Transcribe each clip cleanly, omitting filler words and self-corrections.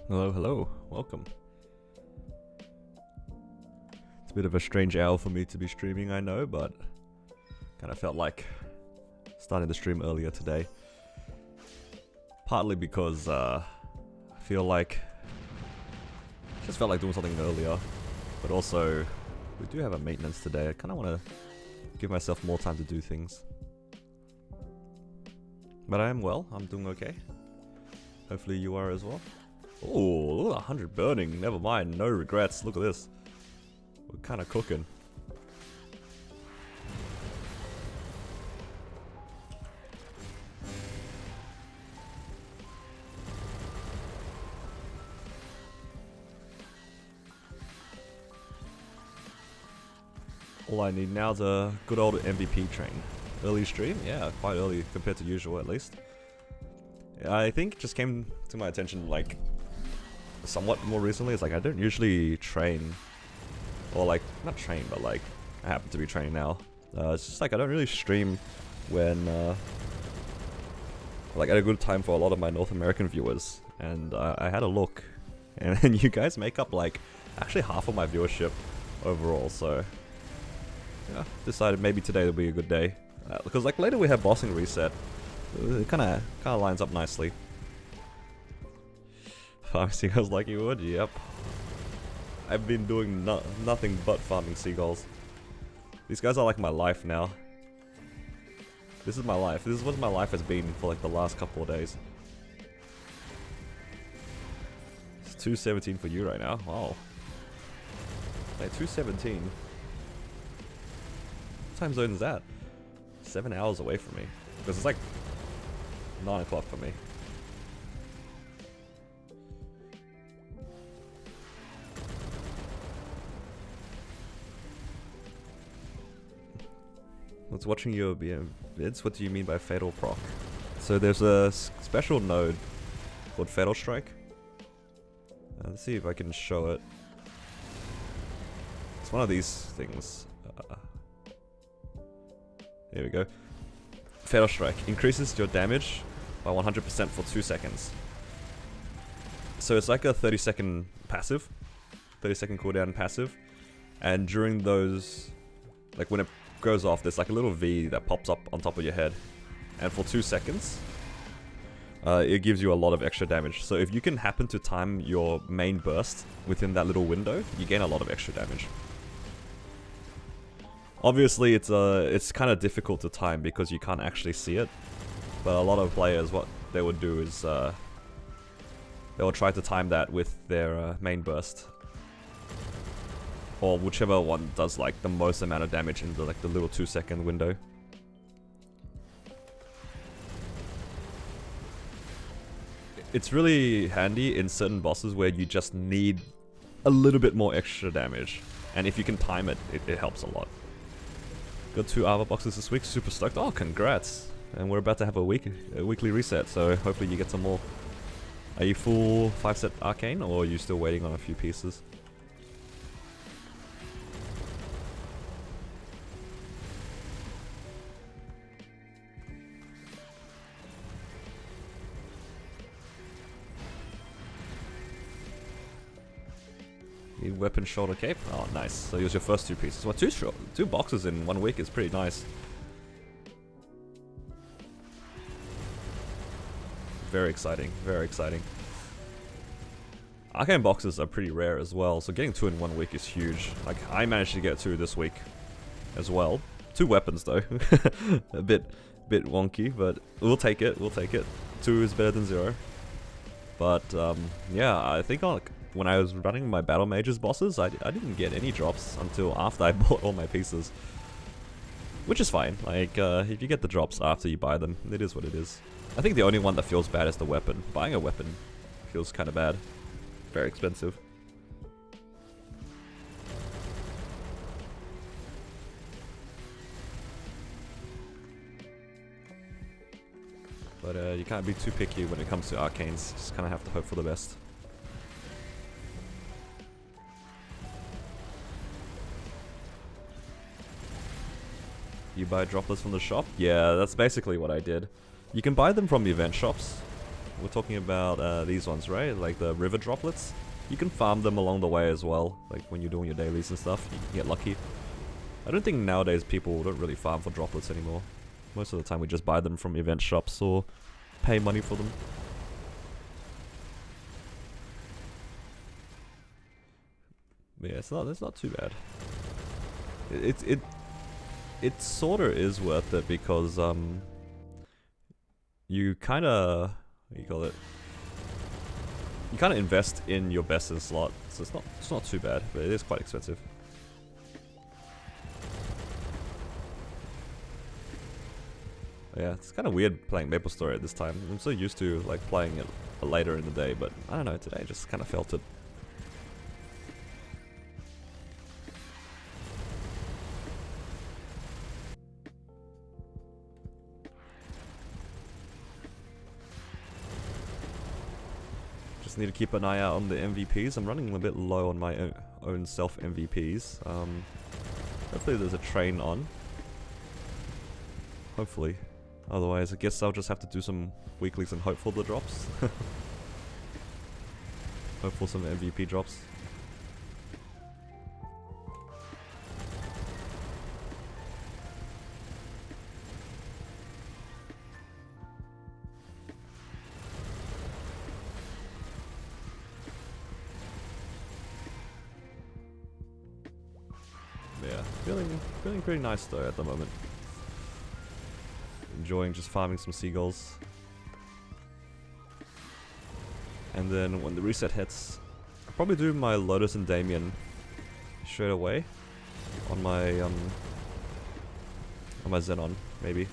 Hello, hello, welcome. It's a bit of a strange hour for me to be streaming, I know, but kind of felt like starting the stream earlier today. Partly because I feel like just felt like doing something earlier, but also we do have a maintenance today. I kind of want to give myself more time to do things. But I am well, I'm doing okay. Hopefully you are as well. Oh, 100 burning, never mind, no regrets, look at this. We're kind of cooking. All I need now is a good old MVP train. Early stream? Yeah, quite early compared to usual at least. I think it just came to my attention like somewhat more recently. It's like I don't usually train, or like not train, but like I happen to be training now. It's just like I don't really stream when like at a good time for a lot of my North American viewers, and I had a look, and you guys make up like actually half of my viewership overall. So yeah, decided maybe today will be a good day because like later we have bossing reset. It kind of lines up nicely. Farming seagulls like you would? Yep. I've been doing nothing but farming seagulls. These guys are like my life now. This is my life. This is what my life has been for like the last couple of days. It's 2:17 for you right now. Wow. Like 2:17. What time zone is that? 7 hours away from me. Because it's like 9 o'clock for me. What's watching your vids? What do you mean by Fatal Proc? So there's a special node called Fatal Strike. Let's see if I can show it. It's one of these things. Here we go. Fatal Strike increases your damage by 100% for 2 seconds. So it's like a 30-second passive, 30-second cooldown passive, and during those, like when it goes off, there's like a little V that pops up on top of your head, and for 2 seconds, it gives you a lot of extra damage. So if you can happen to time your main burst within that little window, you gain a lot of extra damage. Obviously, it's kind of difficult to time because you can't actually see it. But a lot of players, what they would do is they will try to time that with their main burst, or whichever one does like the most amount of damage in the like the little 2-second window. It's really handy in certain bosses where you just need a little bit more extra damage, and if you can time it, it helps a lot. Got 2 Ava boxes this week, super stoked. Oh, congrats! And we're about to have a weekly reset, so hopefully you get some more. Are you full 5-set Arcane, or are you still waiting on a few pieces? Need weapon, shoulder, cape? Oh, nice. So use your first 2 pieces. Well, 2 boxes in 1 week is pretty nice. Very exciting, very exciting. Arcane boxes are pretty rare as well, so getting 2 in 1 week is huge. Like, I managed to get 2 this week as well. 2 weapons though. A bit wonky, but we'll take it, we'll take it. 2 is better than 0. But, yeah, I think like when I was running my Battle Mages bosses, I didn't get any drops until after I bought all my pieces. Which is fine, like, if you get the drops after you buy them, it is what it is. I think the only one that feels bad is the weapon. Buying a weapon feels kind of bad. Very expensive. But you can't be too picky when it comes to Arcanes, just kind of have to hope for the best. You buy droplets from the shop? Yeah, that's basically what I did. You can buy them from the event shops, We're talking about these ones, right? Like the river droplets. You can farm them along the way as well, like when you're doing your dailies and stuff, you can get lucky. I don't think nowadays people don't really farm for droplets anymore. Most of the time we just buy them from event shops or pay money for them. But yeah, it's not too bad. It sorta is worth it because you kinda, what do you call it? You kinda invest in your best in slot, so it's not too bad, but it is quite expensive. Yeah, it's kind of weird playing MapleStory at this time. I'm so used to like playing it later in the day, but I don't know, today I just kind of felt it. Just need to keep an eye out on the MVPs. I'm running a bit low on my own self MVPs. Hopefully there's a train on. Hopefully. Otherwise, I guess I'll just have to do some weeklies and hope for the drops. Hope for some MVP drops. Yeah, feeling pretty nice though at the moment. Enjoying just farming some seagulls. And then when the reset hits, I'll probably do my Lotus and Damian straight away on my Zenon, maybe.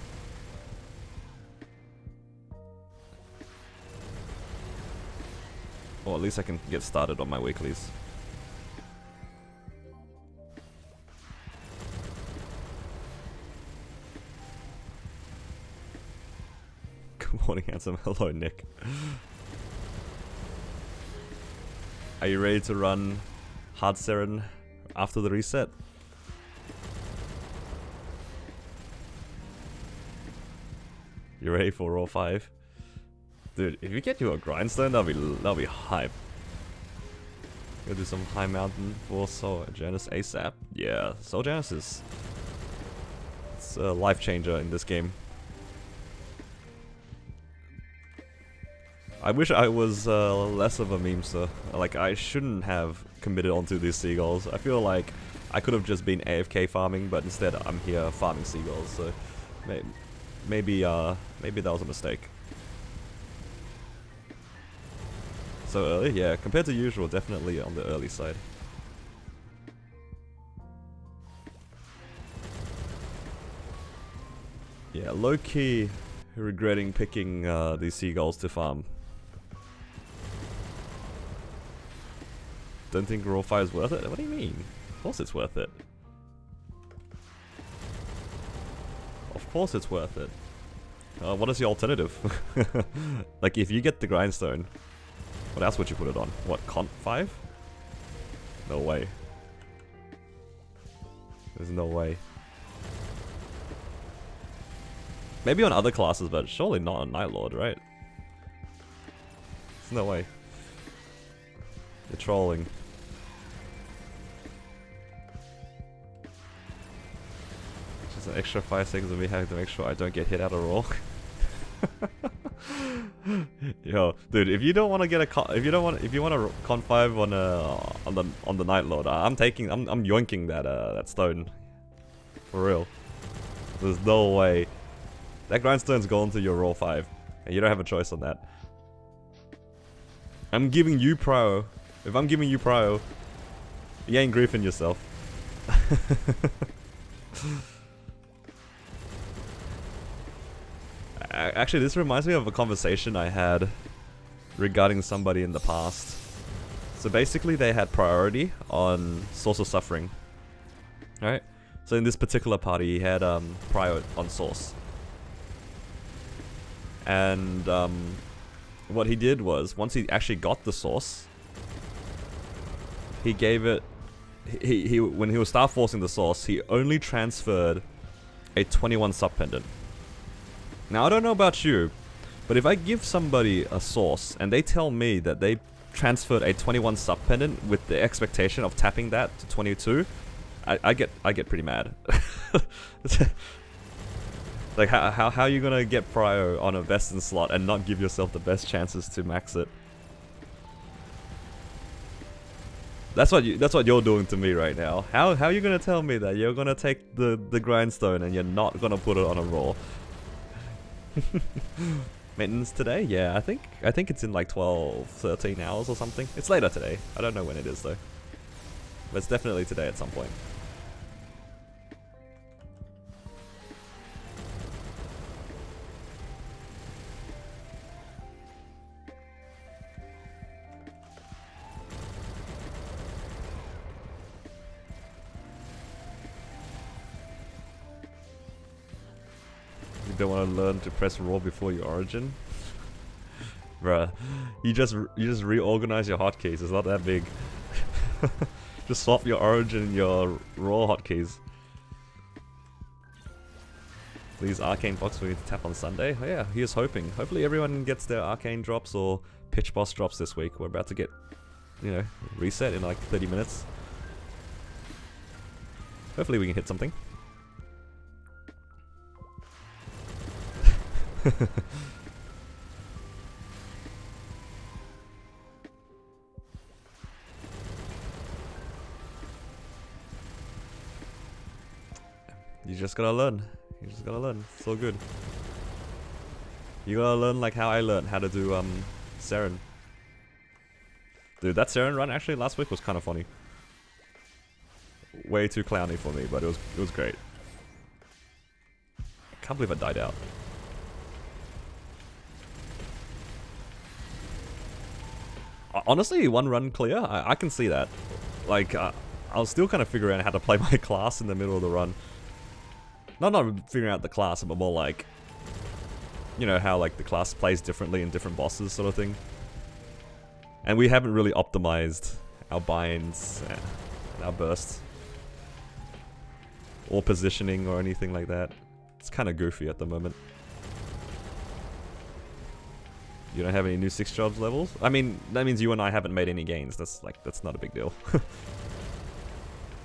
Or at least I can get started on my weeklies. Good morning, handsome. Hello, Nick. Are you ready to run hard Sarin after the reset? You ready for Raw 5? Dude, if you get you a grindstone, that'll be hype. Go do some high mountain for Soul Janus ASAP. Yeah, Soul Janus is it's a life changer in this game. I wish I was less of a memester. Like, I shouldn't have committed onto these seagulls. I feel like I could have just been AFK farming, but instead I'm here farming seagulls. So maybe that was a mistake. So early, yeah. Compared to usual, definitely on the early side. Yeah, low key regretting picking these seagulls to farm. Don't think Raw 5 is worth it? What do you mean? Of course it's worth it. Of course it's worth it. What is the alternative? Like, if you get the grindstone, what else would you put it on? What, Con 5? No way. There's no way. Maybe on other classes, but surely not on Night Lord, right? There's no way. You're trolling. Just an extra 5 seconds of me having to make sure I don't get hit out of roll. Yo, dude, if you don't want to get a if you want a con 5 on the Night Lord, I'm yoinking that stone. For real. There's no way. That grindstone's going to your roll 5, and you don't have a choice on that. I'm giving you prio. If I'm giving you prio, you ain't griefing yourself. Actually, this reminds me of a conversation I had regarding somebody in the past. So basically, they had priority on Source of Suffering. Alright? So in this particular party, he had prior on Source. And what he did was, once he actually got the Source, he gave it... when he was Star Forcing the Source, he only transferred a 21 sub pendant. Now, I don't know about you, But if I give somebody a source and they tell me that they transferred a 21 sub pendant with the expectation of tapping that to 22, I get pretty mad. Like how are you gonna get prio on a best in slot and not give yourself the best chances to max it? That's what you're doing to me right now. How are you gonna tell me that you're gonna take the grindstone and you're not gonna put it on a raw? Maintenance today? Yeah, I think it's in like 12, 13 hours or something. It's later today. I don't know when it is though. But it's definitely today at some point. You don't want to learn to press raw before your origin? Bruh, you just reorganize your hotkeys, it's not that big. Just swap your origin and your raw hotkeys. Please Arcane box we need to tap on Sunday? Oh yeah, here's hoping. Hopefully everyone gets their Arcane drops or pitch boss drops this week. We're about to get, you know, reset in like 30 minutes. Hopefully we can hit something. You just gotta learn. You just gotta learn. It's all good. You gotta learn like how I learned how to do Sarin. Dude, that Sarin run actually last week was kind of funny. Way too clowny for me, but it was great. I can't believe I died out. Honestly, one run clear, I can see that. Like, I'll still kind of figure out how to play my class in the middle of the run. Not figuring out the class, but more like, you know, how like the class plays differently in different bosses sort of thing. And we haven't really optimized our binds and our bursts. Or positioning or anything like that. It's kind of goofy at the moment. You don't have any new 6 jobs levels? I mean, that means you and I haven't made any gains. That's not a big deal.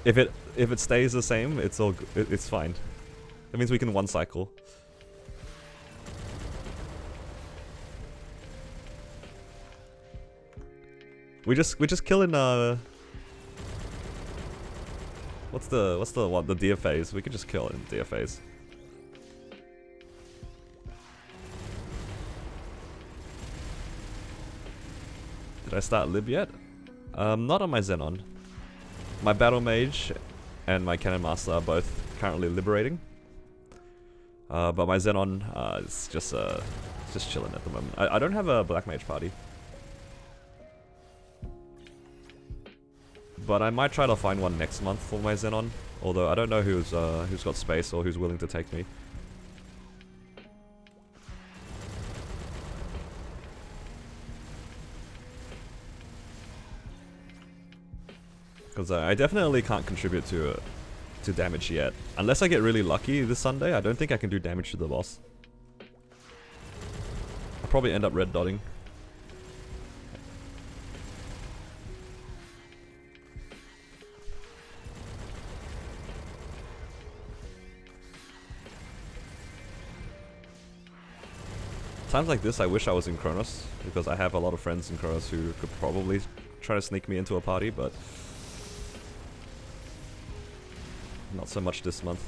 If it stays the same, it's fine. That means we can one cycle. We just killing what's the one, the deer phase? We could just kill it in deer phase. Did I start lib yet? Not on my Zenon. My battle mage and my cannon master are both currently liberating. But my Zenon is just chilling at the moment. I don't have a black mage party. But I might try to find one next month for my Zenon. Although I don't know who's got space or who's willing to take me. Because I definitely can't contribute to damage yet. Unless I get really lucky this Sunday, I don't think I can do damage to the boss. I'll probably end up red dotting. Times like this, I wish I was in Kronos, because I have a lot of friends in Kronos who could probably try to sneak me into a party, but not so much this month.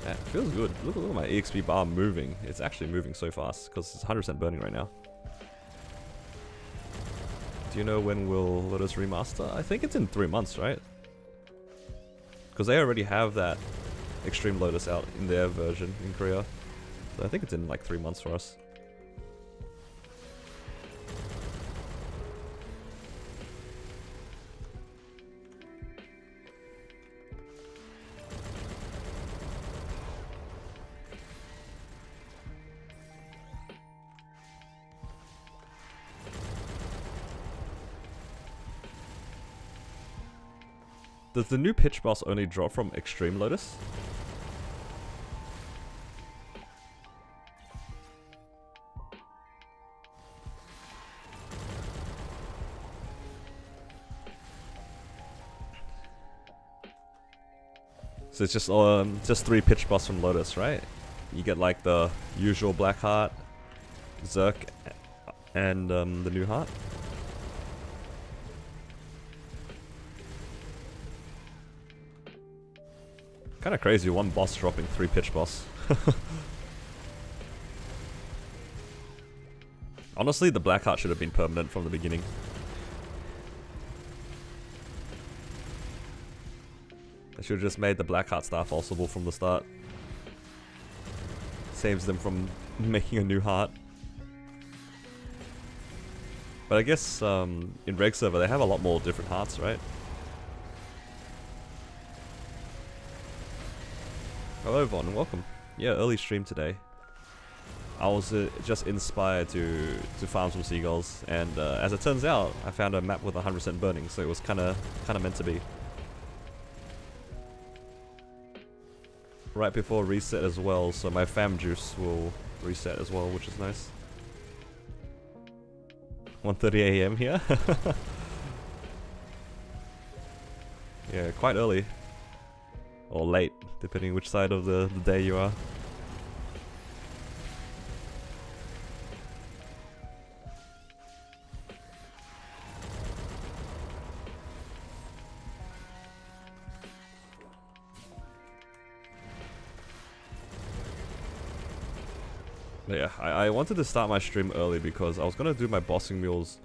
Yeah, it feels good. Look at my EXP bar moving. It's actually moving so fast, because it's 100% burning right now. Do you know when will Lotus remaster? I think it's in 3 months, right? Because they already have that Extreme Lotus out in their version in Korea. So I think it's in like 3 months for us. Does the new pitch boss only drop from Extreme Lotus? So it's just 3 pitch boss from Lotus, right? You get like the usual Black Heart, Zerk, and the new heart. Kind of crazy, one boss dropping 3 pitch boss. Honestly, the Black Heart should have been permanent from the beginning. They should have just made the Black Heart Star forcible from the start. Saves them from making a new heart. But I guess in Reg server they have a lot more different hearts, right? Hello Von, welcome. Yeah, early stream today. I was just inspired to farm some seagulls, and as it turns out, I found a map with 100% burning, so it was kind of meant to be. Right before reset as well, so my fam juice will reset as well, which is nice. 1:30 AM here. Yeah, quite early. Or late, depending which side of the day you are. Yeah, I wanted to start my stream early because I was gonna do my bossing mules.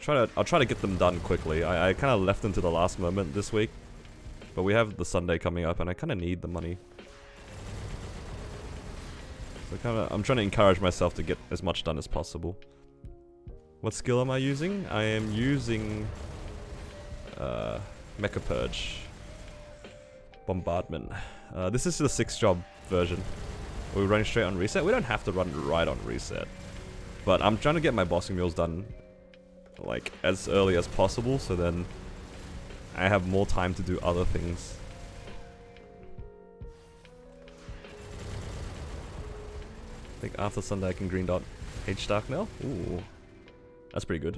I'll try to get them done quickly. I kind of left them to the last moment this week, but we have the Sunday coming up, and I kind of need the money. So I'm trying to encourage myself to get as much done as possible. What skill am I using? I am using Mecha Purge, Bombardment. This is the 6th job version. Are we running straight on reset? We don't have to run right on reset. But I'm trying to get my bossing mules done like as early as possible, so then I have more time to do other things. I think after Sunday I can green dot H-Dark now. Ooh, that's pretty good.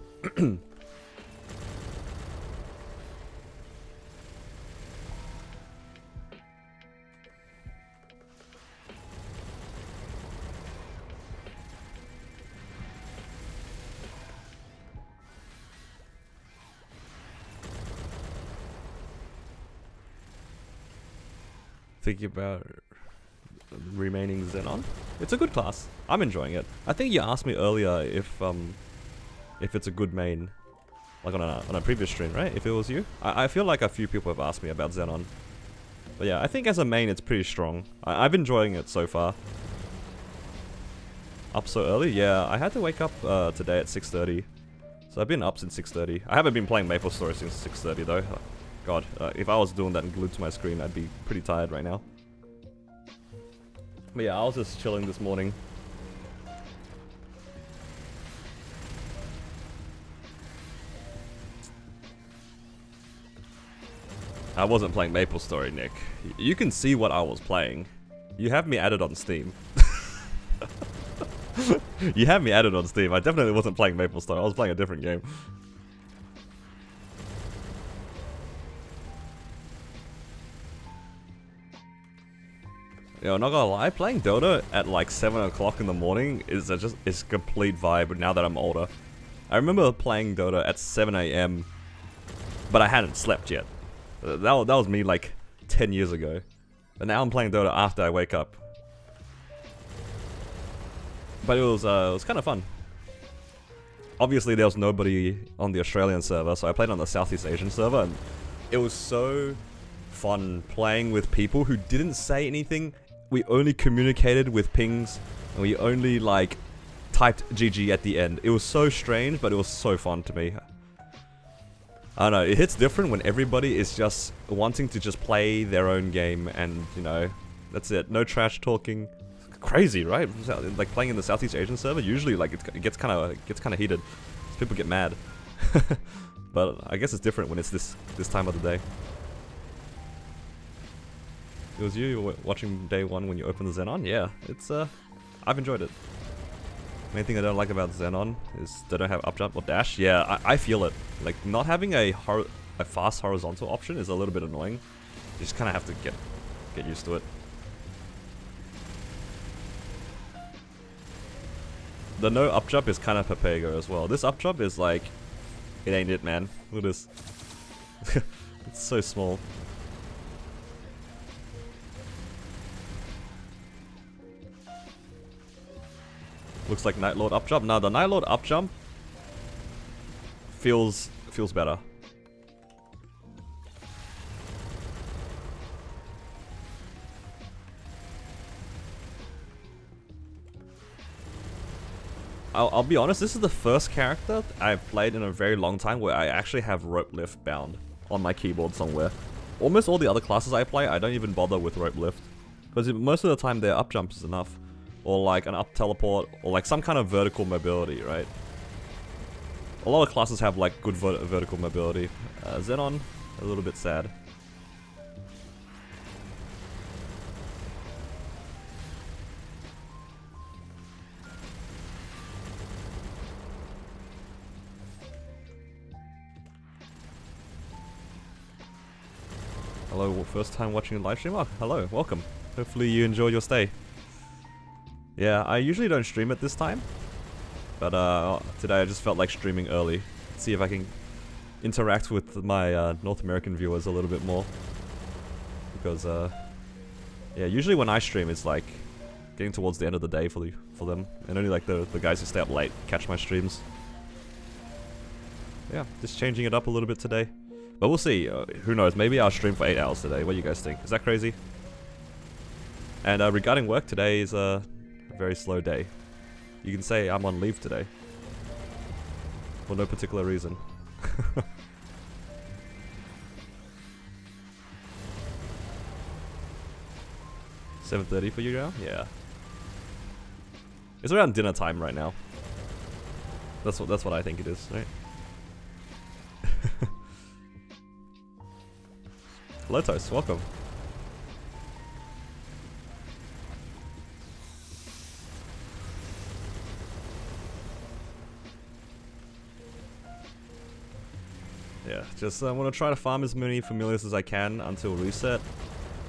Thinking about remaining Zenon. It's a good class. I'm enjoying it. I think you asked me earlier if it's a good main, like on a previous stream, right? If it was you, I feel like a few people have asked me about Zenon. But yeah, I think as a main it's pretty strong. I've been enjoying it so far. Up so early? Yeah, I had to wake up today at 6:30, so I've been up since 6:30. I haven't been playing MapleStory since 6:30 though. God, if I was doing that and glued to my screen, I'd be pretty tired right now. But yeah, I was just chilling this morning. I wasn't playing MapleStory, Nick. You can see what I was playing. You have me added on Steam. You have me added on Steam. I definitely wasn't playing MapleStory. I was playing a different game. Yo, not gonna lie, playing Dota at like 7 o'clock in the morning is a complete vibe now that I'm older. I remember playing Dota at 7 AM, but I hadn't slept yet. That was me like 10 years ago. But now I'm playing Dota after I wake up. But it was kind of fun. Obviously there was nobody on the Australian server, so I played on the Southeast Asian server, and it was so fun playing with people who didn't say anything. We only communicated with pings, and we only like typed GG at the end. It was so strange, but it was so fun to me. I don't know, it hits different when everybody is just wanting to just play their own game, and you know, that's it. No trash talking. It's crazy, right? Like playing in the Southeast Asian server, usually like it gets kind of heated. People get mad. But I guess it's different when it's this time of the day. It was you watching day 1 when you opened the Zenon? Yeah, it's I've enjoyed it. Main thing I don't like about Zenon is they don't have up jump or dash. Yeah, I feel it. Like, not having a fast horizontal option is a little bit annoying. You just kind of have to get used to it. The no up jump is kind of Papego as well. This up jump is like, it ain't it, man. Look at this. It's so small. Looks like Night Lord up jump. Now the Night Lord up jump feels better. I'll be honest, this is the first character I've played in a very long time where I actually have rope lift bound on my keyboard somewhere. Almost all the other classes I play, I don't even bother with rope lift. Because most of the time their up jump is enough. Or like an up teleport, or like some kind of vertical mobility, right? A lot of classes have like good vertical mobility. Zenon, a little bit sad. Hello, first time watching a live stream? Oh, hello, welcome. Hopefully you enjoy your stay. Yeah, I usually don't stream at this time. But today I just felt like streaming early. See if I can interact with my North American viewers a little bit more. Because, yeah, usually when I stream it's like getting towards the end of the day for them. And only like the guys who stay up late catch my streams. Yeah, just changing it up a little bit today. But we'll see, who knows, maybe I'll stream for 8 hours today. What do you guys think? Is that crazy? And regarding work, today is a very slow day. You can say I'm on leave today. For no particular reason. 7:30 for you now? Yeah. It's around dinner time right now. That's what I think it is, right? Lotus, welcome. Yeah, just want to try to farm as many familiars as I can until reset.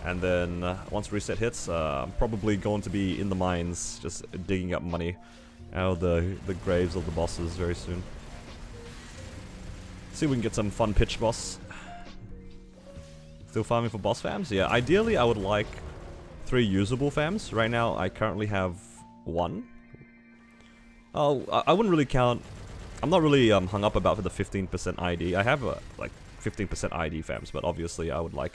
And then once reset hits, I'm probably going to be in the mines, just digging up money out of the graves of the bosses very soon. See if we can get some fun pitch boss. Still farming for boss fams? Yeah, ideally I would like 3 usable fams. Right now I currently have 1. Oh, I wouldn't really count. I'm not really hung up about the 15% ID. I have like 15% ID fams, but obviously I would like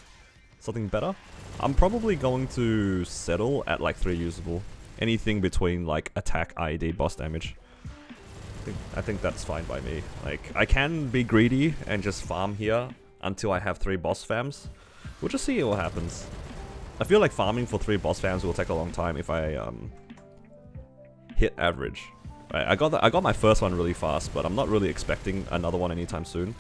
something better. I'm probably going to settle at like 3 usable. Anything between like attack, ID, boss damage. I think that's fine by me. Like, I can be greedy and just farm here until I have 3 boss fams. We'll just see what happens. I feel like farming for 3 boss fams will take a long time if I hit average. Right, I got my first one really fast, but I'm not really expecting another one anytime soon.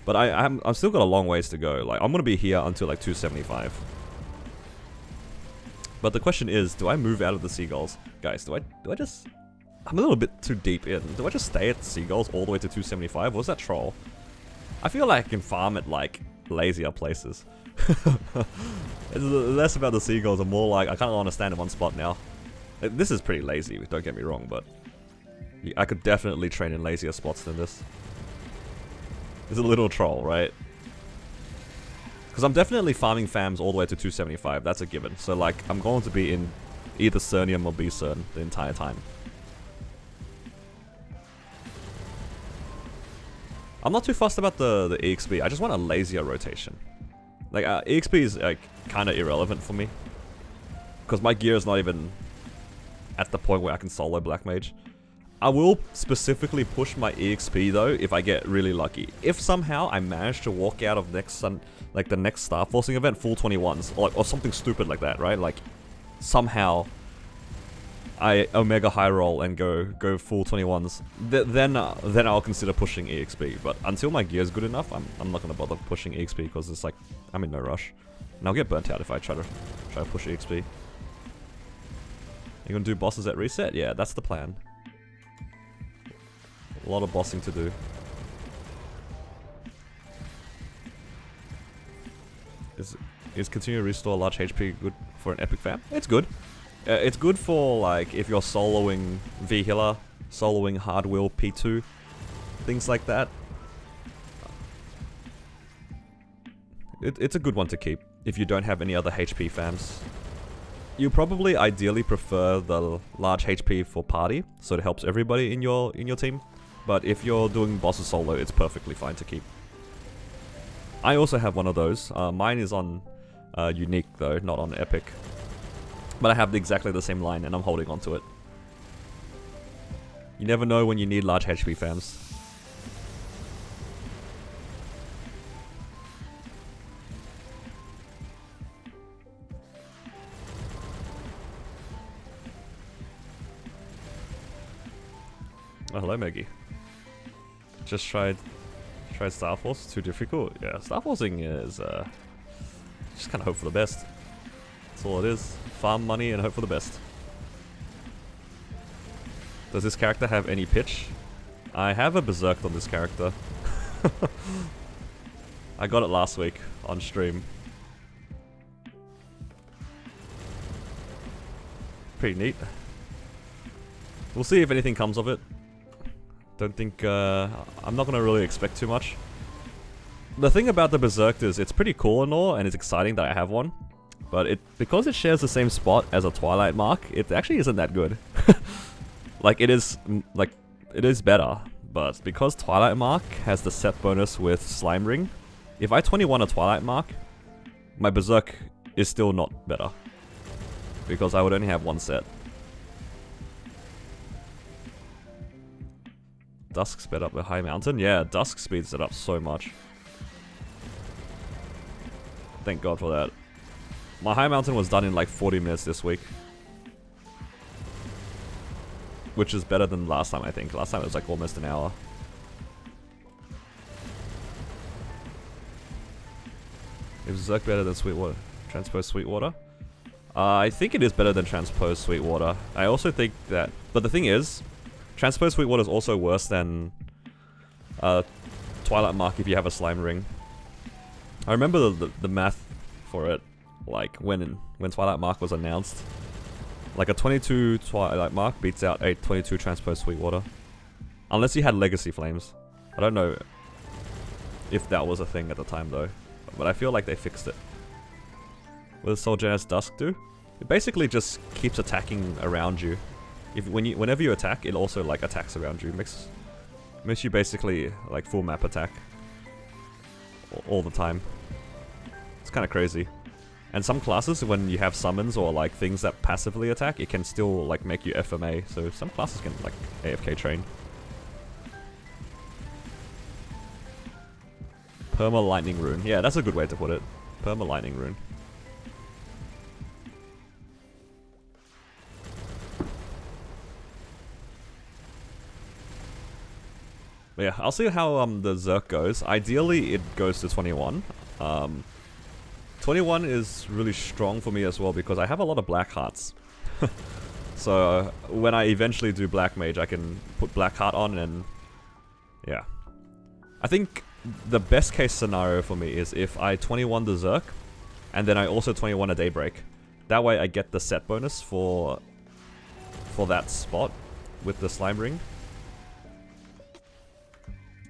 But I'm still got a long ways to go. Like, I'm gonna be here until like 275. But the question is, do I move out of the seagulls? Guys, do I just... I'm a little bit too deep in. Do I just stay at the seagulls all the way to 275? Was that troll? I feel like I can farm at like lazier places. It's less about the seagulls and more like I kind of want to stand in one spot now. This is pretty lazy, don't get me wrong, but I could definitely train in lazier spots than this. It's a little troll, right? Because I'm definitely farming fams all the way to 275, that's a given. So like, I'm going to be in either Cernium or B-Cern the entire time. I'm not too fussed about the EXP, I just want a lazier rotation. Like, EXP is like kind of irrelevant for me. Because my gear is not even at the point where I can solo Black Mage. I will specifically push my EXP though if I get really lucky. If somehow I manage to walk out of the next Star Forcing event full 21s, or something stupid like that, right? Like, somehow I Omega high roll and go full 21s, then I'll consider pushing EXP. But until my gear is good enough, I'm not gonna bother pushing EXP because it's like I'm in no rush, and I'll get burnt out if I try to push EXP. You gonna do bosses at reset? Yeah, that's the plan. A lot of bossing to do. Is continue to restore large HP good for an epic fam? It's good. It's good for like if you're soloing V healer, soloing hard will P2, things like that. It's a good one to keep if you don't have any other HP fams. You probably ideally prefer the large HP for party, so it helps everybody in your team. But if you're doing bosses solo, it's perfectly fine to keep. I also have one of those. Mine is on unique though, not on epic. But I have exactly the same line and I'm holding on to it. You never know when you need large HP fams. Oh, hello Maggie. Just tried Star Force, too difficult. Yeah, Star Forcing is just kind of hope for the best. That's all it is. Farm money and hope for the best. Does this character have any pitch? I have a Berserk on this character. I got it last week on stream. Pretty neat. We'll see if anything comes of it. Don't think, I'm not gonna really expect too much. The thing about the Berserk is it's pretty cool and all, and it's exciting that I have one. But because it shares the same spot as a Twilight Mark, it actually isn't that good. Like it is better, but because Twilight Mark has the set bonus with Slime Ring, if I 21 a Twilight Mark, my Berserk is still not better. Because I would only have one set. Dusk sped up the high mountain? Yeah, Dusk speeds it up so much. Thank God for that. My high mountain was done in like 40 minutes this week. Which is better than last time, I think. Last time it was like almost an hour. Is Berserk better than Sweetwater? Transpose Sweetwater? I think it is better than Transpose Sweetwater. I also think that... But the thing is, Transpose Sweetwater is also worse than Twilight Mark if you have a Slime Ring. I remember the math for it, like when Twilight Mark was announced. Like a 22 Twilight Mark beats out a 22 Transpose Sweetwater. Unless you had Legacy Flames. I don't know if that was a thing at the time though. But I feel like they fixed it. What does Soul Genesis Dusk do? It basically just keeps attacking around you. Whenever you attack, it also like attacks around you. Makes you basically like full map attack all the time. It's kind of crazy. And some classes, when you have summons or like things that passively attack, it can still like make you FMA. So some classes can like AFK train. Perma Lightning Rune. Yeah, that's a good way to put it. Perma Lightning Rune. But yeah, I'll see how the Zerk goes. Ideally, it goes to 21. 21 is really strong for me as well because I have a lot of black hearts. So when I eventually do Black Mage, I can put Black Heart on and yeah. I think the best case scenario for me is if I 21 the Zerk and then I also 21 a Daybreak. That way I get the set bonus for that spot with the Slime Ring.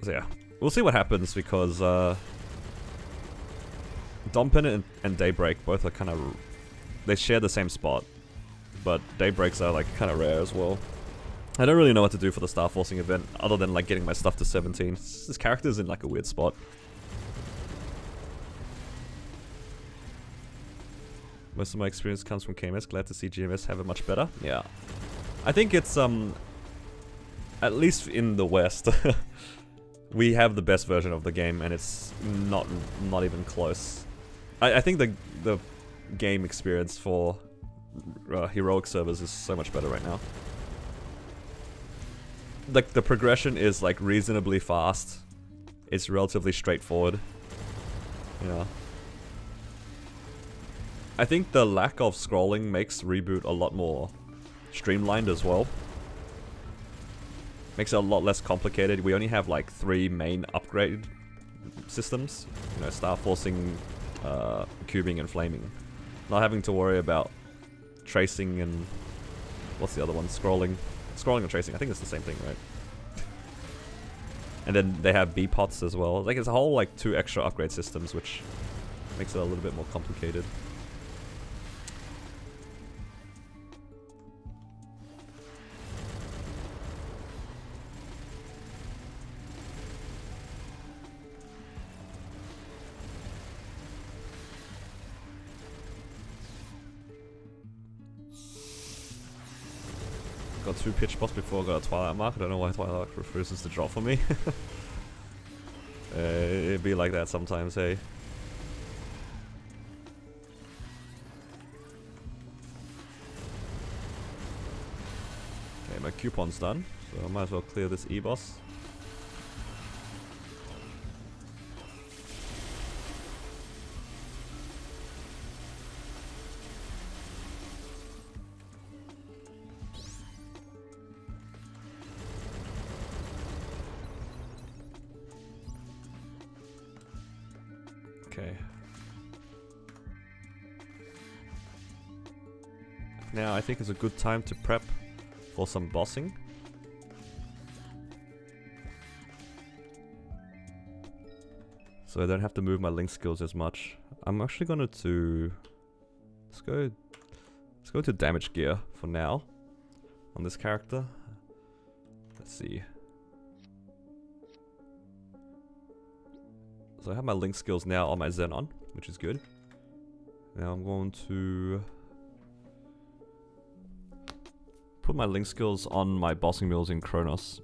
So yeah, we'll see what happens because Dompen and Daybreak both are kind of... They share the same spot, but Daybreaks are like kind of rare as well. I don't really know what to do for the Star Forcing event other than like getting my stuff to 17. This character's in like a weird spot. Most of my experience comes from KMS. Glad to see GMS have it much better. Yeah. I think it's at least in the West we have the best version of the game and it's not even close. I think the game experience for heroic servers is so much better right now. Like, the progression is like reasonably fast. It's relatively straightforward. Yeah. I think the lack of scrolling makes Reboot a lot more streamlined as well. Makes it a lot less complicated. We only have like 3 main upgrade systems. You know, Star Forcing, Cubing, and Flaming. Not having to worry about tracing and... what's the other one? Scrolling. Scrolling and tracing. I think it's the same thing, right? And then they have B-pots as well. Like, it's a whole, like, 2 extra upgrade systems, which makes it a little bit more complicated. Got 2 pitch bots before I got a Twilight Mark. I don't know why Twilight Mark refuses to drop for me. It'd be like that sometimes, hey. Okay, my coupon's done, so I might as well clear this E-boss. Okay. Now I think it's a good time to prep for some bossing. So I don't have to move my link skills as much. I'm actually gonna let's go to damage gear for now on this character. Let's see. So I have my link skills now on my Zenon, which is good. Now I'm going to put my link skills on my bossing mules in Kronos.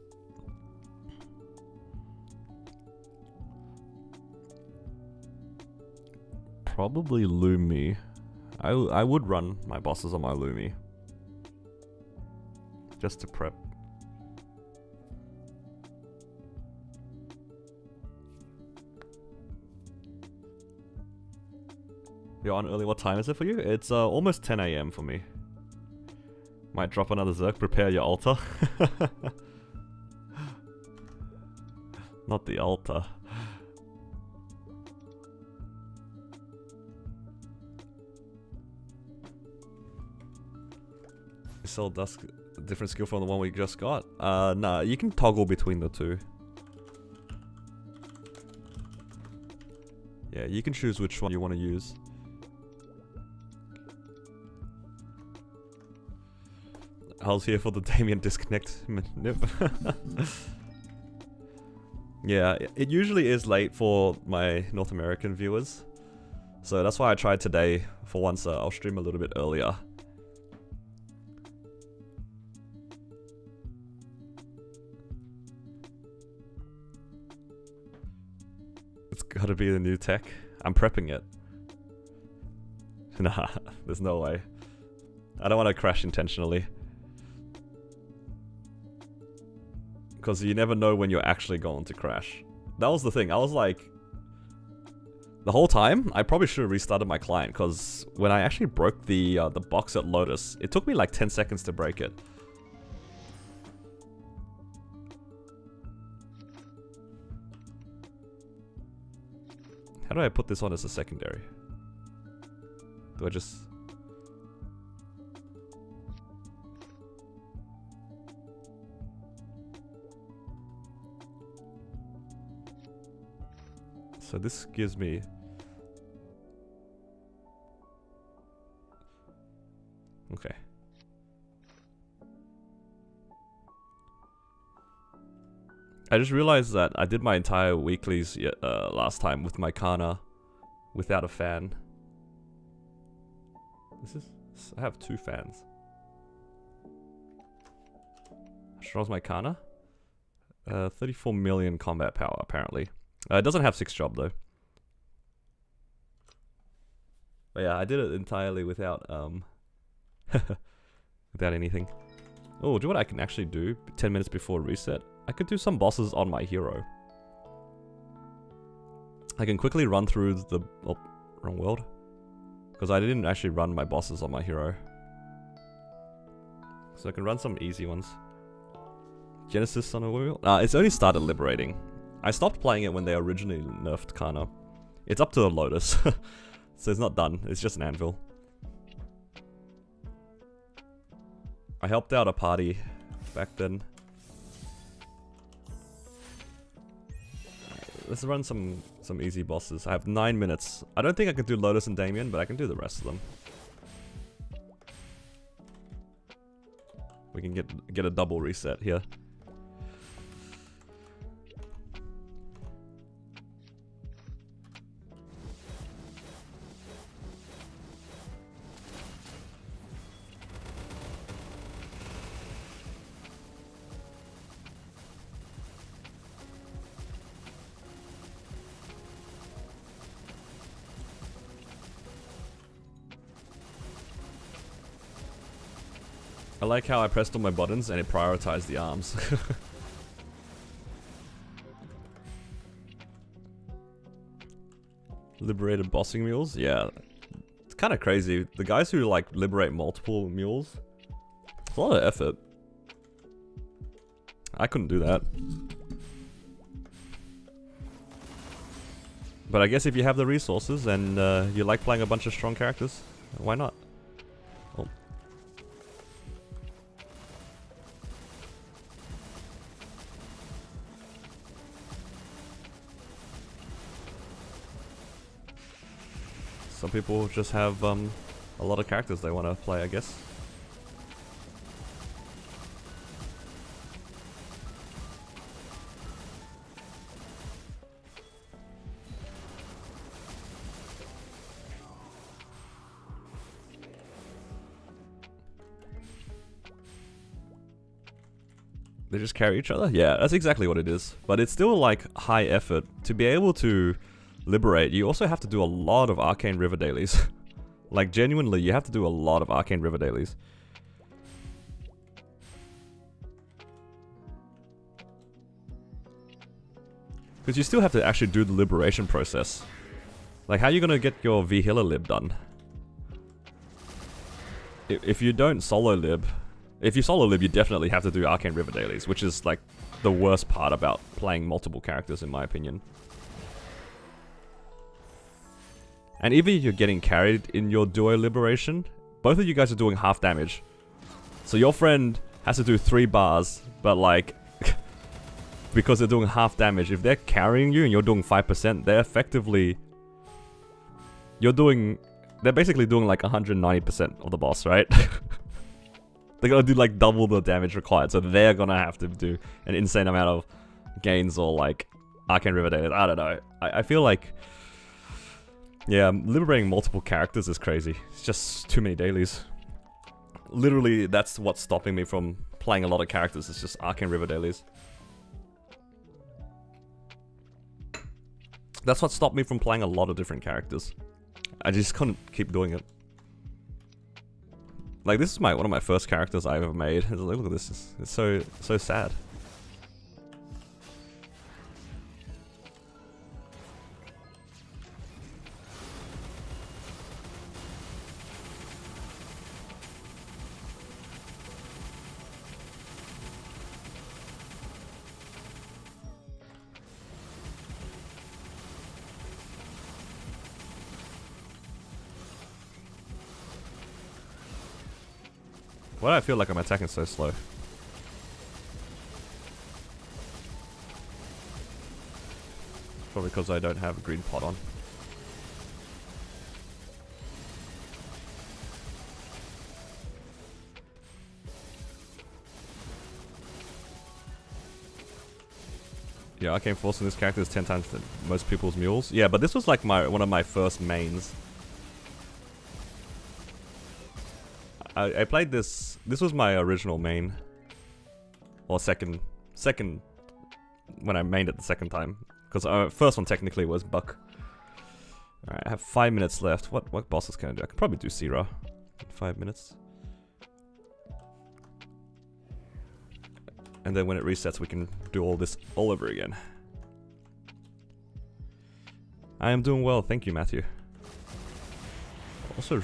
Probably Lumi. I would run my bosses on my Lumi. Just to prep. You're on early. What time is it for you? It's almost 10 AM for me. Might drop another Zerk. Prepare your altar. Not the altar. You sell Dusk, a different skill from the one we just got? Nah, you can toggle between the 2. Yeah, you can choose which one you want to use. I was here for the Damian disconnect. Yeah, it usually is late for my North American viewers. So that's why I tried today. For once, I'll stream a little bit earlier. It's gotta be the new tech. I'm prepping it. Nah, there's no way. I don't want to crash intentionally. Because you never know when you're actually going to crash. That was the thing. I was like... the whole time, I probably should have restarted my client. Because when I actually broke the box at Lotus, it took me like 10 seconds to break it. How do I put this on as a secondary? Do I just... So this gives me... okay. I just realized that I did my entire weeklies last time with my Kana without a fan. I have 2 fans. How strong is my Kana? 34 million combat power apparently. It doesn't have 6 job though. But yeah, I did it entirely without Without anything. Oh, do you know what I can actually do 10 minutes before reset? I could do some bosses on my hero. I can quickly run through the... Oh, wrong world. Because I didn't actually run my bosses on my hero. So I can run some easy ones. Genesis on a wheel? It's only started liberating. I stopped playing it when they originally nerfed Kana. It's up to the Lotus. So it's not done. It's just an anvil. I helped out a party back then. Let's run some easy bosses. I have 9 minutes. I don't think I can do Lotus and Damian, but I can do the rest of them. We can get a double reset here. I like how I pressed all my buttons and it prioritized the arms. Liberated bossing mules? Yeah. It's kind of crazy. The guys who like liberate multiple mules, it's a lot of effort. I couldn't do that. But I guess if you have the resources and you like playing a bunch of strong characters, why not? Oh. Some people just have a lot of characters they want to play, I guess. They just carry each other? Yeah, that's exactly what it is. But it's still like high effort. To be able to liberate, you also have to do a lot of Arcane River dailies. Like genuinely, you have to do a lot of Arcane River dailies. Because you still have to actually do the liberation process. Like how are you gonna get your V healer lib done? If you don't solo lib, if you solo lib, you definitely have to do Arcane River dailies, which is like the worst part about playing multiple characters in my opinion. And even if you're getting carried in your duo liberation, both of you guys are doing half damage. So your friend has to do 3 bars, but like, because they're doing half damage, if they're carrying you and you're doing 5%, they're effectively, they're basically doing like 190% of the boss, right? They're gonna do like double the damage required, so they're gonna have to do an insane amount of gains or like Arcane River dailies. I don't know. I feel like, yeah, liberating multiple characters is crazy. It's just too many dailies. Literally, that's what's stopping me from playing a lot of characters. It's just Arcane River dailies. That's what stopped me from playing a lot of different characters. I just couldn't keep doing it. Like this is one of my first characters I ever made. Look at this. It's so sad. Why do I feel like I'm attacking so slow? Probably because I don't have a green pot on. Yeah, Arcane Force in this character is 10 times most people's mules. Yeah, but this was like one of my first mains. I played this. This was my original main, or second when I mained it the second time. Because first one technically was Buck. All right, I have 5 minutes left. What bosses can I do? I could probably do Sira in 5 minutes. And then when it resets, we can do all this all over again. I am doing well, thank you, Matthew. Also,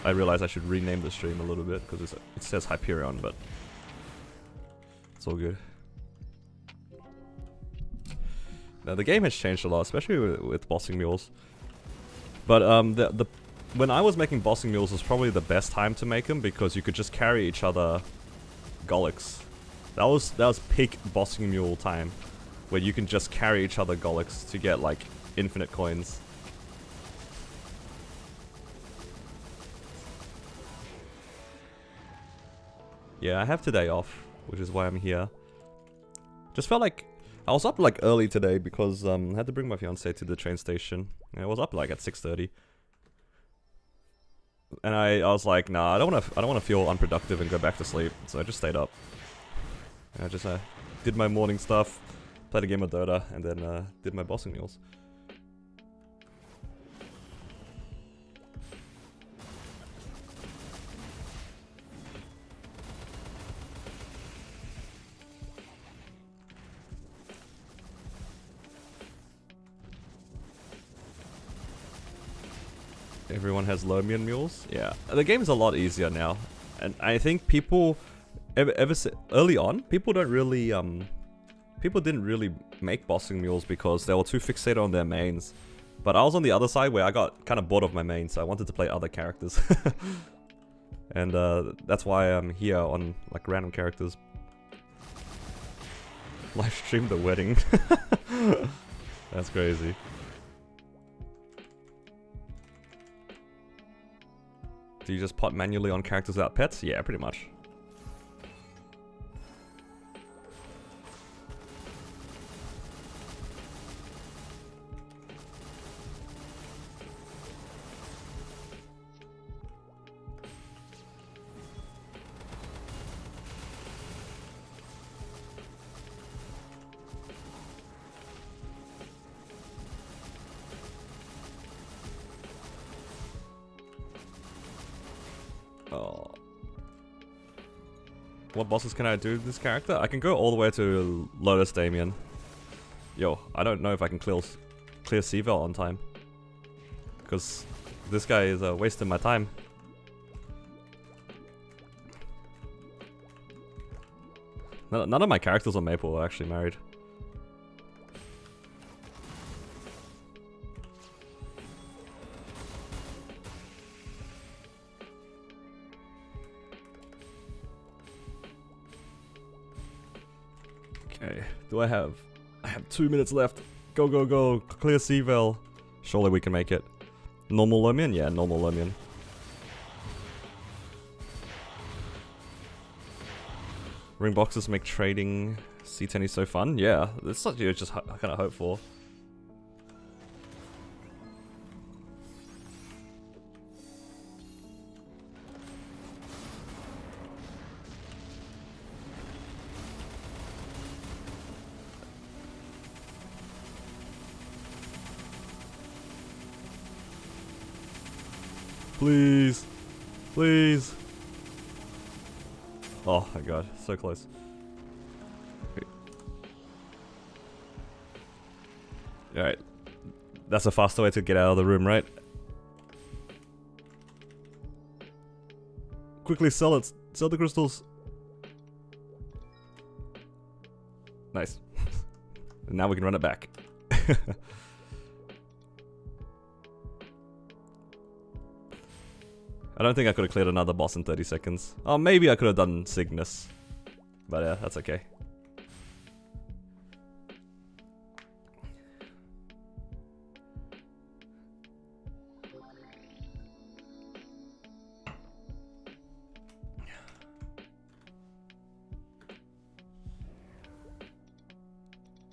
I realize I should rename the stream a little bit because it says Hyperion, but it's all good. Now the game has changed a lot, especially with bossing mules. But when I was making bossing mules was probably the best time to make them because you could just carry each other Golics. That was peak bossing mule time, where you can just carry each other Golics to get like infinite coins. Yeah, I have today off, which is why I'm here. Just felt like I was up like early today because I had to bring my fiance to the train station. And I was up like at 6:30. And I was like, nah, I don't want to feel unproductive and go back to sleep. So I just stayed up. And I just did my morning stuff, played a game of Dota, and then did my bossing mules. Everyone has Lomian mules. Yeah, the game's a lot easier now, and I think people, early on, people didn't really make bossing mules because they were too fixated on their mains. But I was on the other side where I got kind of bored of my main, so I wanted to play other characters, and that's why I'm here on like random characters. Live stream the wedding. That's crazy. Do you just pot manually on characters without pets? Yeah, pretty much. Oh. What bosses can I do with this character? I can go all the way to Lotus Damian. Yo, I don't know if I can clear Seavel on time. Because this guy is wasting my time. None of my characters on Maple are actually married. Okay, I have 2 minutes left. Go, go, go. Clear Seavel. Surely we can make it. Normal Lomian? Yeah, normal Lomian. Ring boxes make trading C10 so fun? Yeah, that's what you just kind of hope for. Please. Please. Oh my god, so close. Okay. Alright. That's a faster way to get out of the room, right? Quickly sell it. Sell the crystals. Nice. And now we can run it back. I don't think I could have cleared another boss in 30 seconds. Oh, maybe I could have done Cygnus. But yeah, that's okay.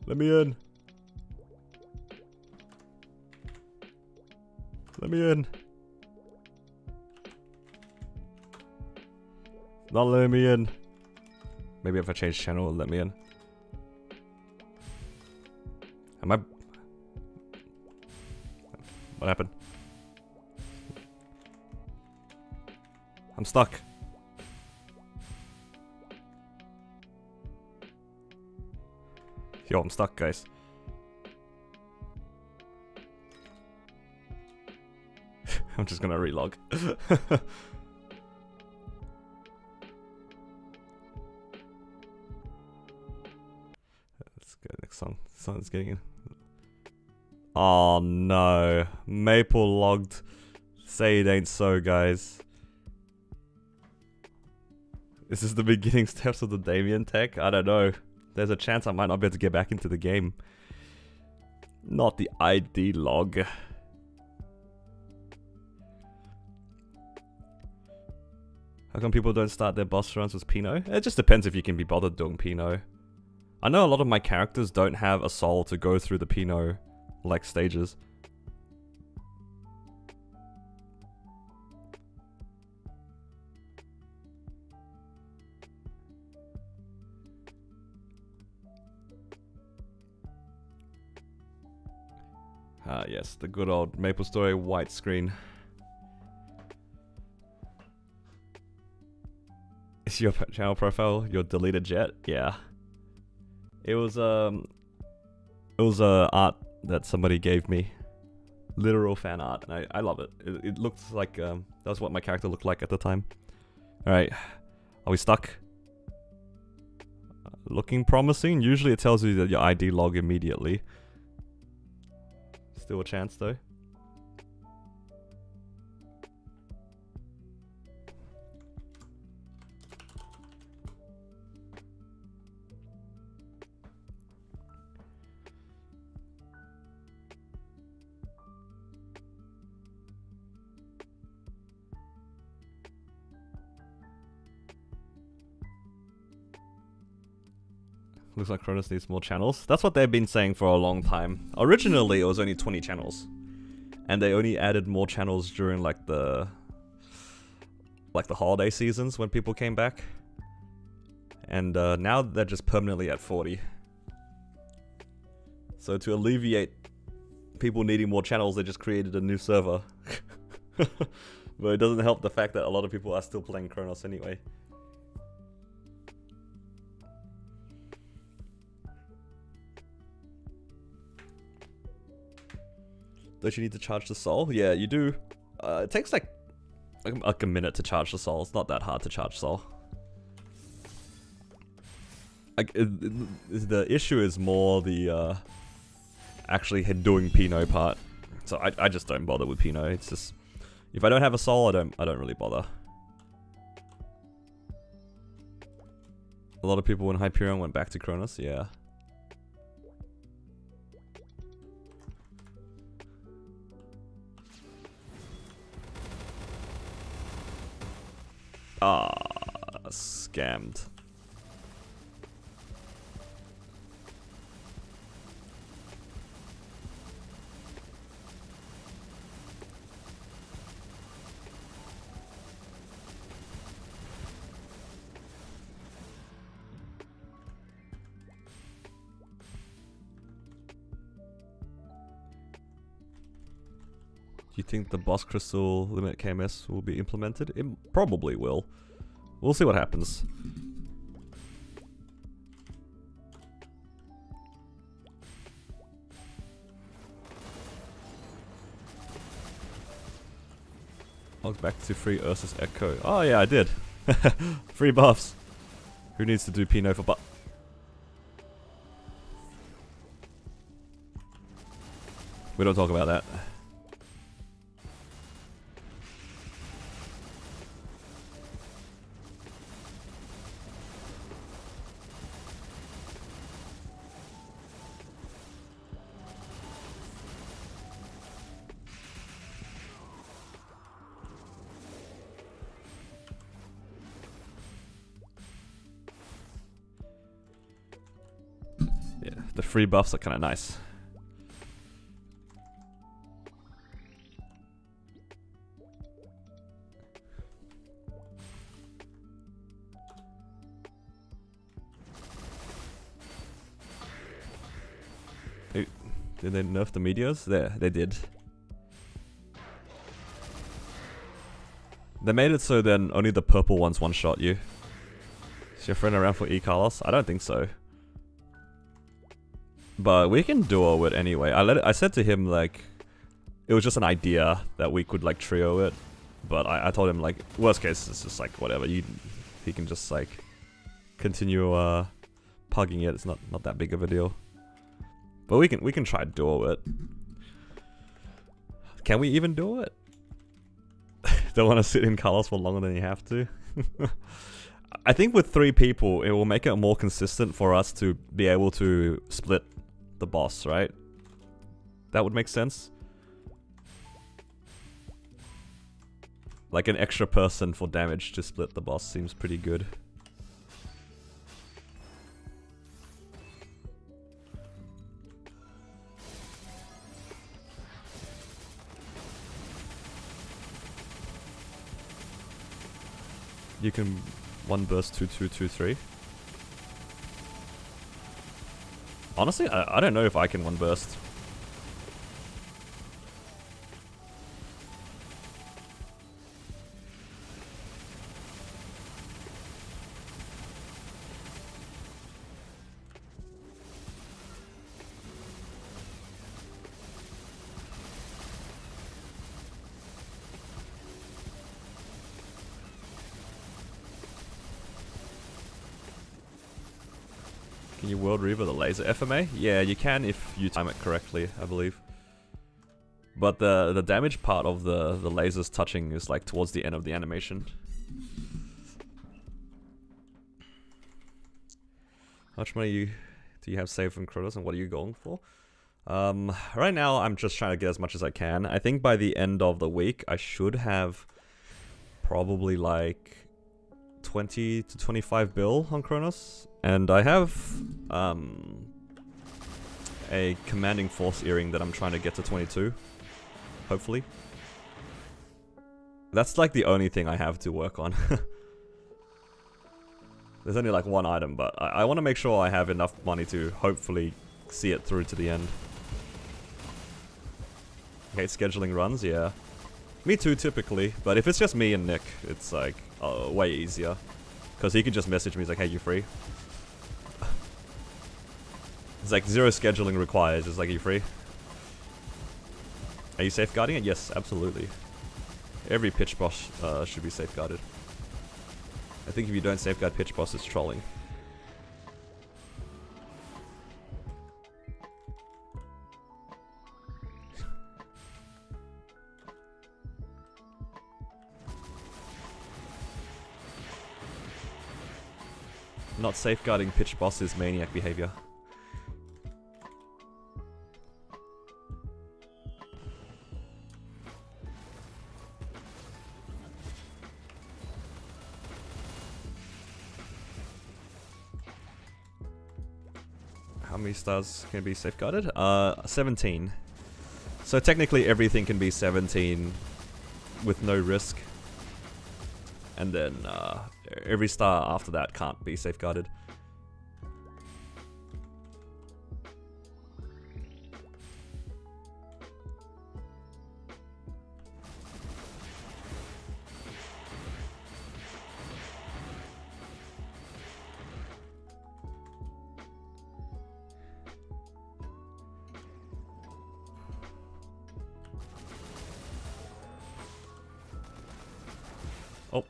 Let me in. Let me in. Not letting me in. Maybe if I change channel, it'll let me in. Am I... What happened? I'm stuck. Yo, I'm stuck, guys. I'm just gonna relog. Let's go next song. Song's getting in. Oh no. Maple logged. Say it ain't so, guys. This is the beginning steps of the Damian tech? I don't know. There's a chance I might not be able to get back into the game. Not the ID log. How come people don't start their boss runs with Pinot? It just depends if you can be bothered doing Pinot. I know a lot of my characters don't have a soul to go through the Pinot like stages. Ah yes, the good old MapleStory white screen. Is your channel profile your deleted jet? Yeah. It was art that somebody gave me. Literal fan art, and I love it. It looks like that was what my character looked like at the time. Alright. Are we stuck? Looking promising. Usually it tells you that your ID log immediately. Still a chance though. Looks like Kronos needs more channels. That's what they've been saying for a long time. Originally, it was only 20 channels. And they only added more channels during like the holiday seasons when people came back. And now they're just permanently at 40. So to alleviate people needing more channels, they just created a new server. But it doesn't help the fact that a lot of people are still playing Kronos anyway. Don't you need to charge the soul? Yeah, you do. It takes like a minute to charge the soul. It's not that hard to charge soul. The issue is more the actually doing Pinot part. So I just don't bother with Pinot. It's just if I don't have a soul, I don't really bother. A lot of people in Hyperion went back to Kronos. Yeah. Ah, scammed. Do you think the boss crystal limit KMS will be implemented? It probably will. We'll see what happens. I'll go back to free Ursus Echo. Oh yeah, I did. Free buffs. Who needs to do Pinot for buff? We don't talk about that. The free buffs are kind of nice. Did they nerf the meteors? There, they did. They made it so then only the purple ones one-shot you. Is your friend around for E-Carlos? I don't think so. But we can duo it anyway. I said to him, like, it was just an idea that we could, like, trio it. But I told him, like, worst case, it's just, like, whatever. He can just, like, continue, pugging it. It's not that big of a deal. But we can try duo it. Can we even do it? Don't want to sit in colors for longer than you have to. I think with 3 people, it will make it more consistent for us to be able to split the boss, right? That would make sense. Like an extra person for damage to split the boss seems pretty good. You can 1 burst 2, 2, 2, 3. Honestly, I don't know if I can 1 burst. Can you World Reaver the laser FMA? Yeah, you can if you time it correctly, I believe. But the damage part of the lasers touching is like towards the end of the animation. How much money do you have saved from Kronos and what are you going for? Right now I'm just trying to get as much as I can. I think by the end of the week I should have probably like 20 to 25 bill on Kronos. And I have a Commanding Force earring that I'm trying to get to 22. Hopefully. That's like the only thing I have to work on. There's only like 1 item, but I want to make sure I have enough money to hopefully see it through to the end. I hate scheduling runs, yeah. Me too, typically. But if it's just me and Nick, it's like way easier. Because he can just message me, he's like, hey, you free? It's like 0 scheduling required, it's like, are you free? Are you safeguarding it? Yes, absolutely. Every pitch boss should be safeguarded. I think if you don't safeguard pitch boss, it's trolling. Not safeguarding pitch boss is maniac behavior. How many stars can be safeguarded? 17. So technically everything can be 17 with no risk. And then every star after that can't be safeguarded. Oh.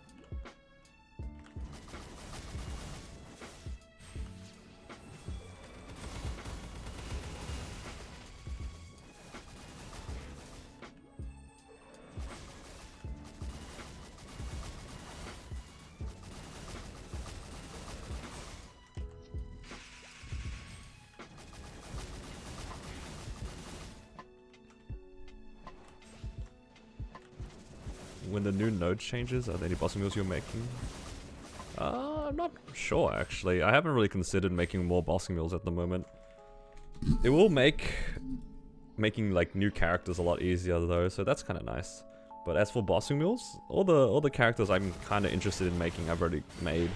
When the new node changes, are there any bossing mules you're making? I'm not sure actually. I haven't really considered making more bossing mules at the moment. It will make making like new characters a lot easier though, so that's kind of nice. But as for bossing mules, all the characters I'm kind of interested in making, I've already made.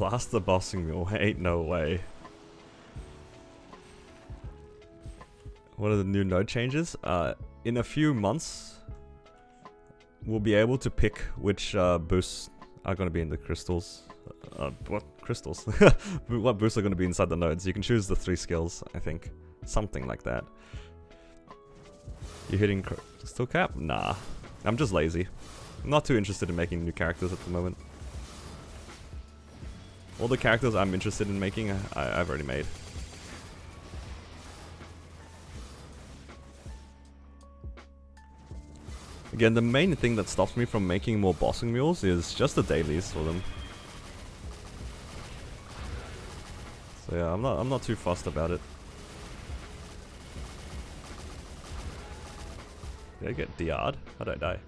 Blaster bossing mule, ain't no way. What are the new node changes? In a few months, we'll be able to pick which boosts are going to be in the crystals. What crystals? What boosts are going to be inside the nodes? You can choose the 3 skills, I think. Something like that. You hitting crystal cap? Nah. I'm just lazy. I'm not too interested in making new characters at the moment. All the characters I'm interested in making, I've already made. Again, the main thing that stops me from making more bossing mules is just the dailies for them. So yeah, I'm not too fussed about it. Did I get DR'd? How did I die?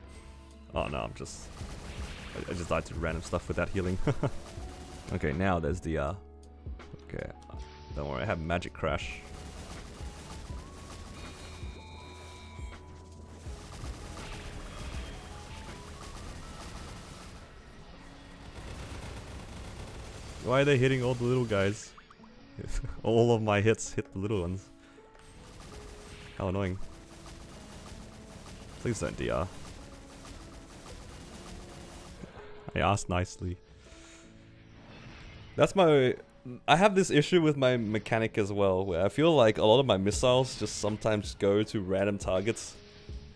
Oh no, I just died to random stuff without healing. Okay, now there's DR. Okay, don't worry, I have magic crash. Why are they hitting all the little guys? All of my hits hit the little ones. How annoying. Please don't DR. I asked nicely. That's my... I have this issue with my mechanic as well, where I feel like a lot of my missiles just sometimes go to random targets.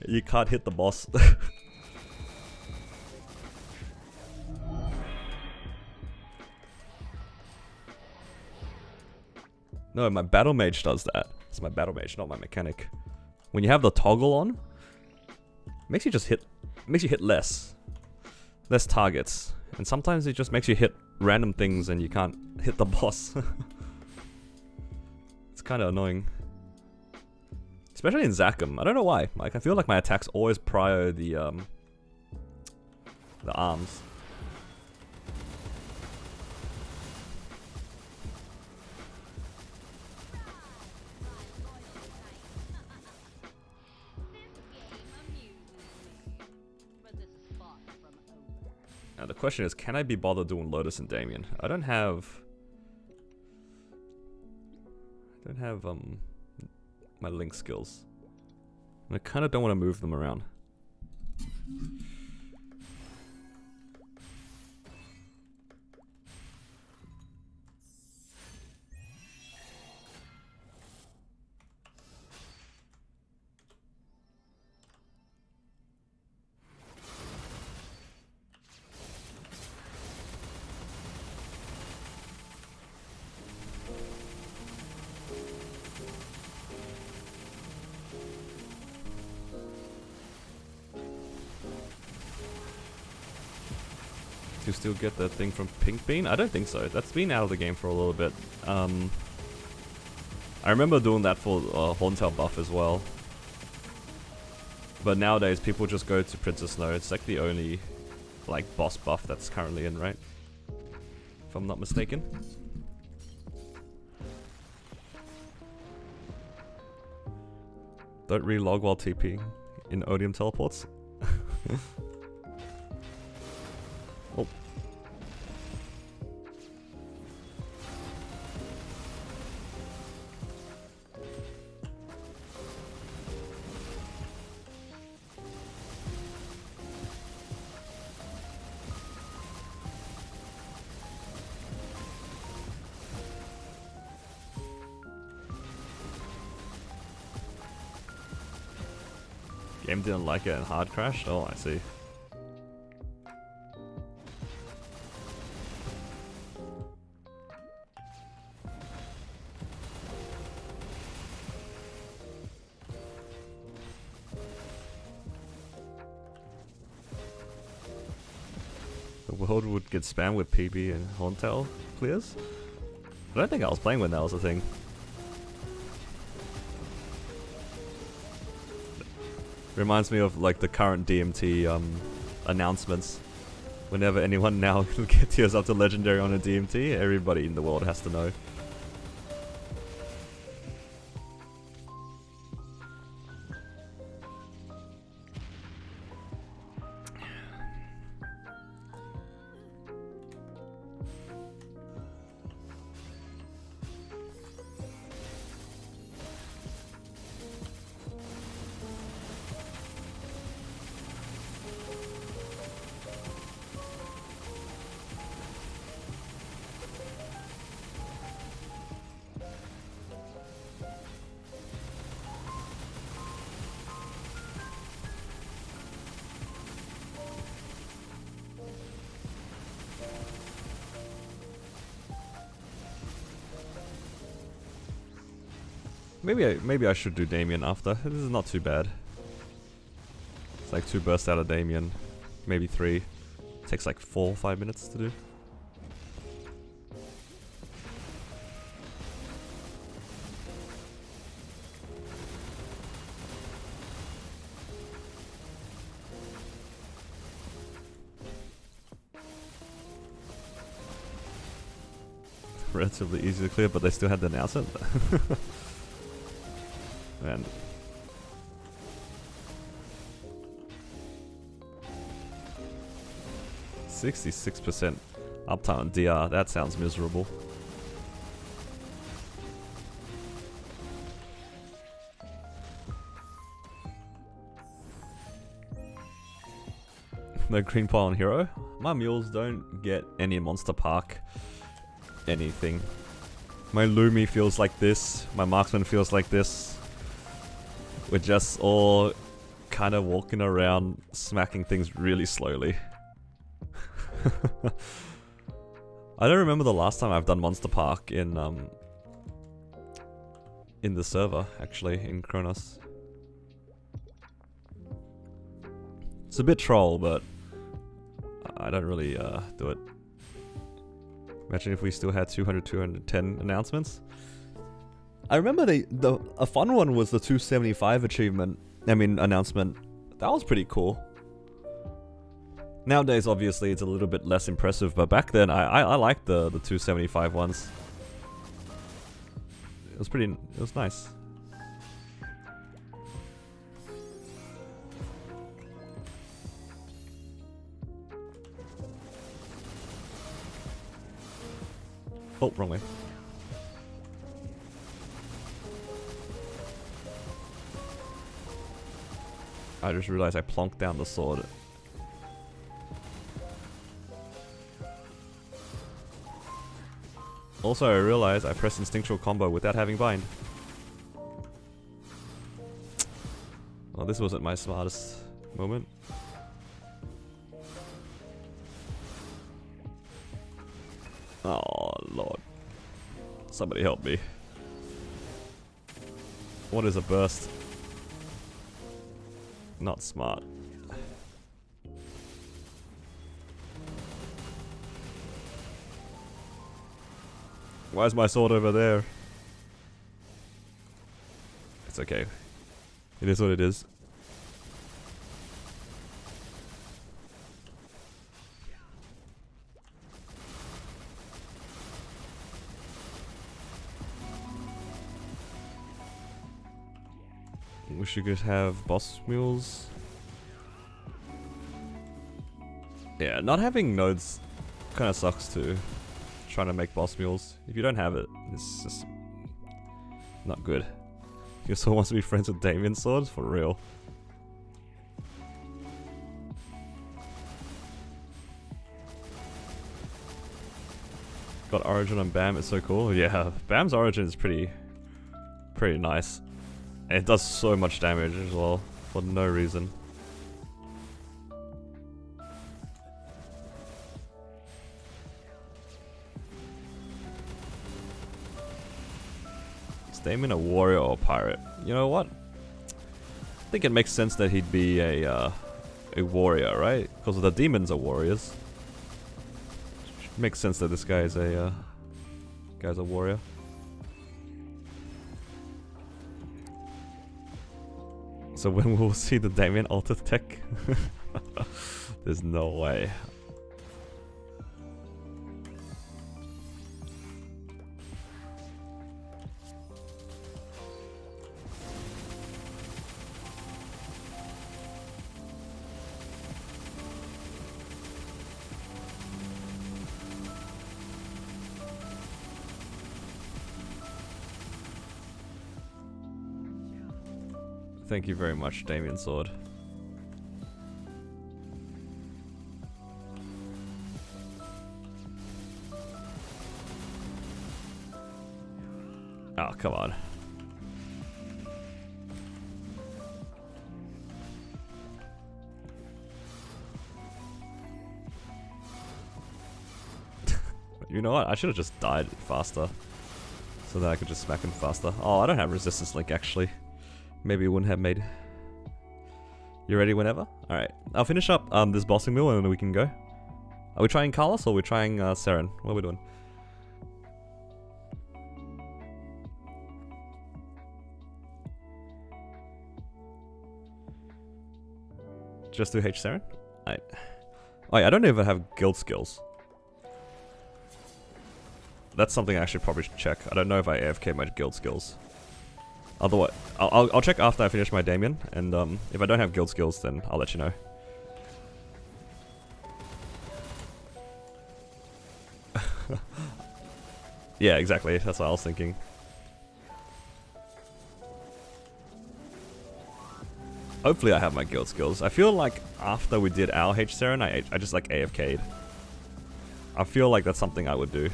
You can't hit the boss. No, my battle mage does that. It's my battle mage, not my mechanic. When you have the toggle on, makes you just hit, makes you hit less targets, and sometimes it just makes you hit random things and you can't hit the boss. It's kind of annoying, especially in Zakum. I don't know why. Like I feel like my attacks always prior the arms. Now the question is, can I be bothered doing Lotus and Damian? I don't have my link skills. And I kind of don't want to move them around. Do you still get that thing from Pink Bean? I don't think so. That's been out of the game for a little bit. I remember doing that for Horntail buff as well. But nowadays people just go to Princess Snow. It's like the only like boss buff that's currently in, right? If I'm not mistaken. Don't relog while TPing in Odium teleports. Oh. Game didn't like it and hard crashed? Oh, I see. The world would get spammed with PB and Horntail clears? I don't think I was playing when that was a thing. Reminds me of like the current DMT announcements. Whenever anyone now tiers up to legendary on a DMT, everybody in the world has to know. Maybe I should do Damian after. This is not too bad. It's like 2 bursts out of Damian, maybe 3. Takes like 4 or 5 minutes to do. Relatively easy to clear, but they still had the announcement. Man. %66% uptime on DR, that sounds miserable. No green pile on hero? My mules don't get any monster park anything. My Lumi feels like this, my marksman feels like this. We're just all kind of walking around smacking things really slowly. I don't remember the last time I've done Monster Park in the server, actually, in Kronos. It's a bit troll, but I don't really do it. Imagine if we still had 210 announcements. I remember a fun one was the 275 achievement, announcement. That was pretty cool. Nowadays, obviously, it's a little bit less impressive, but back then, I liked the 275 ones. It was nice. Oh, wrong way. I just realized I plonked down the sword. Also, I realized I pressed instinctual combo without having bind. Well, this wasn't my smartest moment. Oh, Lord. Somebody help me. What is a burst? Not smart. Why is my sword over there? It's okay. It is what it is. We should just have boss mules. Yeah, not having nodes kind of sucks too. Trying to make boss mules. If you don't have it, it's just not good. You still wants to be friends with Damian swords? For real. Got origin on Bam, it's so cool. Yeah, Bam's origin is pretty nice. And it does so much damage as well, for no reason. Is Damian a warrior or a pirate? You know what? I think it makes sense that he'd be a warrior, right? Because the demons are warriors. Makes sense that this guy is a warrior. So when we'll see the Damian altered tech? There's no way. Thank you very much, Damian Sword. Oh, come on. You know what? I should have just died faster. so that I could just smack him faster. Oh, I don't have resistance link actually. Maybe it wouldn't have made. You ready whenever? Alright, I'll finish up this bossing mule and then we can go. Are we trying Carlos or are we trying Sarin? What are we doing? Just do H Sarin? Oh yeah, I don't even have guild skills. That's something I should probably check. I don't know if I AFK my guild skills. Otherwise, I'll check after I finish my Damian, and if I don't have guild skills, then I'll let you know. Yeah, exactly. That's what I was thinking. Hopefully I have my guild skills. I feel like after we did our H Sarin, I just like AFK'd. I feel like that's something I would do.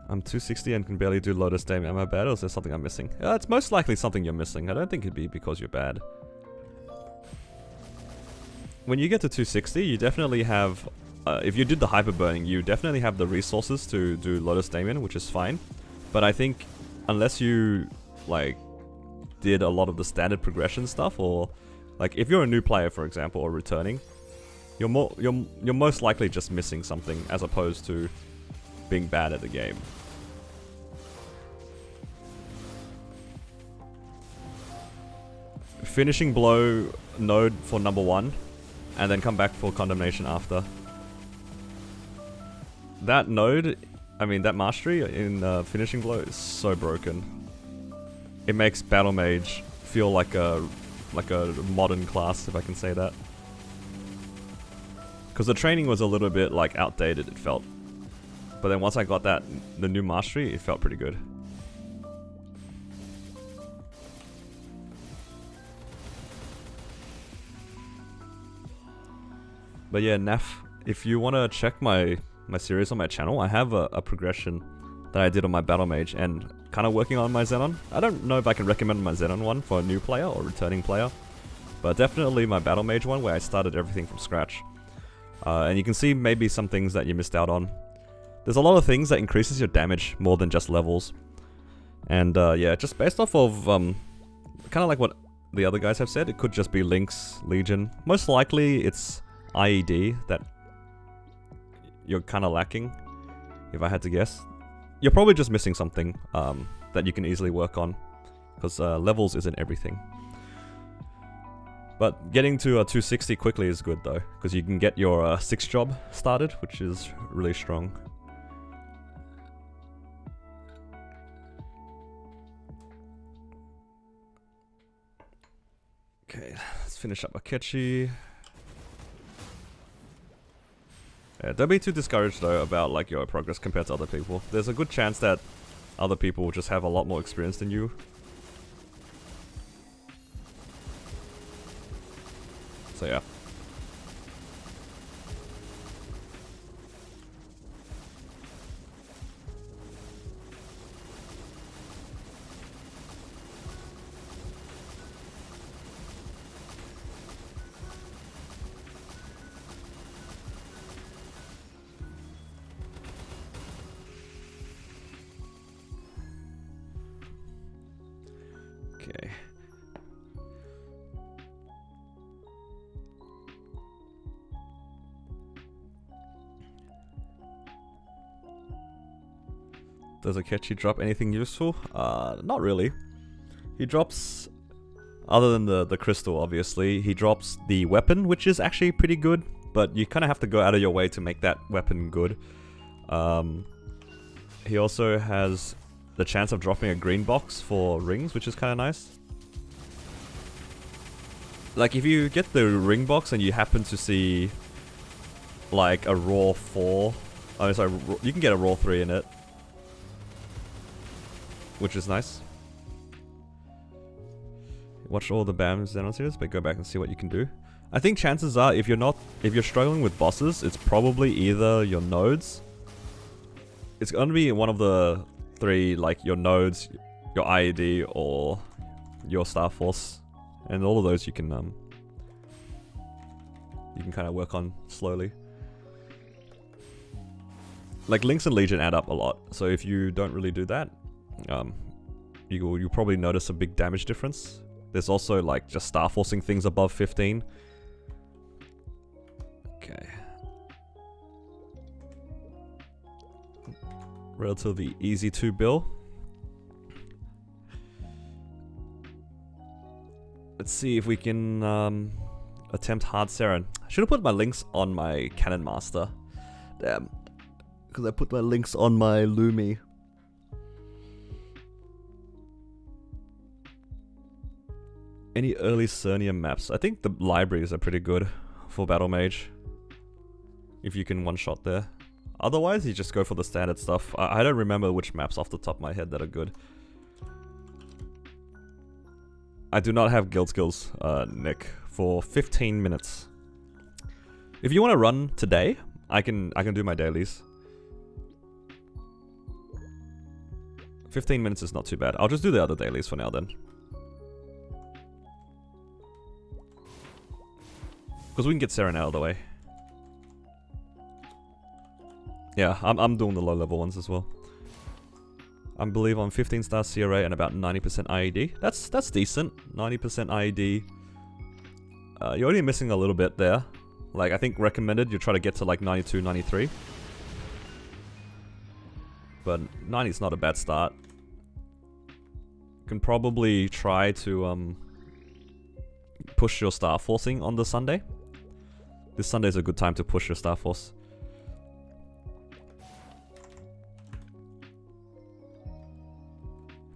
I'm 260 and can barely do Lotus Damian. Am I bad or is there something I'm missing? It's most likely something you're missing. I don't think it'd be because you're bad. When you get to 260, you definitely have... if you did the Hyperburning, you definitely have the resources to do Lotus Damian, which is fine. But I think unless you, like, did a lot of the standard progression stuff, or... Like, if you're a new player, for example, or returning, you're most likely just missing something as opposed to being bad at the game. Finishing blow node for number 1, and then come back for condemnation after. That node, I mean that mastery in finishing blow is so broken. It makes battle mage feel like a modern class, if I can say that. Because the training was a little bit like outdated, it felt. But then once I got the new mastery, it felt pretty good. But yeah, Naf, if you want to check my series on my channel, I have a progression that I did on my battle mage and kind of working on my Zenon. I don't know if I can recommend my Zenon one for a new player or returning player, but definitely my battle mage one where I started everything from scratch. And you can see maybe some things that you missed out on. There's a lot of things that increases your damage more than just levels. And yeah, just based off of kind of like what the other guys have said, it could just be Link's Legion. Most likely it's IED that you're kind of lacking, if I had to guess. You're probably just missing something that you can easily work on, because levels isn't everything. But getting to 260 quickly is good though, because you can get your 6 job started, which is really strong. Okay, let's finish up Akechi. Yeah, don't be too discouraged though about like your progress compared to other people. There's a good chance that other people will just have a lot more experience than you. So yeah. Okay. Does Akechi drop anything useful? Not really. He drops, other than the crystal obviously, he drops the weapon, which is actually pretty good, but you kind of have to go out of your way to make that weapon good. He also has the chance of dropping a green box for rings, which is kind of nice. Like if you get the ring box and you happen to see like a raw 4, oh sorry, you can get a raw 3 in it, which is nice. Watch all the BAM Zenon series, but go back and see what you can do. I think chances are if you're struggling with bosses, it's probably either your nodes. It's gonna be one of the 3, like your nodes, your IED, or your Star Force, and all of those you can you can kind of work on slowly. Like Lynx and Legion add up a lot, so if you don't really do that, you'll probably notice a big damage difference. There's also like just star forcing things above 15. Okay. Relatively easy to build. Let's see if we can attempt hard Sarin. I should have put my links on my Cannon Master. Damn. Because I put my links on my Lumi. Any early Cernium maps? I think the libraries are pretty good for Battle Mage. If you can one-shot there. Otherwise, you just go for the standard stuff. I don't remember which maps off the top of my head that are good. I do not have guild skills, Nick, for 15 minutes. If you want to run today, I can do my dailies. 15 minutes is not too bad. I'll just do the other dailies for now then. Because we can get Sarin out of the way. Yeah, I'm doing the low level ones as well. I believe on 15 star CRA and about 90% IED. That's decent. 90% IED. You're only missing a little bit there. Like I think recommended you try to get to like 92, 93. But 90 is not a bad start. You can probably try to push your star forcing on the Sunday. This Sunday is a good time to push your star force.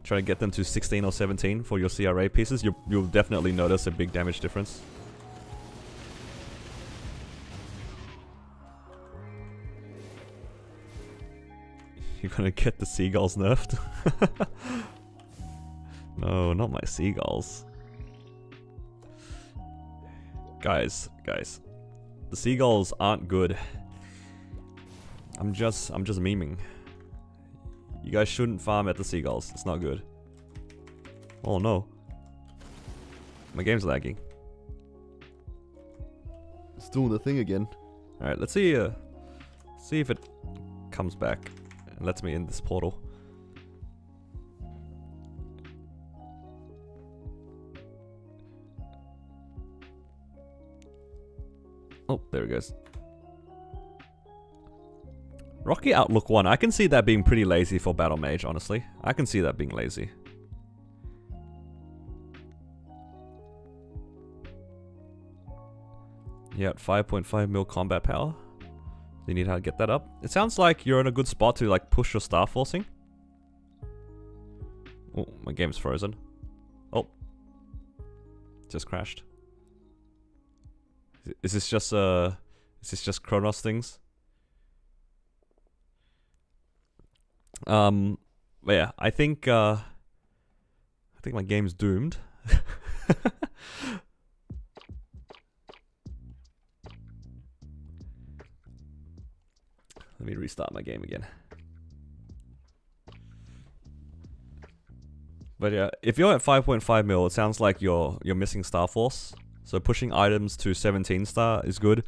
Try to get them to 16 or 17 for your CRA pieces. You'll definitely notice a big damage difference. You're gonna get the seagulls nerfed? No, not my seagulls. Guys. The seagulls aren't good. I'm just memeing. You guys shouldn't farm at the seagulls. It's not good. Oh no. My game's lagging. It's doing the thing again. Alright, let's see if it comes back and lets me in this portal. Oh, there it goes. Rocky Outlook 1. I can see that being pretty lazy for Battle Mage, honestly. I can see that being lazy. Yeah, 5.5 mil combat power. You need how to get that up. It sounds like you're in a good spot to like push your star forcing. Oh, my game's frozen. Oh. Just crashed. Is this just Kronos things? But yeah, I think my game's doomed. Let me restart my game again. But yeah, if you're at 5.5 mil, it sounds like you're missing Star Force. So pushing items to 17 star is good.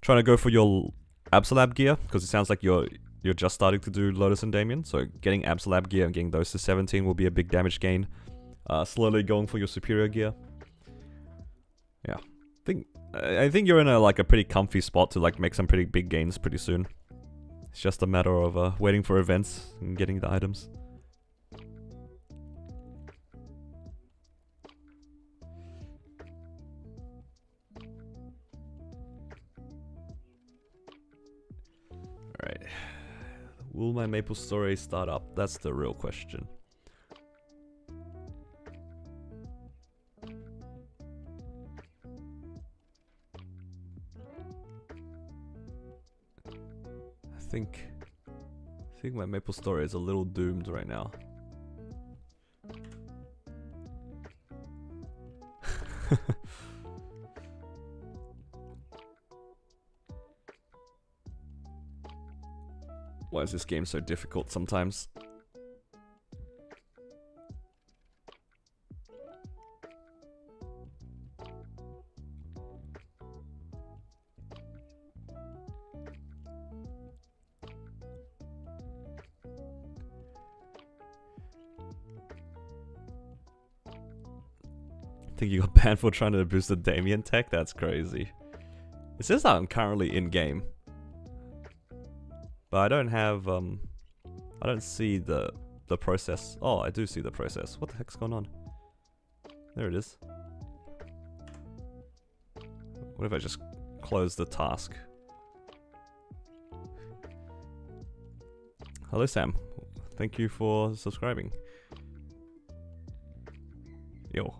Trying to go for your Absolab gear, because it sounds like you're just starting to do Lotus and Damian. So getting Absolab gear and getting those to 17 will be a big damage gain. Slowly going for your superior gear. Yeah, I think you're in a pretty comfy spot to like make some pretty big gains pretty soon. It's just a matter of waiting for events and getting the items. Alright. Will my Maple Story start up? That's the real question. I think my Maple Story is a little doomed right now. Why is this game so difficult sometimes? think you got banned for trying to boost the Damian tech? That's crazy. It says that I'm currently in game, but I don't have I don't see the process. Oh, I do see the process. What the heck's going on? There it is. What if I just close the task? Hello Sam, thank you for subscribing. Yo,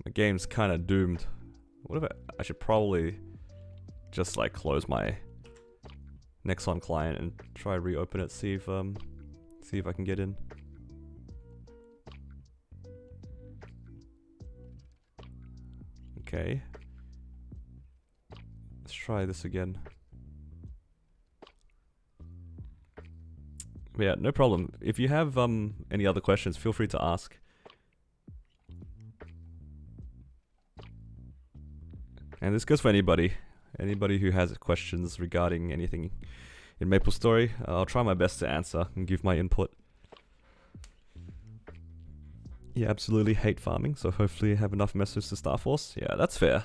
the game's kind of doomed. What if I should probably just like close my Nexon client and try reopen it, see if I can get in. Okay. Let's try this again. But yeah, no problem. If you have any other questions, feel free to ask. And this goes for anybody who has questions regarding anything in MapleStory. I'll try my best to answer and give my input. You absolutely hate farming, so hopefully you have enough messages to Starforce. Yeah, that's fair.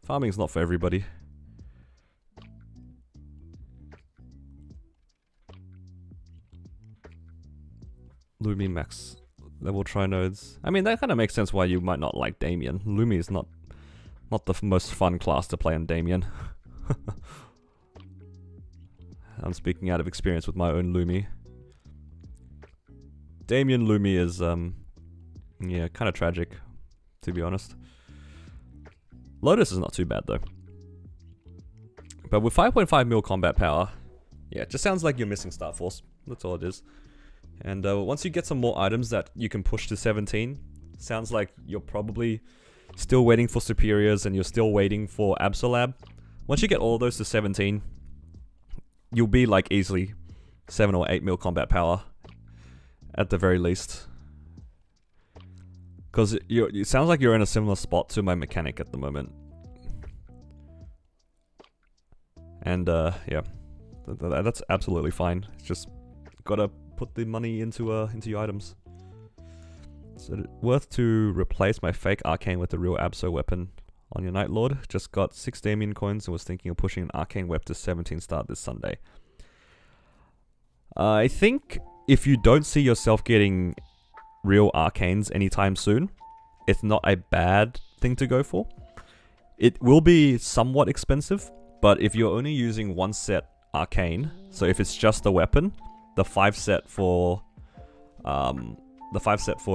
Farming's not for everybody. Lumi max level try nodes. I mean, that kind of makes sense why you might not like Damian. Lumi is not the most fun class to play on Damian. I'm speaking out of experience with my own Lumi. Damian Lumi is, yeah, kind of tragic, to be honest. Lotus is not too bad, though. But with 5.5 mil combat power, yeah, it just sounds like you're missing Starforce. That's all it is. And once you get some more items that you can push to 17, sounds like you're probably still waiting for Superiors and you're still waiting for Absolab. Once you get all those to 17, you'll be like easily 7 or 8 mil combat power at the very least. Because it sounds like you're in a similar spot to my mechanic at the moment. And yeah, that's absolutely fine. It's just gotta put the money into your items. Is it worth to replace my fake Arcane with the real Abso weapon on your Night Lord? Just got 6 Damian coins and was thinking of pushing an Arcane Web to 17 star this Sunday. I think if you don't see yourself getting real Arcanes anytime soon, it's not a bad thing to go for. It will be somewhat expensive, but if you're only using 1 set Arcane, so if it's just the weapon, the 5 set for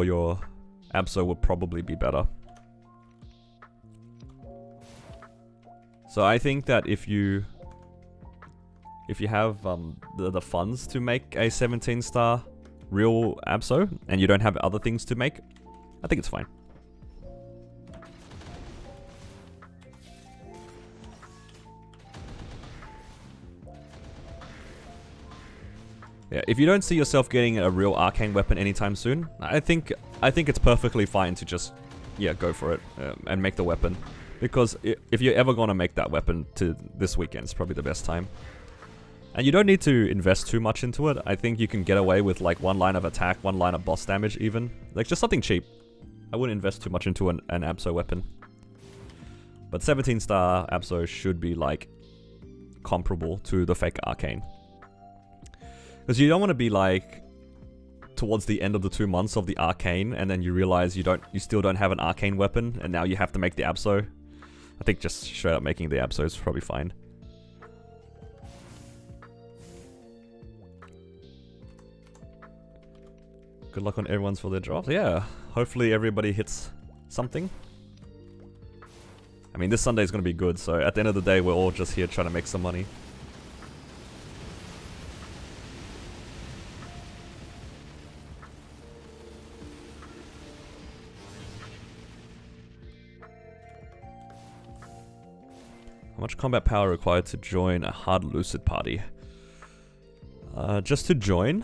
your Abso would probably be better. So I think that if you have the funds to make a 17 star real Abso and you don't have other things to make, I think it's fine. Yeah, if you don't see yourself getting a real Arcane weapon anytime soon, I think it's perfectly fine to just, yeah, go for it and make the weapon. Because if you're ever going to make that weapon to this weekend, it's probably the best time. And you don't need to invest too much into it. I think you can get away with like 1 line of attack, 1 line of boss damage even. Like just something cheap. I wouldn't invest too much into an Abso weapon. But 17 star Abso should be like comparable to the fake Arcane. Because you don't want to be like towards the end of the 2 months of the Arcane and then you realize you still don't have an Arcane weapon and now you have to make the Abso. I think just straight up making the Abso is probably fine. Good luck on everyone's for their drops. Yeah, hopefully everybody hits something. I mean, this Sunday is going to be good, so at the end of the day, we're all just here trying to make some money. How much combat power required to join a hard lucid party? Just to join,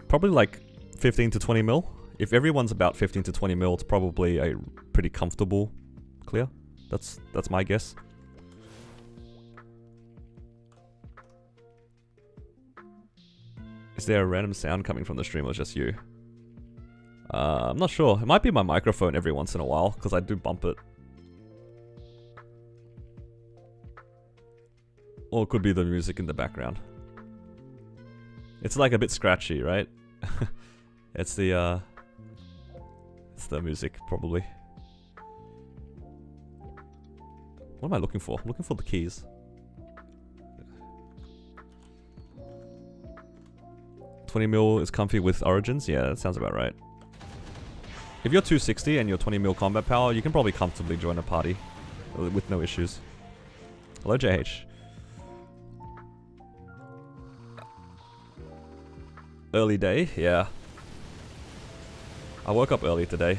probably like 15 to 20 mil. If everyone's about 15 to 20 mil, it's probably a pretty comfortable clear. That's my guess. Is there a random sound coming from the stream or just you? I'm not sure. It might be my microphone every once in a while, because I do bump it. Or it could be the music in the background. It's like a bit scratchy, right? It's the music, probably. What am I looking for? I'm looking for the keys. $20 mil is comfy with Origins? Yeah, that sounds about right. If you're 260 and you're 20 mil combat power, you can probably comfortably join a party with no issues. Hello, JH. Early day? Yeah. I woke up early today.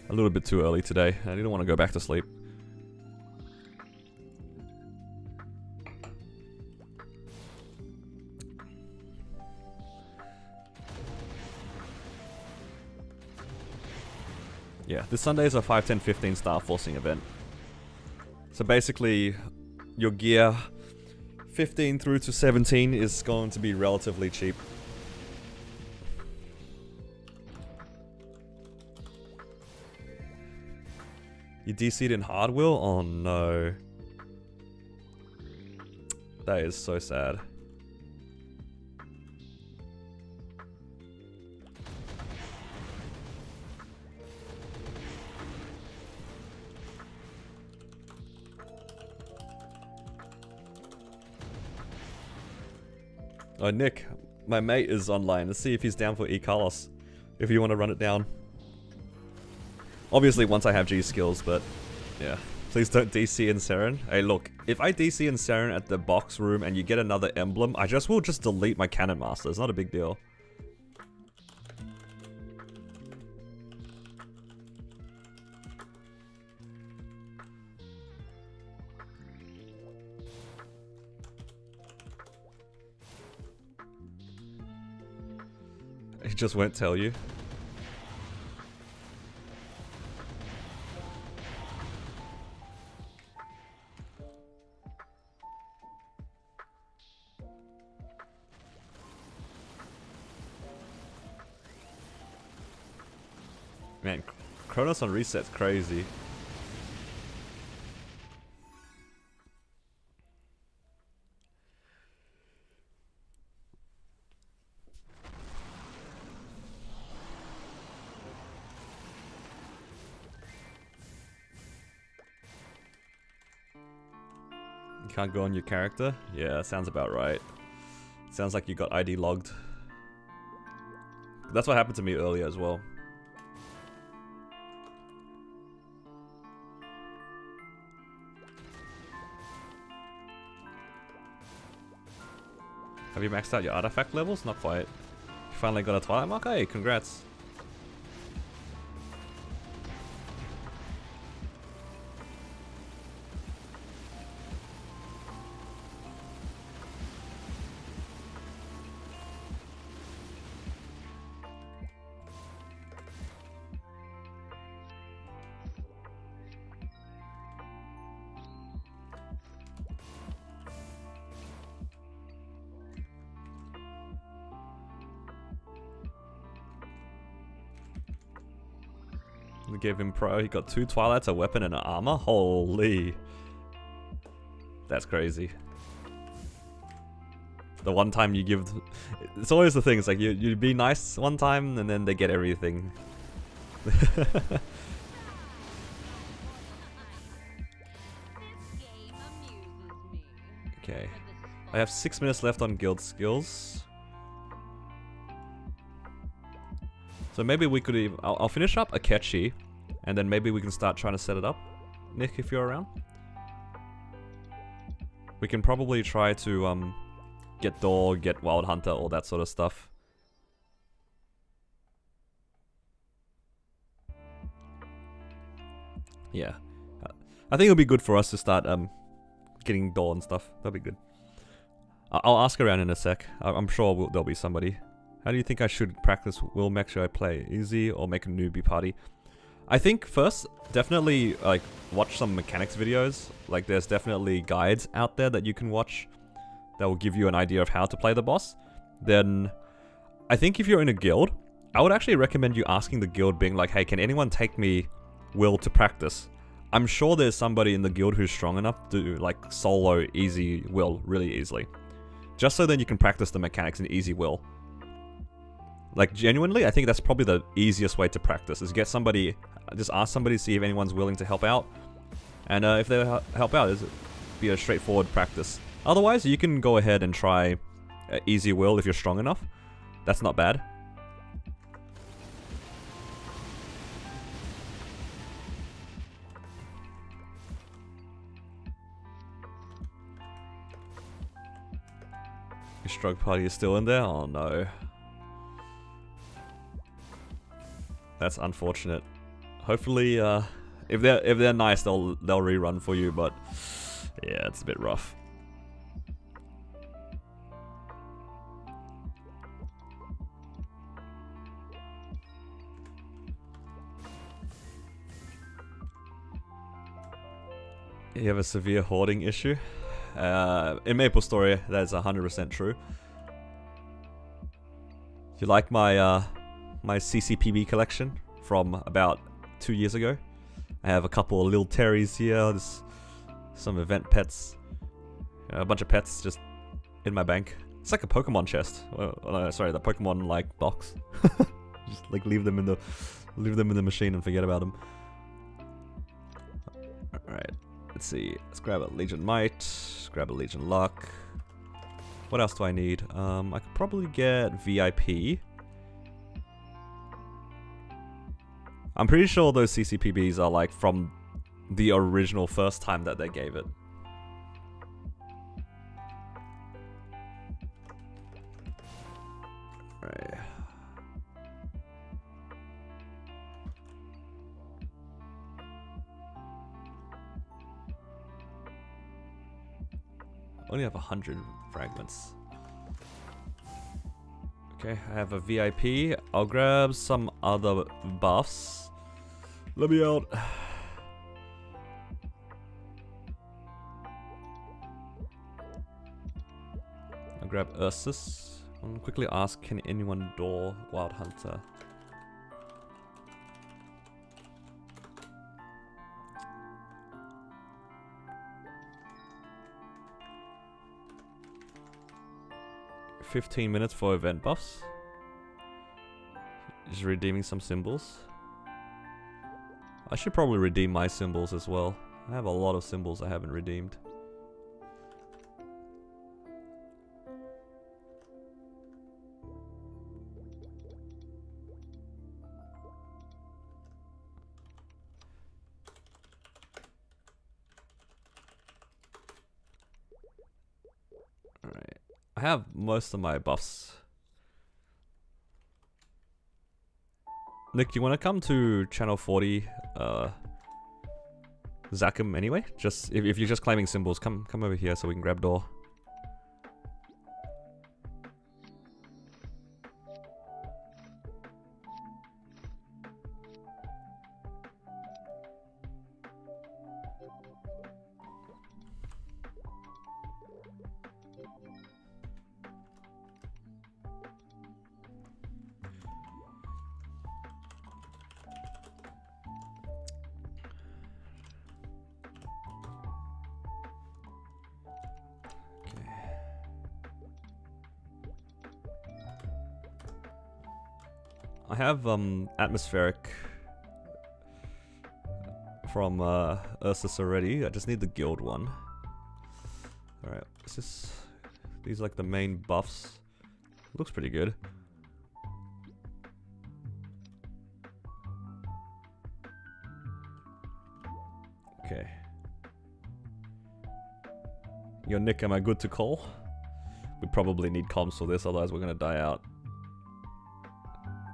A little bit too early today. I didn't want to go back to sleep. Yeah, this Sunday is a 5, 10, 15 star forcing event. So basically, your gear 15 through to 17 is going to be relatively cheap. You DC'd in hard wheel? Oh no. That is so sad. Oh, Nick, my mate is online. Let's see if he's down for E-Carlos. If you want to run it down. Obviously, once I have G skills, but yeah. Please don't DC in Sarin. Hey, look, if I DC in Sarin at the box room and you get another emblem, I will just delete my Cannon Master. It's not a big deal. He just won't tell you. Man, Kronos on reset's crazy. You can't go on your character? Yeah, sounds about right. Sounds like you got ID logged. That's what happened to me earlier as well. Have you maxed out your artifact levels? Not quite. You finally got a Twilight Mark? Hey, congrats. We gave him pro. He got 2 Twilights, a weapon, and an armor. Holy. That's crazy. The one time you give... It's always the thing. It's like you be nice one time, and then they get everything. Okay. I have 6 minutes left on guild skills. So maybe we could even... I'll finish up Akechi, and then maybe we can start trying to set it up. Nick, if you're around. We can probably try to get Door, get Wild Hunter, all that sort of stuff. Yeah. I think it'll be good for us to start getting Door and stuff. That'll be good. I'll ask around in a sec. I'm sure there'll be somebody. How do you think I should practice Will Mech? Should I play easy or make a newbie party? I think first, definitely like watch some mechanics videos. Like there's definitely guides out there that you can watch that will give you an idea of how to play the boss, then I think if you're in a guild, I would actually recommend you asking the guild, being like, hey, can anyone take me will to practice? I'm sure there's somebody in the guild who's strong enough to like solo easy will really easily. Just so then you can practice the mechanics in easy will. Like genuinely, I think that's probably the easiest way to practice, is get somebody, just ask somebody to see if anyone's willing to help out. And if they help out, it'll be a straightforward practice. Otherwise, you can go ahead and try easy will if you're strong enough. That's not bad. Your stroke party is still in there? Oh no. That's unfortunate. Hopefully, if they're nice, they'll rerun for you. But yeah, it's a bit rough. You have a severe hoarding issue. In MapleStory, that's 100% true. You like my my CCPB collection from about 2 years ago? I have a couple of little Terrys here. There's some event pets, a bunch of pets just in my bank. It's like a Pokemon chest. Oh, no, sorry, the Pokemon like box. Just like leave them in the machine and forget about them. All right. Let's see, let's grab a Legion Might, grab a Legion Luck. What else do I need? I could probably get VIP. I'm pretty sure those CCPBs are like from the original first time that they gave it. Right. Only have 100 fragments. Okay, I have a VIP. I'll grab some other buffs. Let me out. I'll grab Ursus. I'll quickly ask, can anyone door Wild Hunter? $15 minutes for event buffs. Just redeeming some symbols. I should probably redeem my symbols as well. I have a lot of symbols I haven't redeemed. Alright. I have most of my buffs. Nick, you want to come to channel 40? Zakum anyway? Just if you're just claiming symbols, come over here so we can grab door. I have atmospheric from Ursus already. I just need the guild one. Alright, is this, these are like the main buffs. Looks pretty good. Okay. Yo Nick, am I good to call? We probably need comms for this, otherwise we're gonna die out.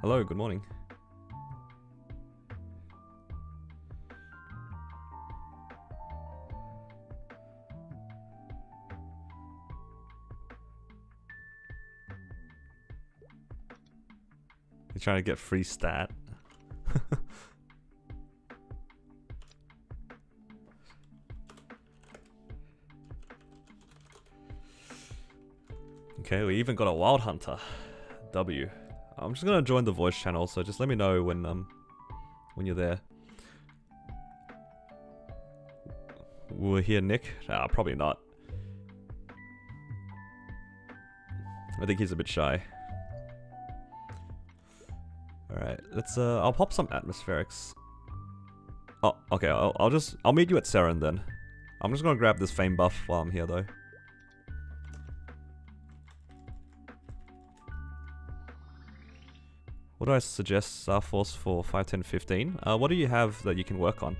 Hello, good morning. You're trying to get free stat. Okay, we even got a Wild Hunter. W. I'm just gonna join the voice channel, so just let me know when you're there. Will we hear Nick? Ah, probably not. I think he's a bit shy. Alright, let's I'll pop some atmospherics. Oh, okay, I'll meet you at Sarin then. I'm just gonna grab this fame buff while I'm here though. What do I suggest Star Force for 5, 10, 15? What do you have that you can work on?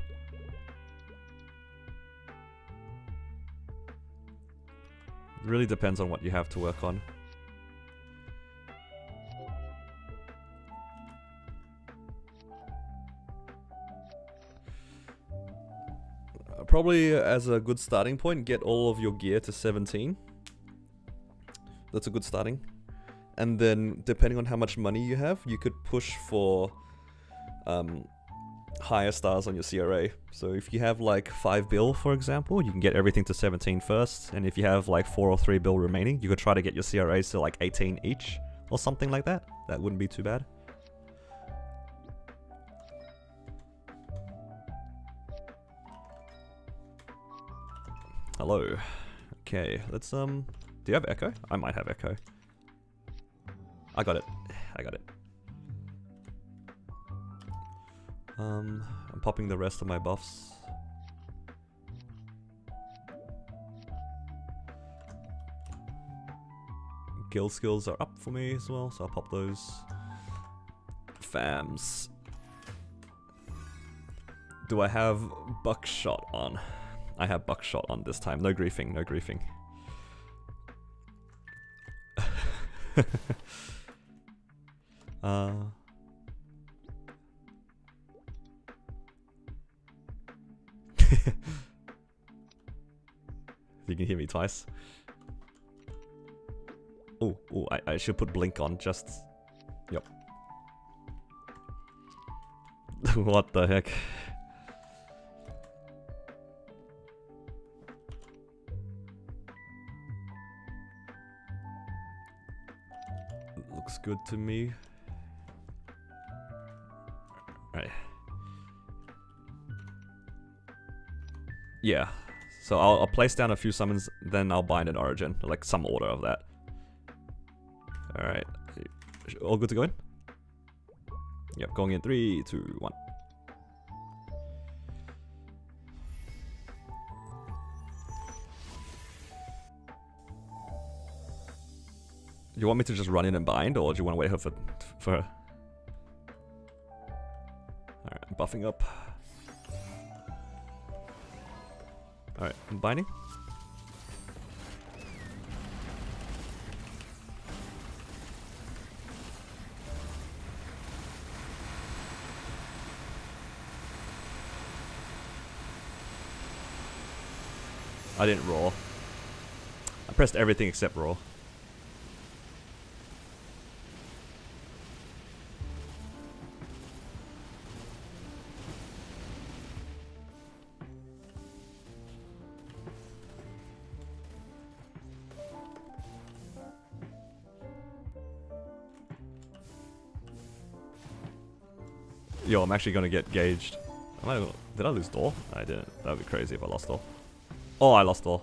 It really depends on what you have to work on. Probably as a good starting point, get all of your gear to 17. That's a good starting. And then, depending on how much money you have, you could push for higher stars on your CRA. So if you have like 5 bill, for example, you can get everything to 17 first. And if you have like 4 or 3 bill remaining, you could try to get your CRAs to like 18 each, or something like that. That wouldn't be too bad. Hello. Okay, let's do you have echo? I might have echo. I got it. I got it. I'm popping the rest of my buffs. Guild skills are up for me as well, so I'll pop those. Fams. Do I have buckshot on? I have buckshot on this time. No griefing, no griefing. You can hear me twice. Oh, I should put blink on, just... Yep. What the heck? Looks good to me. Right. Yeah. So I'll place down a few summons, then I'll bind an origin, like some order of that. Alright. All good to go in? Yep, going in 3, 2, 1. You want me to just run in and bind, or do you want to wait for her? Alright, I'm buffing up. Alright, I'm binding. I didn't roar. I pressed everything except roar. Yo, I'm actually gonna get gauged. Did I lose door? I didn't. That would be crazy if I lost door. Oh, I lost door.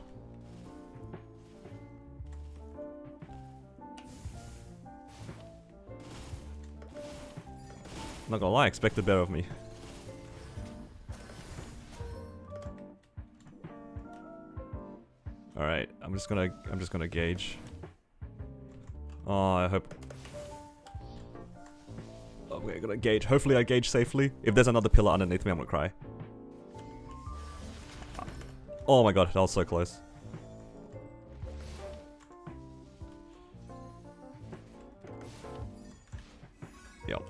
Not gonna lie, I expected better of me. Alright, I'm just gonna gauge. Oh, I hope. Okay, gonna gauge. Hopefully I gauge safely. If there's another pillar underneath me, I'm gonna cry. Oh my god, that was so close. Yep.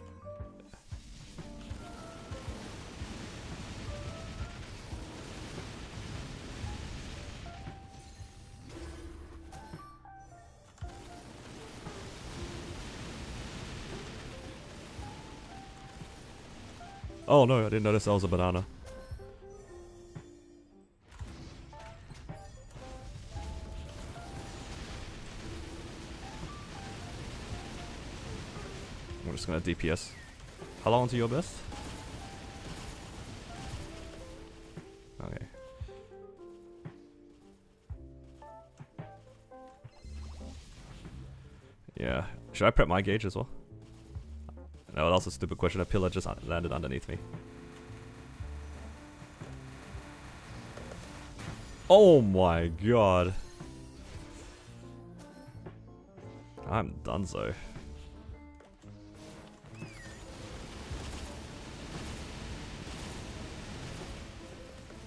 Oh no, I didn't notice that was a banana. just gonna DPS. How long to your best? Okay. Yeah. Should I prep my gauge as well? No, that's a stupid question. A pillar just landed underneath me. Oh my god. I'm donezo.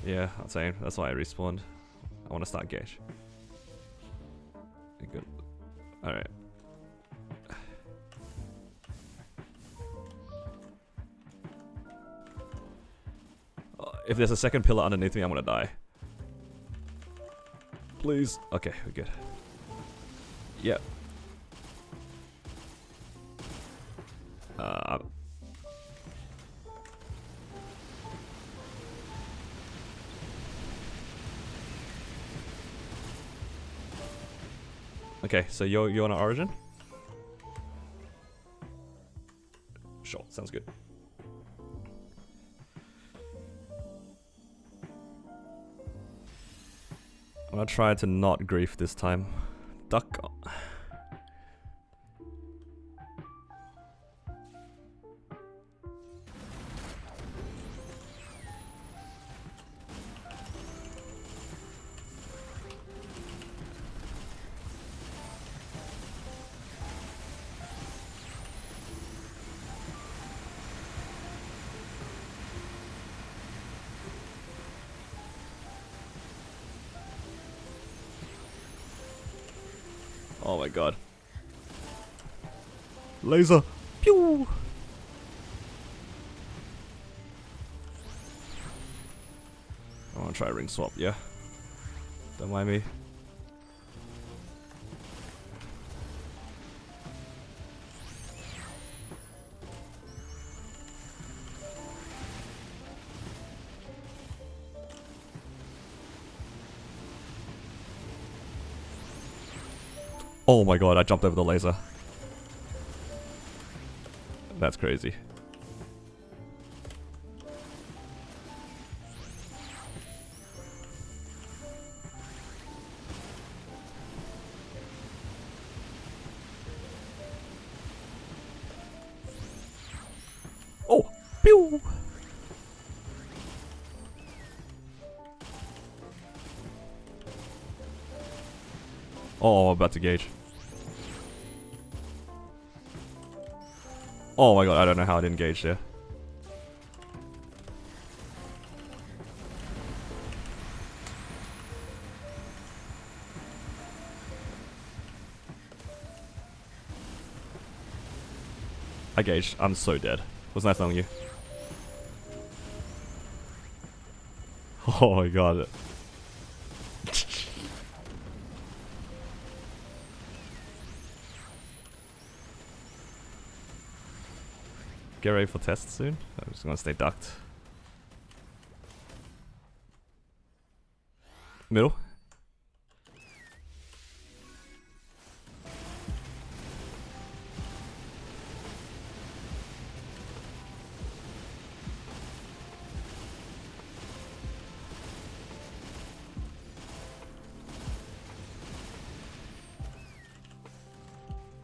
Yeah, I'm saying. That's why I respawned. I want to start gauge. Good. Alright. If there's a second pillar underneath me, I'm gonna die. Please. Okay, we're good. Yep. Okay, so you're on Origin? Sure, sounds good. I'm gonna try to not grief this time. Duck. Oh my god. Laser! Pew! I wanna try a ring swap, yeah. Don't mind me. Oh my god, I jumped over the laser. That's crazy. Oh! Pew! Oh, I'm about to gauge. Oh my god, I don't know how I didn't gauge there. I gauged. I'm so dead. Was nice knowing you. Oh my god. Get ready for tests soon. I'm just gonna stay ducked. Middle.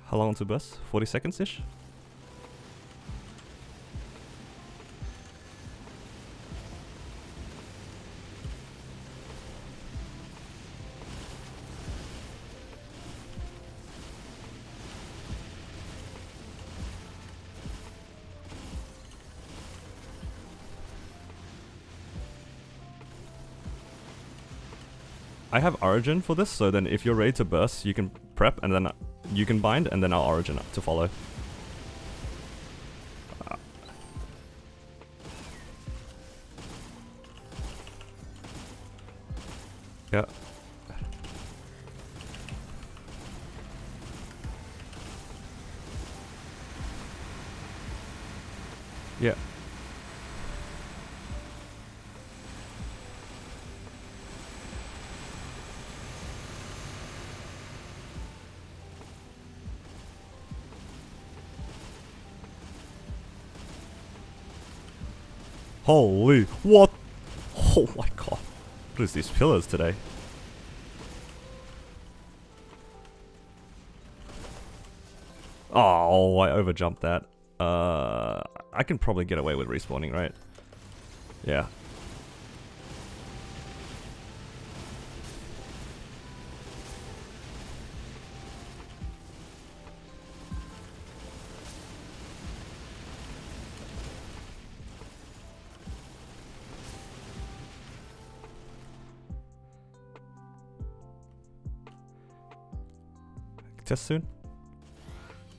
How long to burst? 40 seconds-ish? I have Origin for this, so then if you're ready to burst, you can prep, and then you can bind, and then I'll Origin to follow. Yeah. Yeah. Holy, what? Oh my god. What is these pillars today? Oh, I overjumped that. I can probably get away with respawning, right? Yeah. Test soon?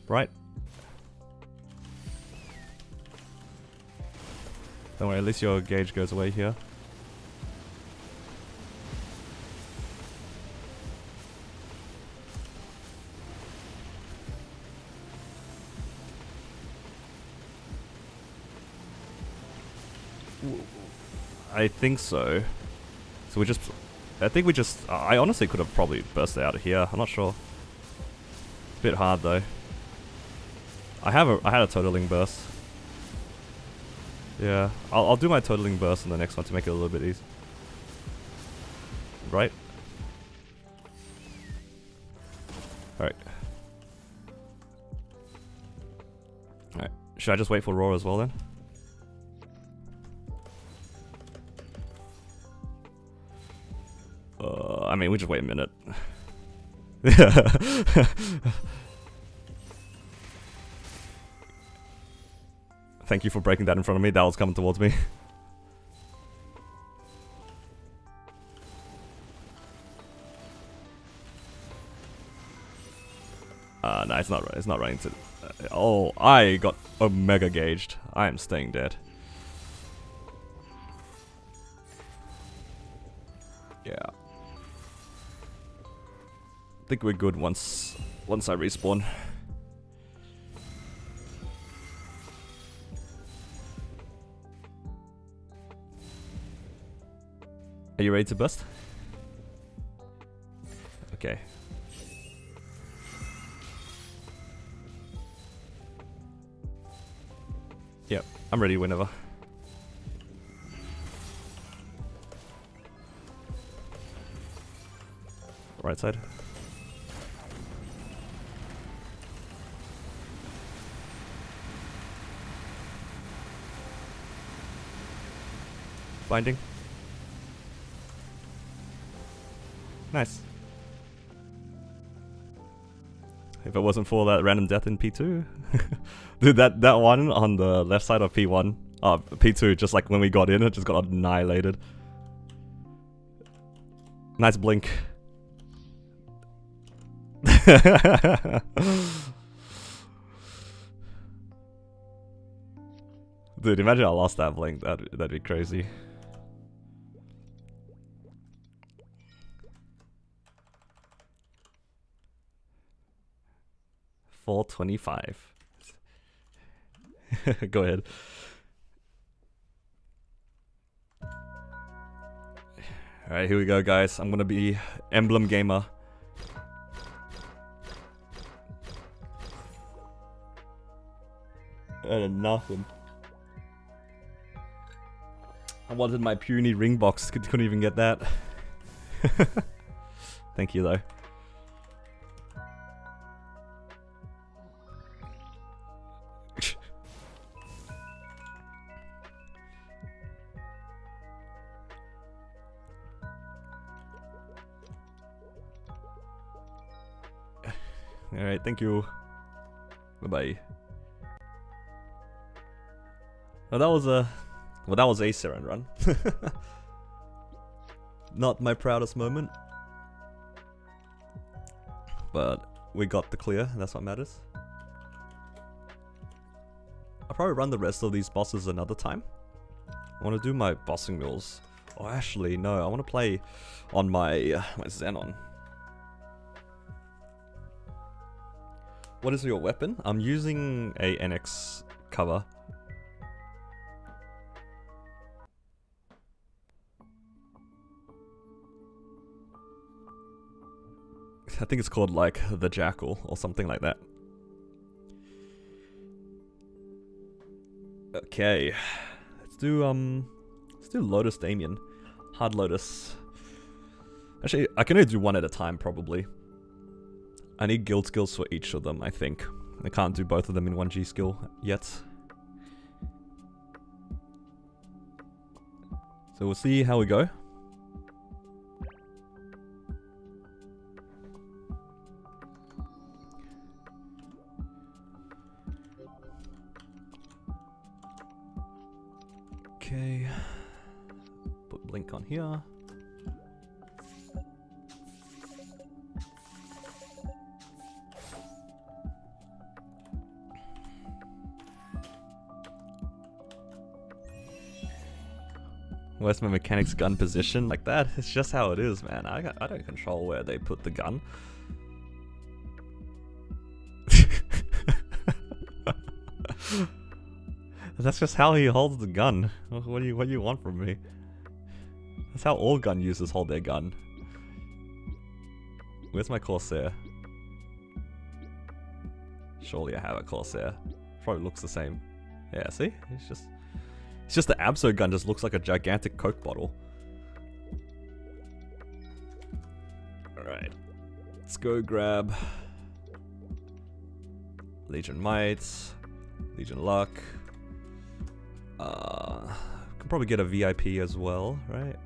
Right? Don't worry, at least your gauge goes away here. I think so. So we just... I think we just... I honestly could have probably burst out of here. I'm not sure. Bit hard though. I had a totaling burst. Yeah, I'll do my totaling burst in the next one to make it a little bit easy. Right? Alright. Alright. Should I just wait for roar as well then? I mean, we just wait a minute. Thank you for breaking that in front of me. That was coming towards me. No, it's not running to... oh, I got omega gauged. I am staying dead. Yeah. I think we're good once I respawn. Are you ready to bust? Okay. Yep, I'm ready whenever. Right side. Binding. Nice. If it wasn't for that random death in P2. Dude, that one on the left side of P1, P2, just like when we got in, it just got annihilated. Nice blink. Dude, imagine I lost that blink, that'd be crazy. $4.25. Go ahead. Alright, here we go, guys. I'm gonna be Emblem Gamer. Nothing. I wanted my puny ring box, couldn't even get that. Thank you, though. Alright, thank you. Bye-bye. Well, that was a Sarin run. Not my proudest moment. But we got the clear, and that's what matters. I'll probably run the rest of these bosses another time. I want to do my bossing mules. Oh, actually, no, I want to play on my Zenon. What is your weapon? I'm using a NX cover. I think it's called like the Jackal or something like that. Okay, let's do Lotus Damian. Hard Lotus. Actually, I can only do one at a time, probably. I need guild skills for each of them, I think. I can't do both of them in one G skill yet. So we'll see how we go. Okay. Put blink on here. Where's my mechanic's gun position? Like that? It's just how it is, man. I don't control where they put the gun. That's just how he holds the gun. What do you want from me? That's how all gun users hold their gun. Where's my Corsair? Surely I have a Corsair. Probably looks the same. Yeah, see? It's just the Abso gun just looks like a gigantic Coke bottle. Alright. Let's go grab Legion Might, Legion Luck. Can probably get a VIP as well, right?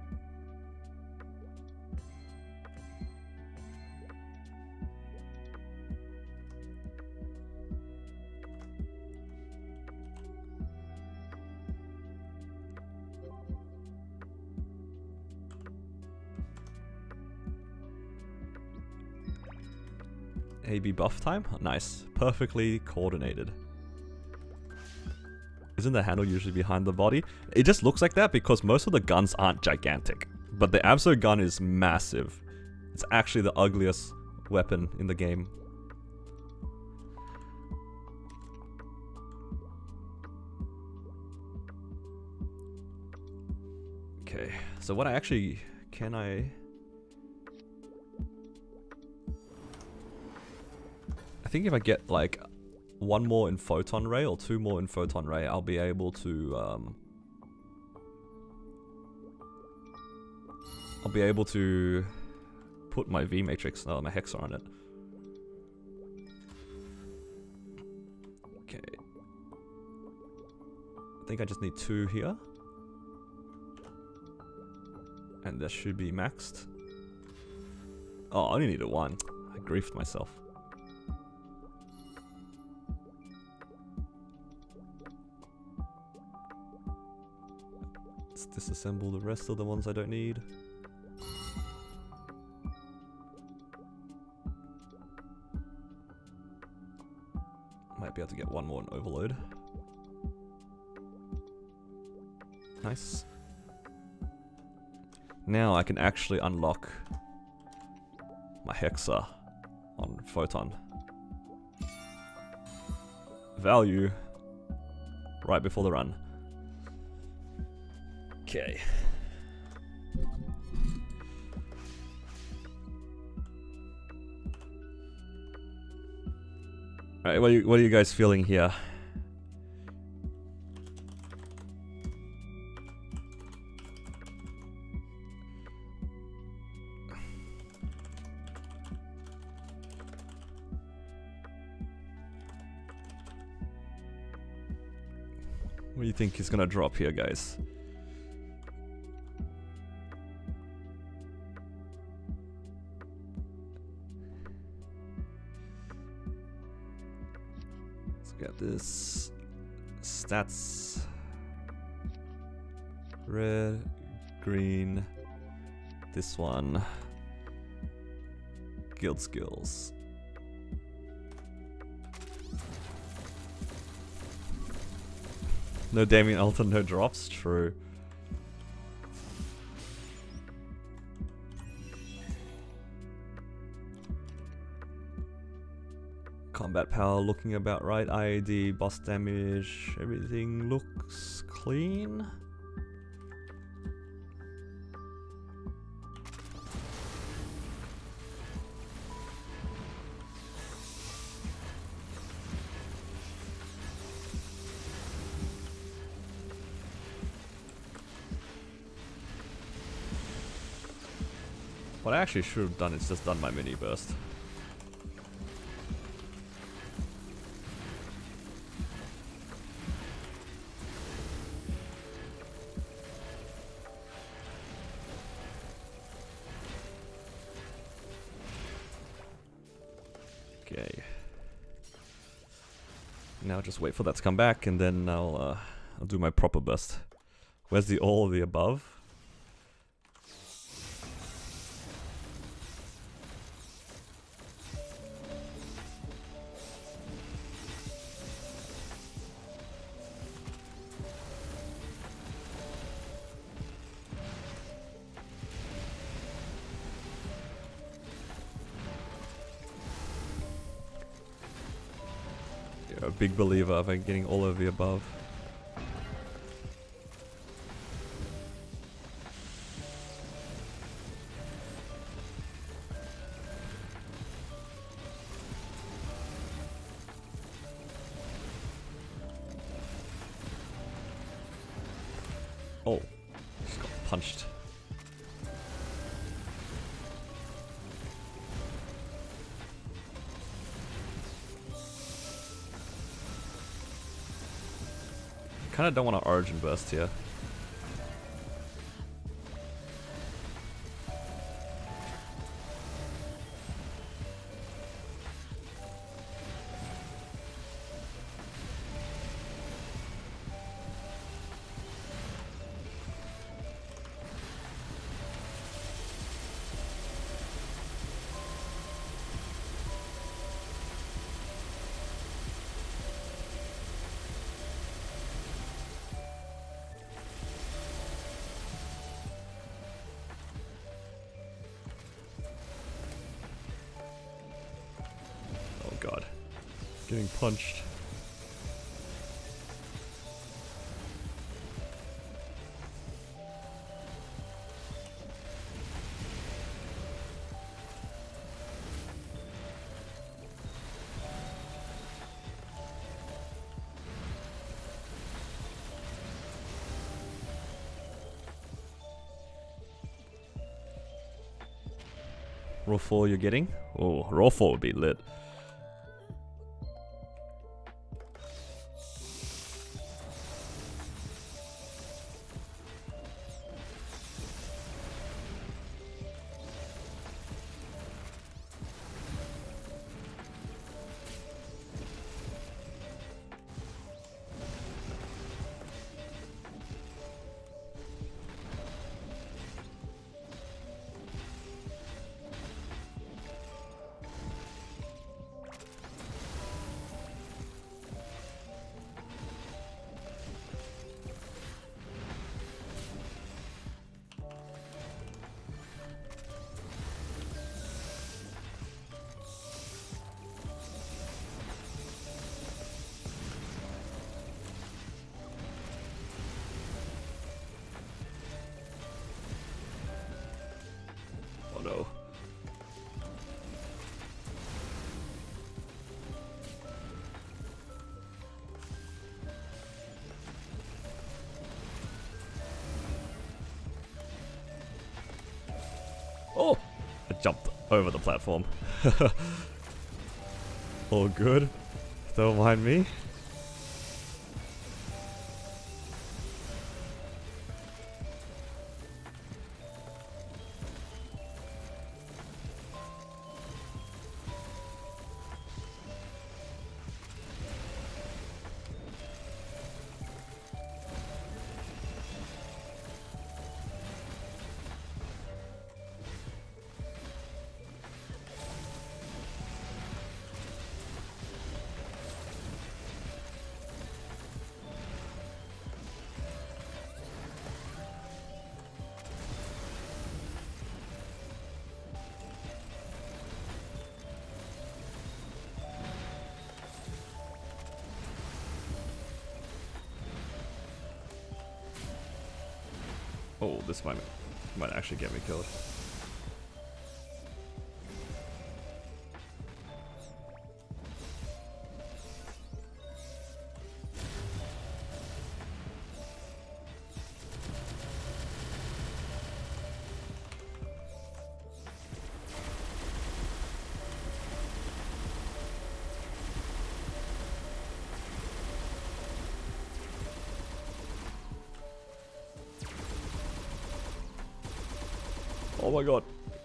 AB buff time? Nice. Perfectly coordinated. Isn't the handle usually behind the body? It just looks like that because most of the guns aren't gigantic. But the Abso gun is massive. It's actually the ugliest weapon in the game. Okay, so what can I... I think if I get like one more in Photon Ray or two more in Photon Ray, I'll be able to put my V matrix, my Hexa on it. Okay. I think I just need 2 here. And that should be maxed. Oh, I only needed 1. I griefed myself. Let's disassemble the rest of the ones I don't need. Might be able to get 1 more in Overload. Nice. Now I can actually unlock my Hexa on Photon. Value right before the run. Okay. Alright, what are you guys feeling here? What do you think is gonna drop here, guys? Let's get this stats. Red, green, this one. Guild skills. No Damian Alta, no drops? True. Combat power looking about right. IAD, boss damage, everything looks clean. What I actually should have done is just done my mini burst. Okay. Now just wait for that to come back, and then I'll do my proper burst. Where's the all of the above? You're a big believer of getting all of the above. Oh, just got punched. Kinda don't want to origin burst here. God. Getting punched. Raw 4 you're getting? Oh, raw 4 would be lit. Oh no. Oh! I jumped over the platform. All good. Don't mind me. Oh, this might actually get me killed. Oh my god,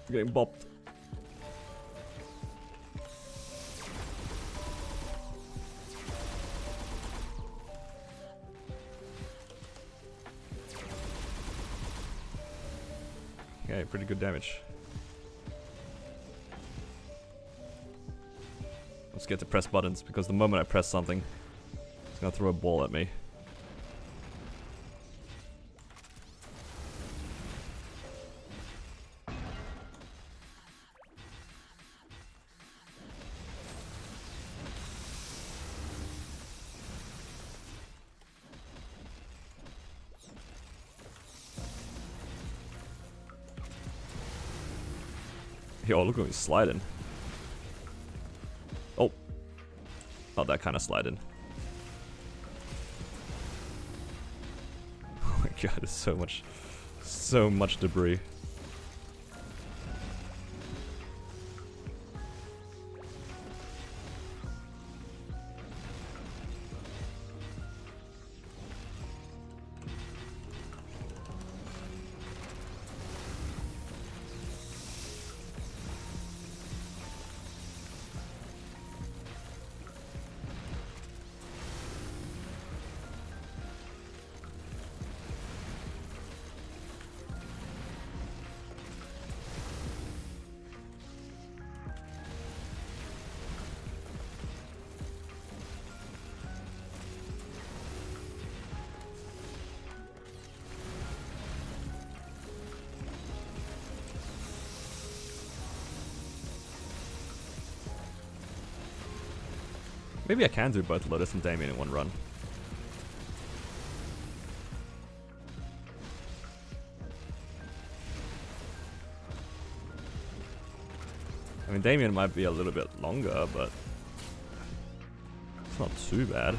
I'm getting bopped. Okay, pretty good damage. I'm scared to press buttons because the moment I press something, it's gonna throw a ball at me. Yo, look at me sliding. Oh. Not that kind of sliding. Oh my god, there's so much debris. Maybe I can do both Lotus and Damian in one run. I mean, Damian might be a little bit longer, but it's not too bad.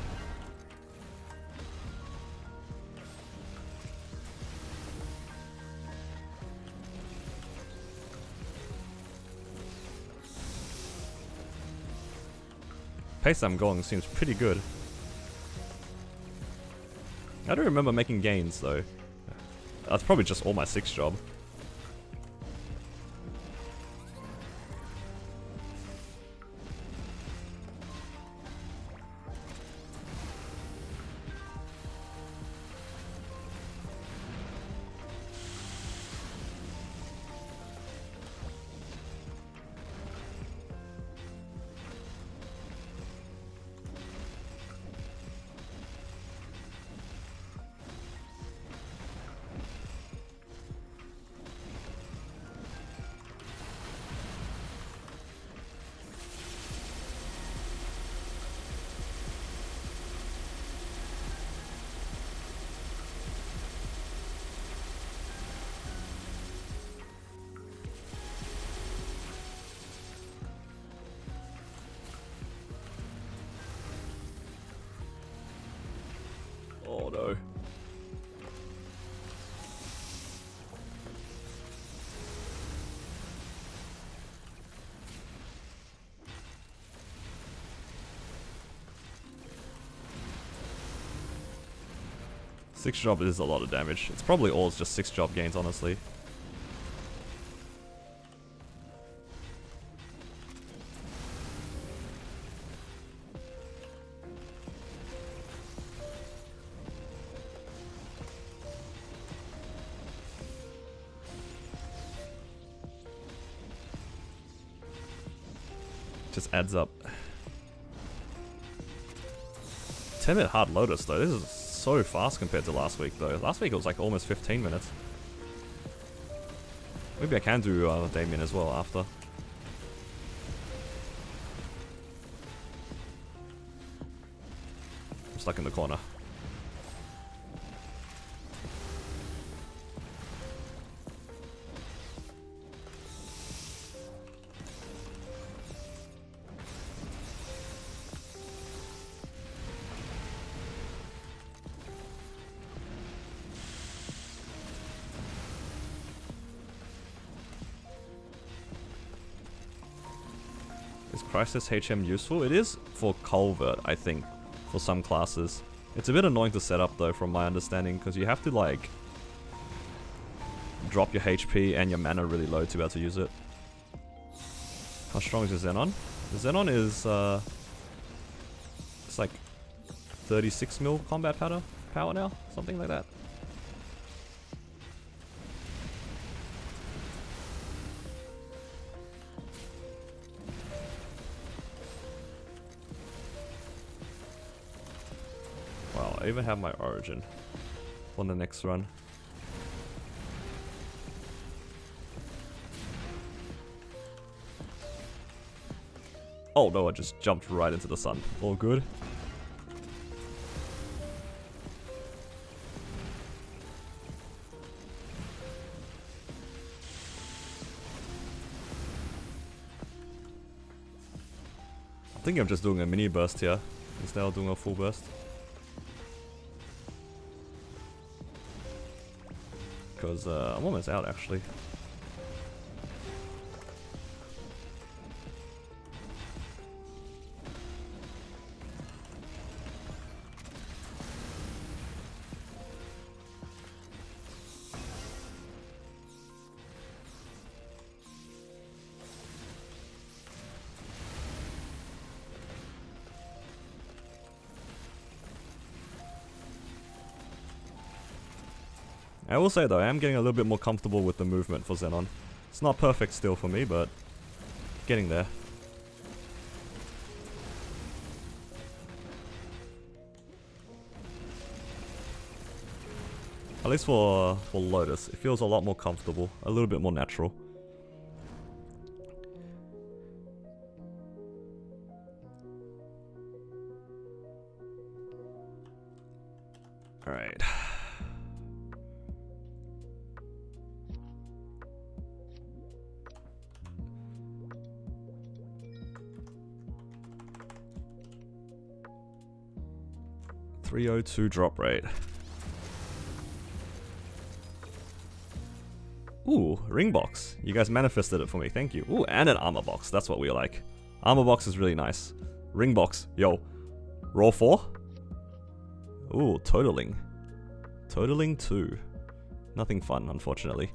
Pace I'm going seems pretty good. I don't remember making gains though. That's probably just all my 6th job. Oh no. Six job is a lot of damage. It's probably all just 6 job gains, honestly. Just adds up. 10-minute hard Lotus though. This is so fast compared to last week though. Last week it was like almost 15 minutes. Maybe I can do Damian as well after. I'm stuck in the corner. Is Crisis HM useful? It is for Culvert, I think, for some classes. It's a bit annoying to set up though, from my understanding, because you have to like drop your HP and your mana really low to be able to use it. How strong is your Zenon? The Zenon is it's like 36 mil combat power now, something like that. Wow, I even have my origin on the next run. Oh no, I just jumped right into the sun. All good. I think I'm just doing a mini burst here instead of doing a full burst. Because I'm almost out actually. I will say though, I am getting a little bit more comfortable with the movement for Zenon. It's not perfect still for me, but getting there. At least for Lotus, it feels a lot more comfortable, a little bit more natural. Alright. .302 drop rate. Ooh, ring box. You guys manifested it for me, thank you. Ooh, and an armor box, that's what we like. Armor box is really nice. Ring box, yo. Raw 4? Ooh, totaling. Totaling 2. Nothing fun, unfortunately.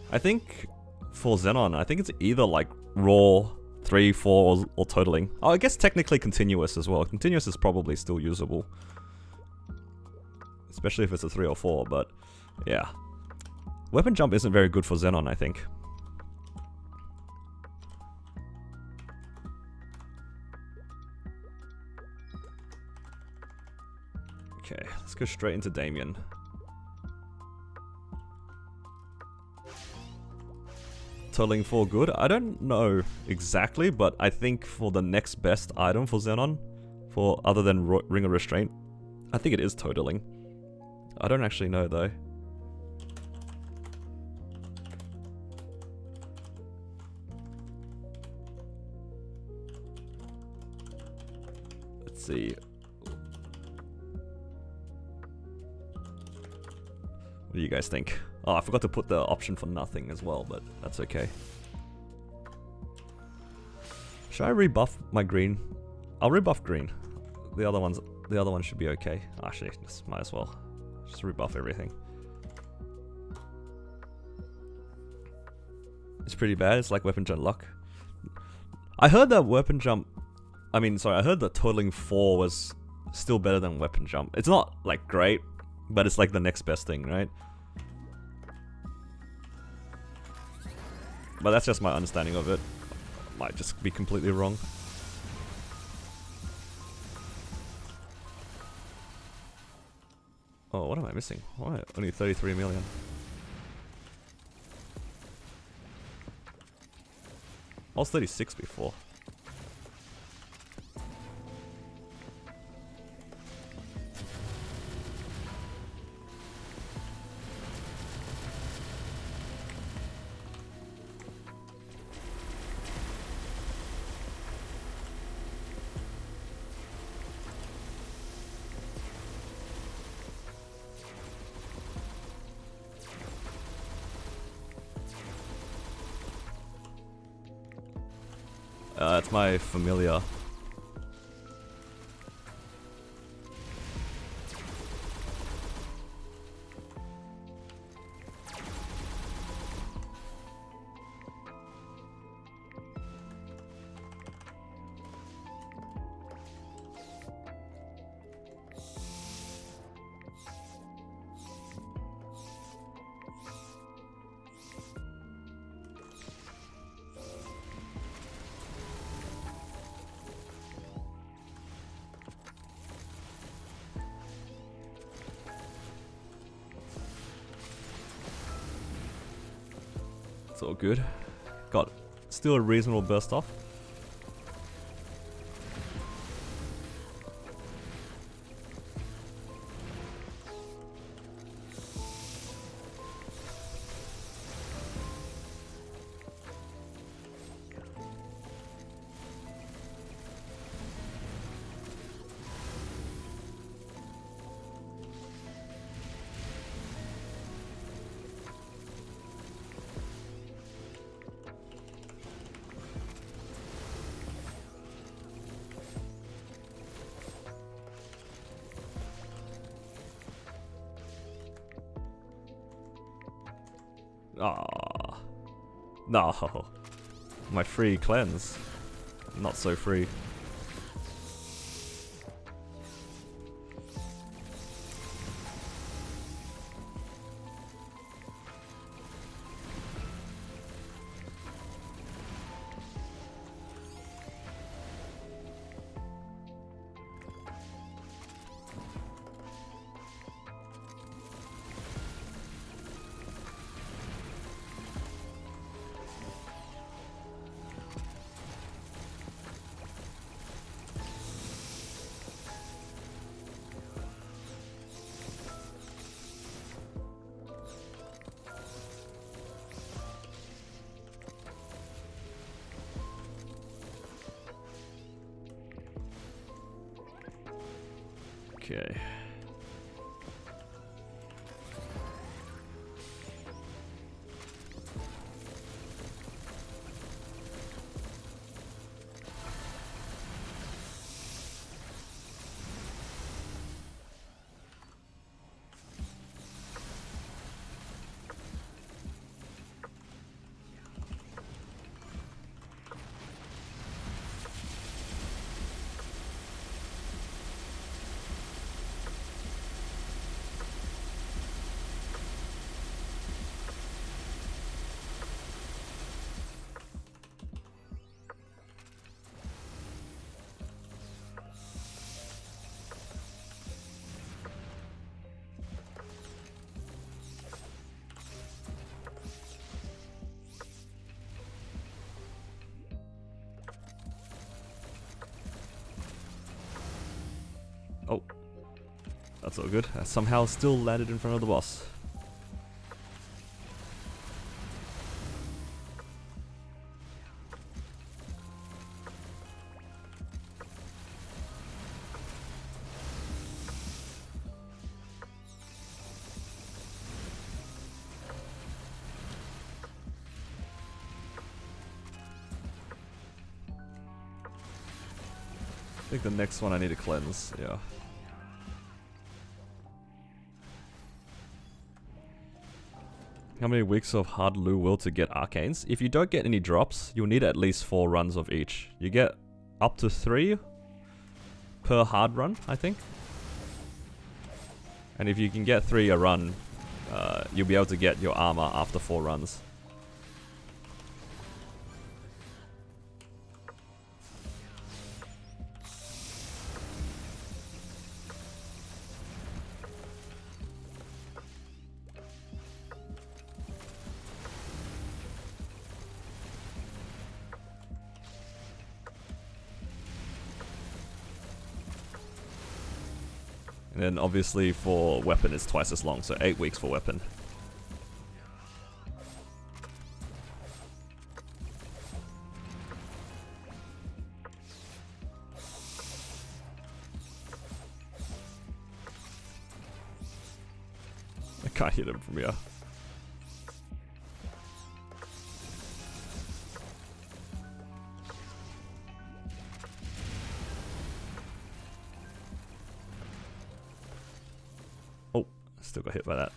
I think for Zenon, I think it's either like raw 3, 4 or totaling. Oh, I guess technically continuous as well. Continuous is probably still usable. Especially if it's a 3 or 4, but yeah. Weapon jump isn't very good for Zenon, I think. Okay, let's go straight into Damian. Totaling 4 good? I don't know exactly, but I think for the next best item for Zenon, for other than Ring of Restraint, I think it is totaling. I don't actually know though. Let's see. What do you guys think? Oh, I forgot to put the option for nothing as well, but that's okay. Should I rebuff my green? I'll rebuff green. The other one should be okay. Actually, just might as well. Just rebuff everything. It's pretty bad. It's like weapon jump luck. I heard that weapon jump. I heard that totaling 4 was still better than weapon jump. It's not like great, but it's like the next best thing, right? But that's just my understanding of it. Might just be completely wrong. Oh, what am I missing? Why only 33 million? I was 36 before. It's my familiar. It's all good. Got still a reasonable burst off. Ah, no. My free cleanse. Not so free. Okay. Oh, that's all good. I somehow still landed in front of the boss. I think the next one I need to cleanse, yeah. How many weeks of hard loo will to get arcanes? If you don't get any drops, you'll need at least 4 runs of each. You get up to 3 per hard run, I think. And if you can get 3 a run, you'll be able to get your armor after 4 runs. And then obviously for weapon it's twice as long, so 8 weeks for weapon. I can't hit him from here. Still got hit by that.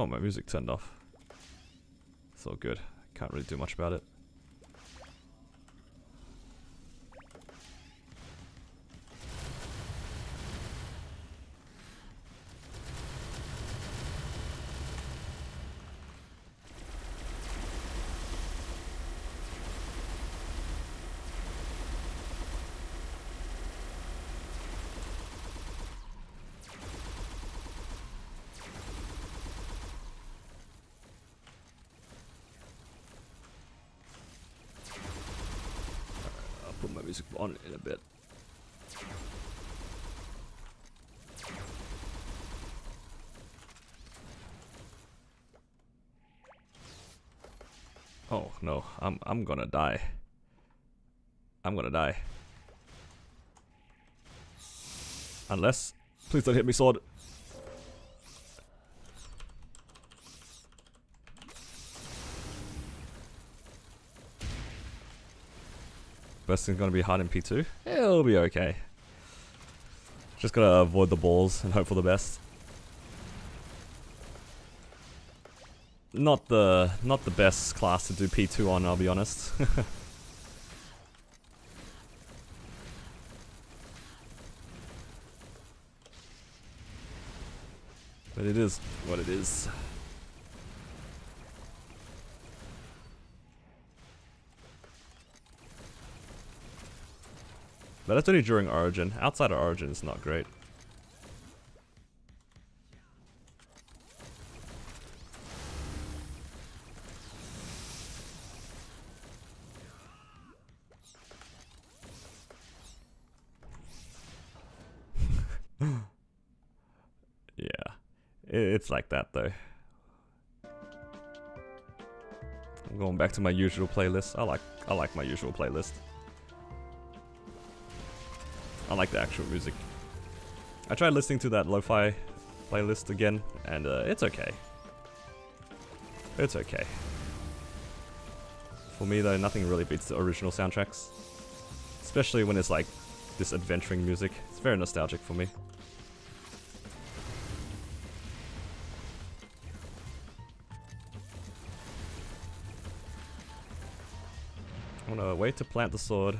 Oh, my music turned off. It's all good. Can't really do much about it. Put my music on in a bit. Oh no, I'm gonna die. I'm gonna die. Unless, please don't hit me, sword. Bursting's gonna be hard in P2. It'll be okay. Just gotta avoid the balls and hope for the best. Not the best class to do P2 on, I'll be honest. But it is what it is. But that's only during Origin. Outside of Origin, it's not great. Yeah, it's like that though. I'm going back to my usual playlist. I like my usual playlist. I like the actual music. I tried listening to that lo-fi playlist again, and it's okay. It's okay. For me though, nothing really beats the original soundtracks. Especially when it's like this adventuring music. It's very nostalgic for me. I'm gonna wait to plant the sword.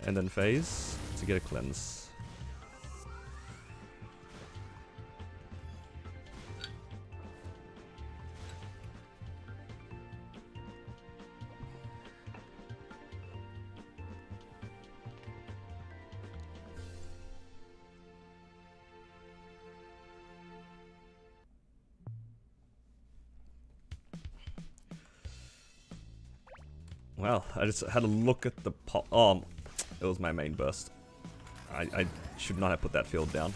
And then phase to get a cleanse. Well, I just had a look at the pot. Oh, it was my main burst. I should not have put that field down.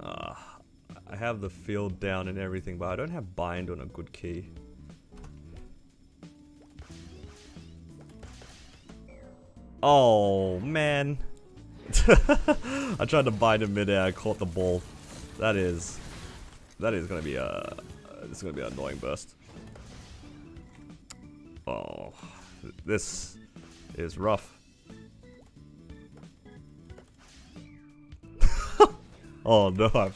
I have the field down and everything, but I don't have bind on a good key. Oh man. I tried to bind him midair, I caught the ball. That is gonna be a this is gonna be an annoying burst. Oh, this is rough. Oh no,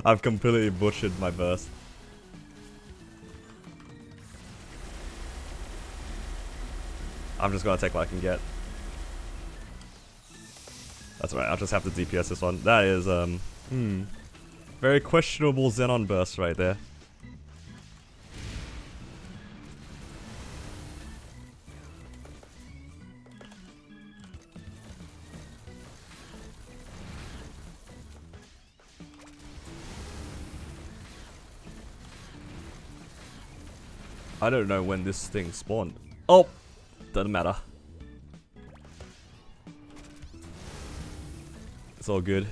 I've completely butchered my burst. I'm just gonna take what I can get. That's right, I'll just have to DPS this one. That is, very questionable Zenon burst right there. I don't know when this thing spawned. Oh! Doesn't matter. It's all good.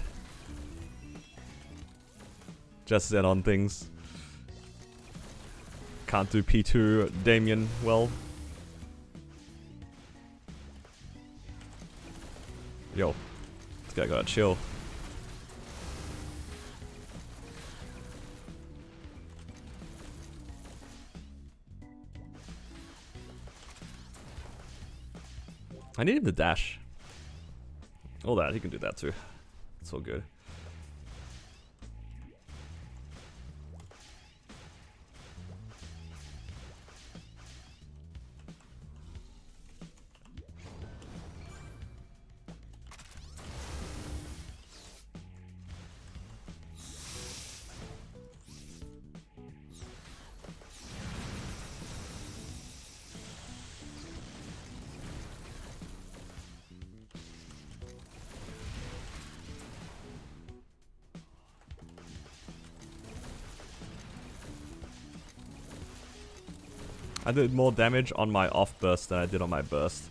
Just Zenon things. Can't do P2 Damian well. Yo. This guy gotta chill. I need him to dash. All that, he can do that too. It's all good. I did more damage on my off burst than I did on my burst.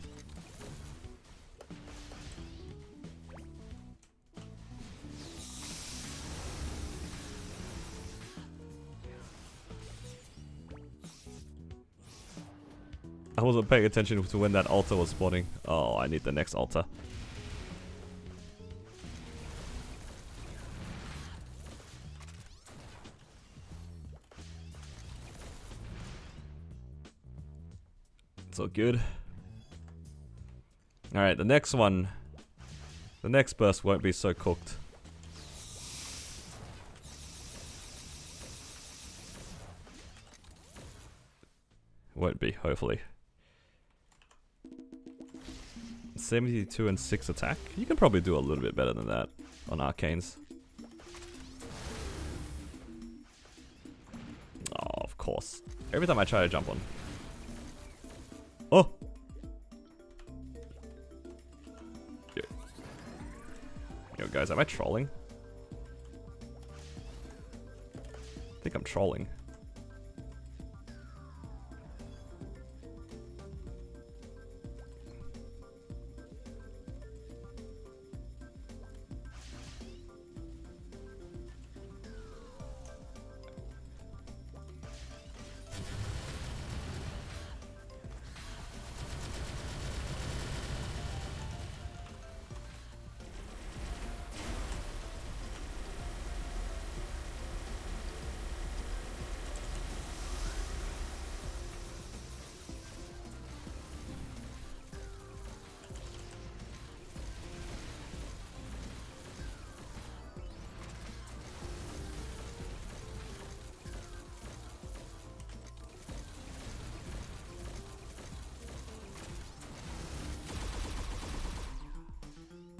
I wasn't paying attention to when that altar was spawning. Oh, I need the next altar. So good. Alright, the next one. The next burst won't be so cooked. Won't be, hopefully. 72 and 6 attack. You can probably do a little bit better than that on Arcanes. Oh, of course. Every time I try to jump on. Oh! Yo guys, am I trolling? I think I'm trolling.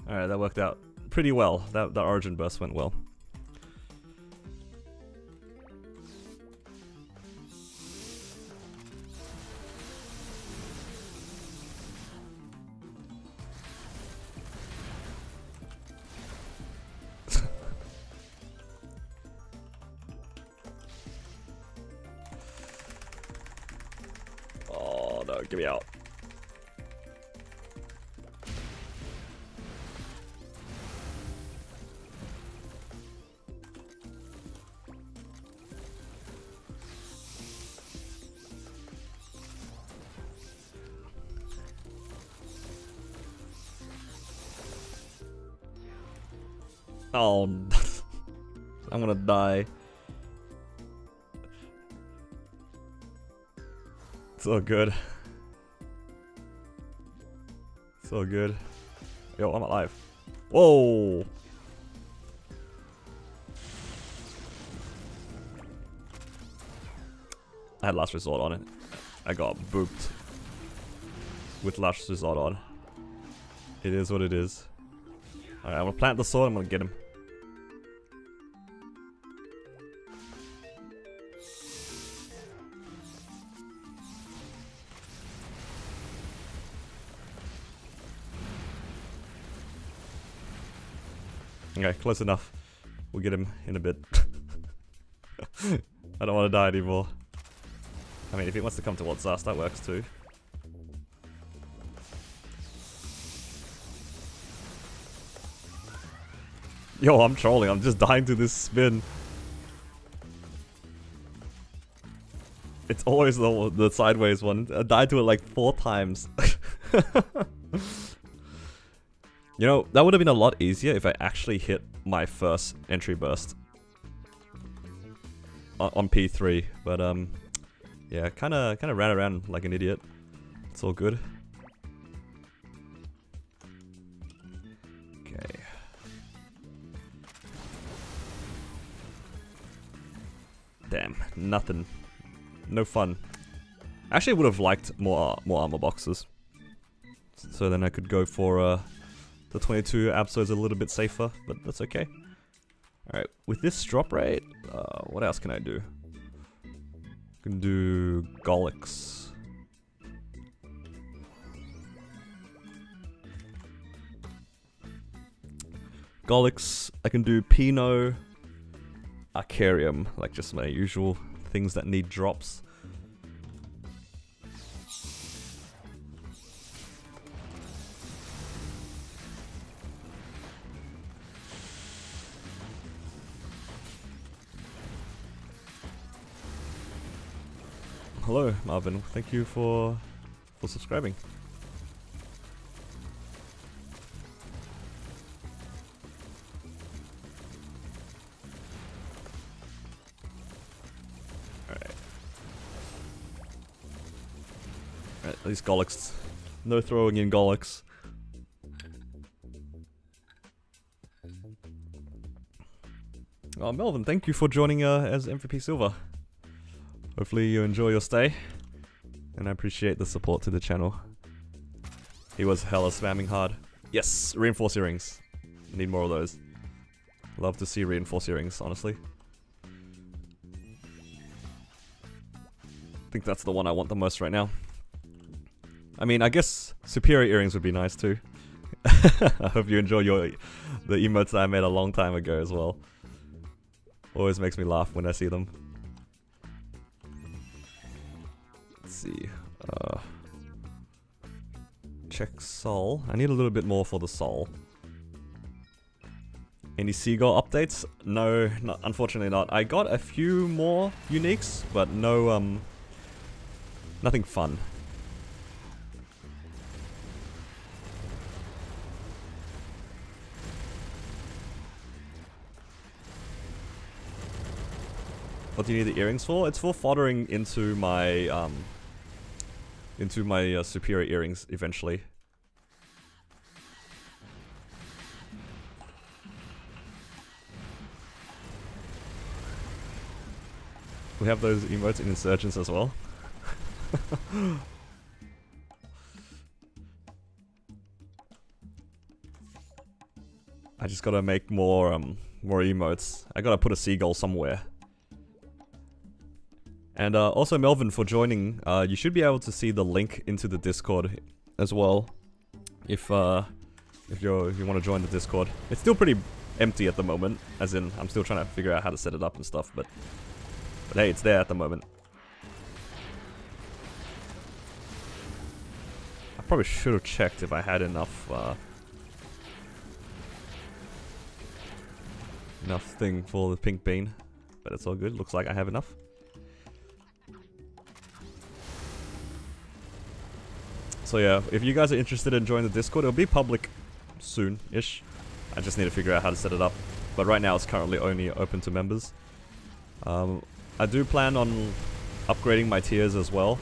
Alright, that worked out pretty well. That origin burst went well. Oh no, get me out. Oh, I'm gonna die. So good. So good. Yo, I'm alive. Whoa! I had Last Resort on it. I got booped with Last Resort on. It is what it is. Alright, I'm gonna plant the sword, I'm gonna get him. Okay, close enough. We'll get him in a bit. I don't want to die anymore. I mean, if he wants to come towards us, that works too. Yo, I'm trolling. I'm just dying to this spin. It's always the sideways one. I died to it like 4 times. You know, that would have been a lot easier if I actually hit my first entry burst on P3, but yeah, kind of ran around like an idiot. It's all good. Okay. Damn, nothing. No fun. Actually, would have liked more armor boxes, so then I could go for the 22 episodes a little bit safer, but that's okay. Alright, with this drop rate, what else can I do? I can do Golix. Golix, I can do Pinot, Arcarium, like just my usual things that need drops. Hello, Marvin. Thank you for subscribing. Alright. Alright, at least Golix. No throwing in Golix. Oh, Melvin, thank you for joining as MVP Silver. Hopefully you enjoy your stay, and I appreciate the support to the channel. He was hella spamming hard. Yes, reinforced earrings. Need more of those. Love to see reinforced earrings, honestly. I think that's the one I want the most right now. I mean, I guess superior earrings would be nice too. I hope you enjoy the emotes that I made a long time ago as well. Always makes me laugh when I see them. Let's see. Check soul. I need a little bit more for the soul. Any seagull updates? No, unfortunately not. I got a few more uniques, but no, nothing fun. What do you need the earrings for? It's for foddering into my superior earrings eventually. We have those emotes in Insurgents as well. I just gotta make more emotes. I gotta put a seagull somewhere. And also Melvin for joining. You should be able to see the link into the Discord as well, if you want to join the Discord. It's still pretty empty at the moment, as in I'm still trying to figure out how to set it up and stuff. But hey, it's there at the moment. I probably should have checked if I had enough thing for the pink bean, but it's all good. Looks like I have enough. So yeah, if you guys are interested in joining the Discord, it'll be public soon-ish. I just need to figure out how to set it up. But right now it's currently only open to members. I do plan on upgrading my tiers as well,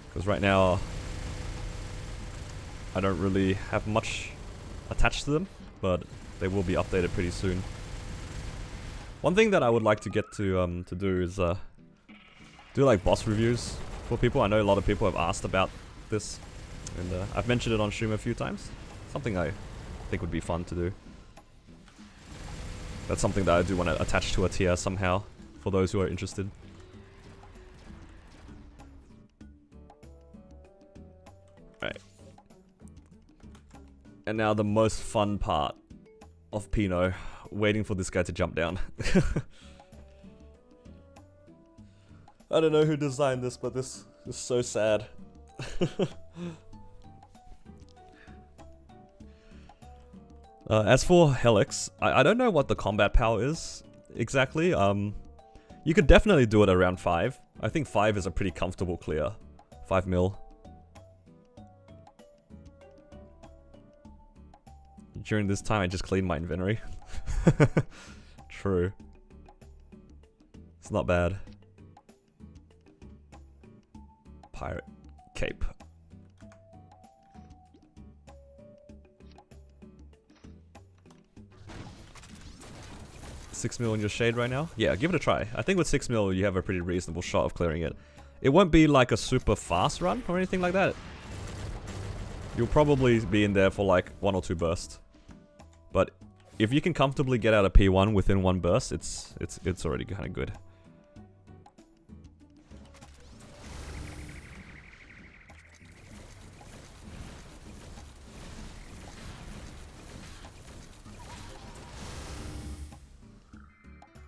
because right now I don't really have much attached to them, but they will be updated pretty soon. One thing that I would like to get to do is do like boss reviews for people. I know a lot of people have asked about this, and I've mentioned it on stream a few times. Something I think would be fun to do. That's something that I do want to attach to a tier somehow, for those who are interested. Alright. And now the most fun part of Pinot, waiting for this guy to jump down. I don't know who designed this, but this is so sad. As for Helix, I don't know what the combat power is exactly. You could definitely do it around 5. I think 5 is a pretty comfortable clear. 5 mil. during this time I just clean my inventory. True. It's not bad. Pirate cape. $6 mil in your shade right now? Yeah, give it a try. I think with 6 mil you have a pretty reasonable shot of clearing it. It won't be like a super fast run or anything like that. You'll probably be in there for like 1 or 2 bursts. But if you can comfortably get out a P1 within 1 burst, it's already kind of good.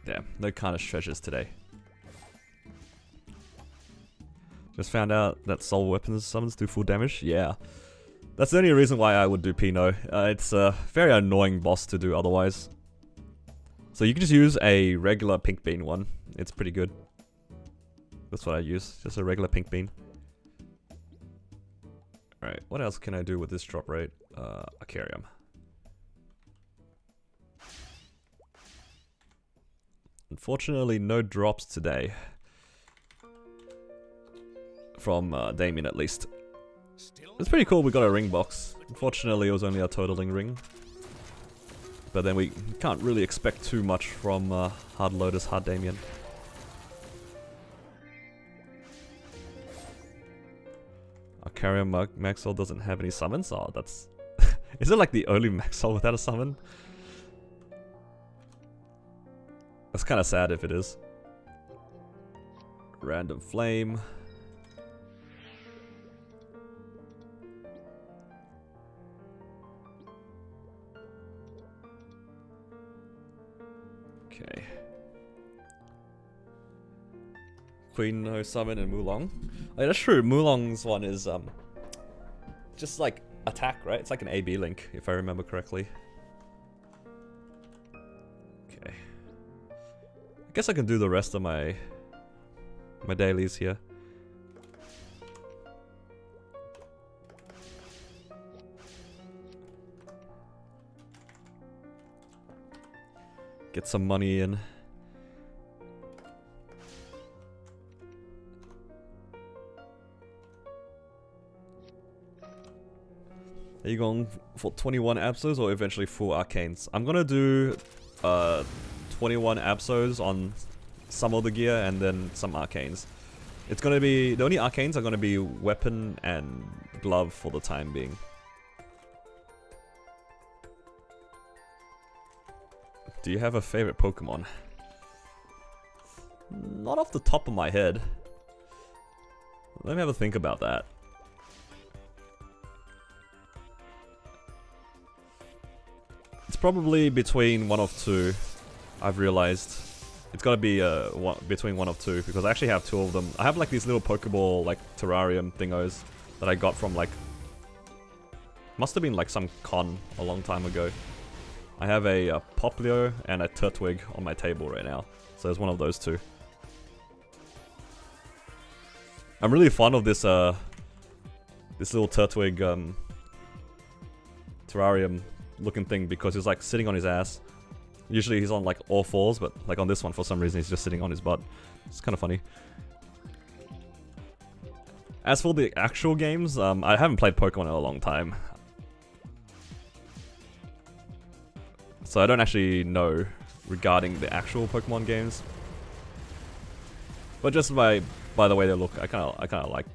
Yeah, no Carnage treasures today. Just found out that soul weapons summons do full damage. Yeah. That's the only reason why I would do Pino. It's a very annoying boss to do otherwise. So you can just use a regular pink bean one. It's pretty good. That's what I use. Just a regular pink bean. Alright, what else can I do with this drop rate? Arcane. Unfortunately, no drops today. From Damian, at least. It's pretty cool we got a ring box. Unfortunately, it was only a totaling ring. But then we can't really expect too much from Hard Lotus, Hard Damian. Arcane Maxwell doesn't have any summons? Oh, that's... Is it like the only Maxwell without a summon? That's kind of sad if it is. Random Flame. Okay. Queen no summon and Mulong. Oh, yeah, that's true. Mulong's one is just like attack, right? It's like an AB link, if I remember correctly. Okay. I guess I can do the rest of my dailies here. Get some money in. Are you going for 21 Absols or eventually full Arcanes? I'm gonna do 21 Absols on some of the gear and then some Arcanes. It's gonna be, the only Arcanes are gonna be weapon and glove for the time being. Do you have a favorite Pokemon? Not off the top of my head. Let me have a think about that. It's probably between one of two, I've realized. It's gotta be between one of two, because I actually have 2 of them. I have like these little Pokeball, like, terrarium thingos that I got from like... Must have been like some con a long time ago. I have a Poplio and a Turtwig on my table right now, so it's one of those 2. I'm really fond of this this little Turtwig terrarium looking thing, because he's like sitting on his ass. Usually he's on like all 4s, but like on this one for some reason he's just sitting on his butt. It's kind of funny. As for the actual games, I haven't played Pokemon in a long time. So I don't actually know regarding the actual Pokemon games. But just by the way they look, I kind of like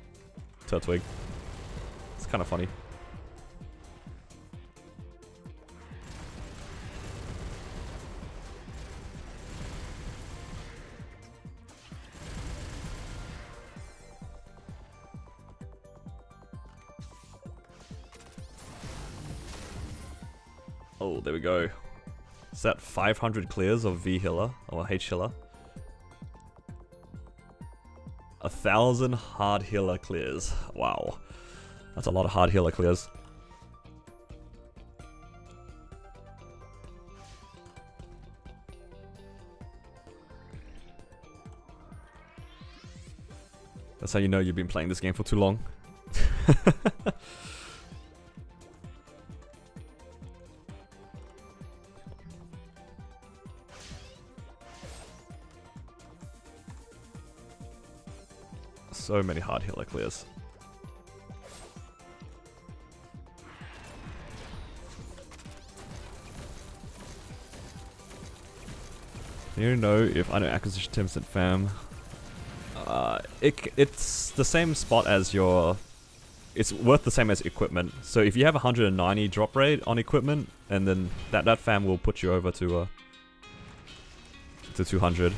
Turtwig. It's kind of funny. Oh, there we go. Is that 500 clears of V healer or H healer? 1,000 hard healer clears. Wow. That's a lot of hard healer clears. That's how you know you've been playing this game for too long. So many hard healer clears. You know, if I know acquisition 10% fam, it's the same spot as your. It's worth the same as equipment. So if you have 190 drop rate on equipment, and then that fam will put you over to 200.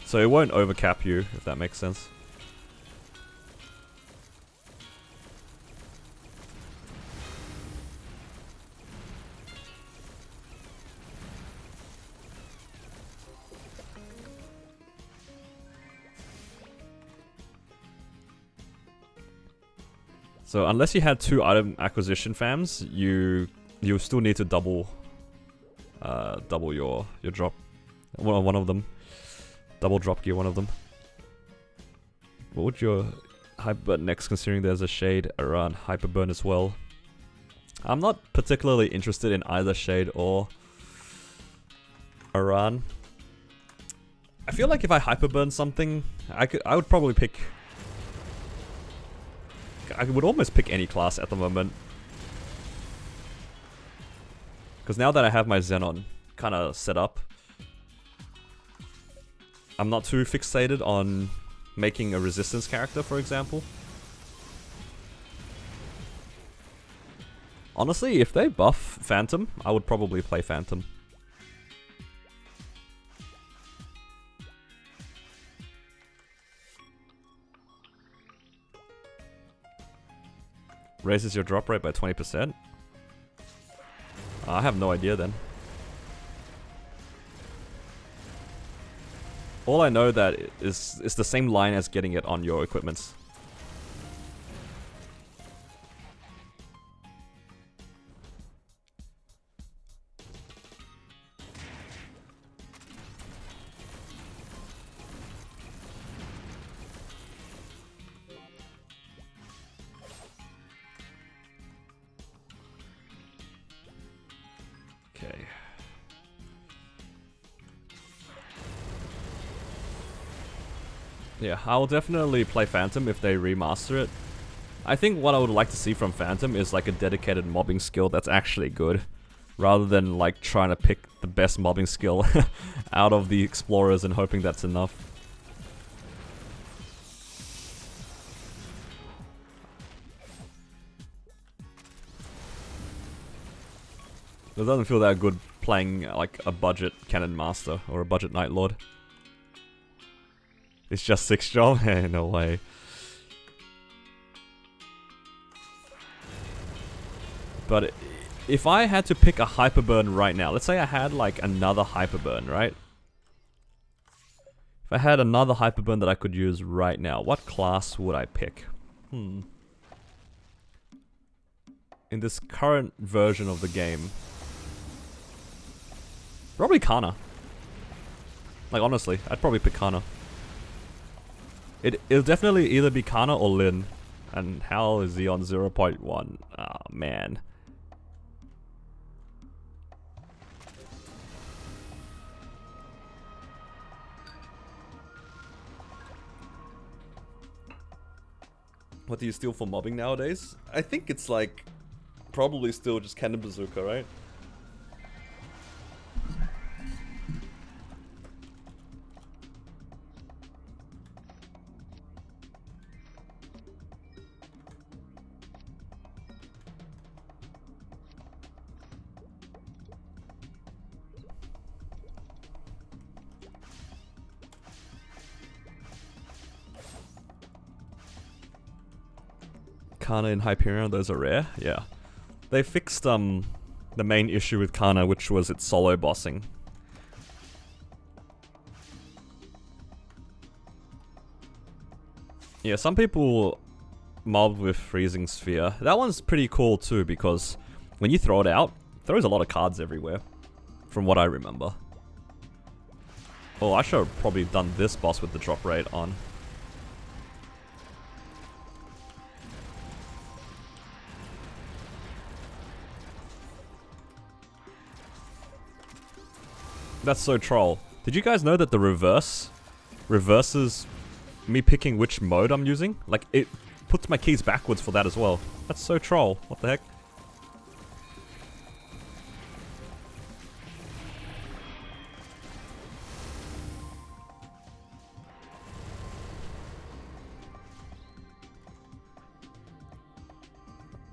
So it won't overcap you, if that makes sense. So unless you had 2 item acquisition fams, you still need to double your drop. One of them. Double drop gear one of them. What would your hyper next, considering there's a shade around Hyperburn as well? I'm not particularly interested in either shade or Aran. I feel like if I hyperburn something, I would probably pick. I would almost pick any class at the moment. Because now that I have my Zenon kind of set up, I'm not too fixated on making a resistance character, for example. Honestly, if they buff Phantom, I would probably play Phantom. Raises your drop rate by 20%? I have no idea then. All I know that is the same line as getting it on your equipments. Okay. Yeah, I'll definitely play Phantom if they remaster it. I think what I would like to see from Phantom is like a dedicated mobbing skill that's actually good, rather than like trying to pick the best mobbing skill out of the explorers and hoping that's enough. It doesn't feel that good playing like a budget Cannon Master or a budget Night Lord. It's just 6 job? No way. But if I had to pick a Hyperburn right now, let's say I had like another Hyperburn, right? If I had another Hyperburn that I could use right now, what class would I pick? In this current version of the game, probably Kana. Like honestly, I'd probably pick Kana. It'll definitely either be Kana or Lin. And how is he on 0.1? Ah, man. What do you steal for mobbing nowadays? I think it's like probably still just Cannon Bazooka, right? Kana and Hyperion, those are rare, yeah. They fixed the main issue with Kana, which was its solo bossing. Yeah, some people mob with Freezing Sphere. That one's pretty cool too, because when you throw it out, it throws a lot of cards everywhere, from what I remember. Oh, I should have probably done this boss with the drop rate on. That's so troll. Did you guys know that the reverses me picking which mode I'm using. Like, it puts my keys backwards for that as well. That's so troll. What the heck?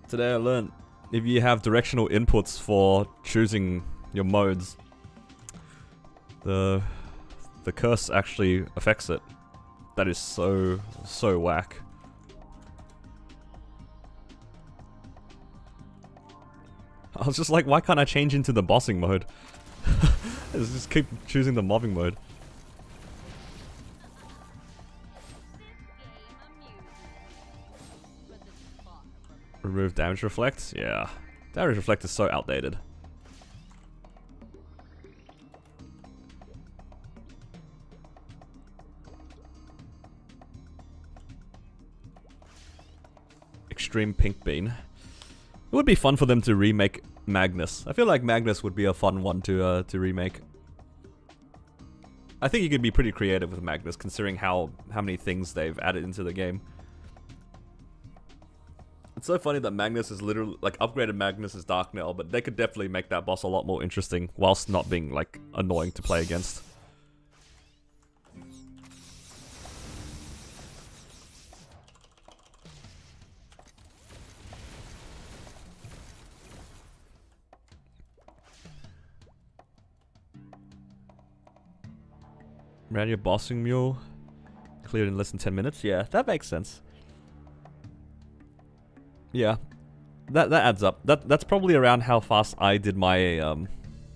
Today I learned if you have directional inputs for choosing your modes, the curse actually affects it. That is so whack. I was just like, why can't I change into the bossing mode? Just keep choosing the mobbing mode. Remove damage reflect? Yeah. Damage reflect is so outdated. Extreme Pink Bean. It would be fun for them to remake Magnus. I feel like Magnus would be a fun one to remake. I think you could be pretty creative with Magnus considering how many things they've added into the game. It's so funny that Magnus is literally, like, upgraded Magnus is Dark Knell, but they could definitely make that boss a lot more interesting whilst not being, like, annoying to play against. Ran your bossing mule. Cleared in less than 10 minutes. Yeah, that makes sense. Yeah, that adds up. That's probably around how fast I did my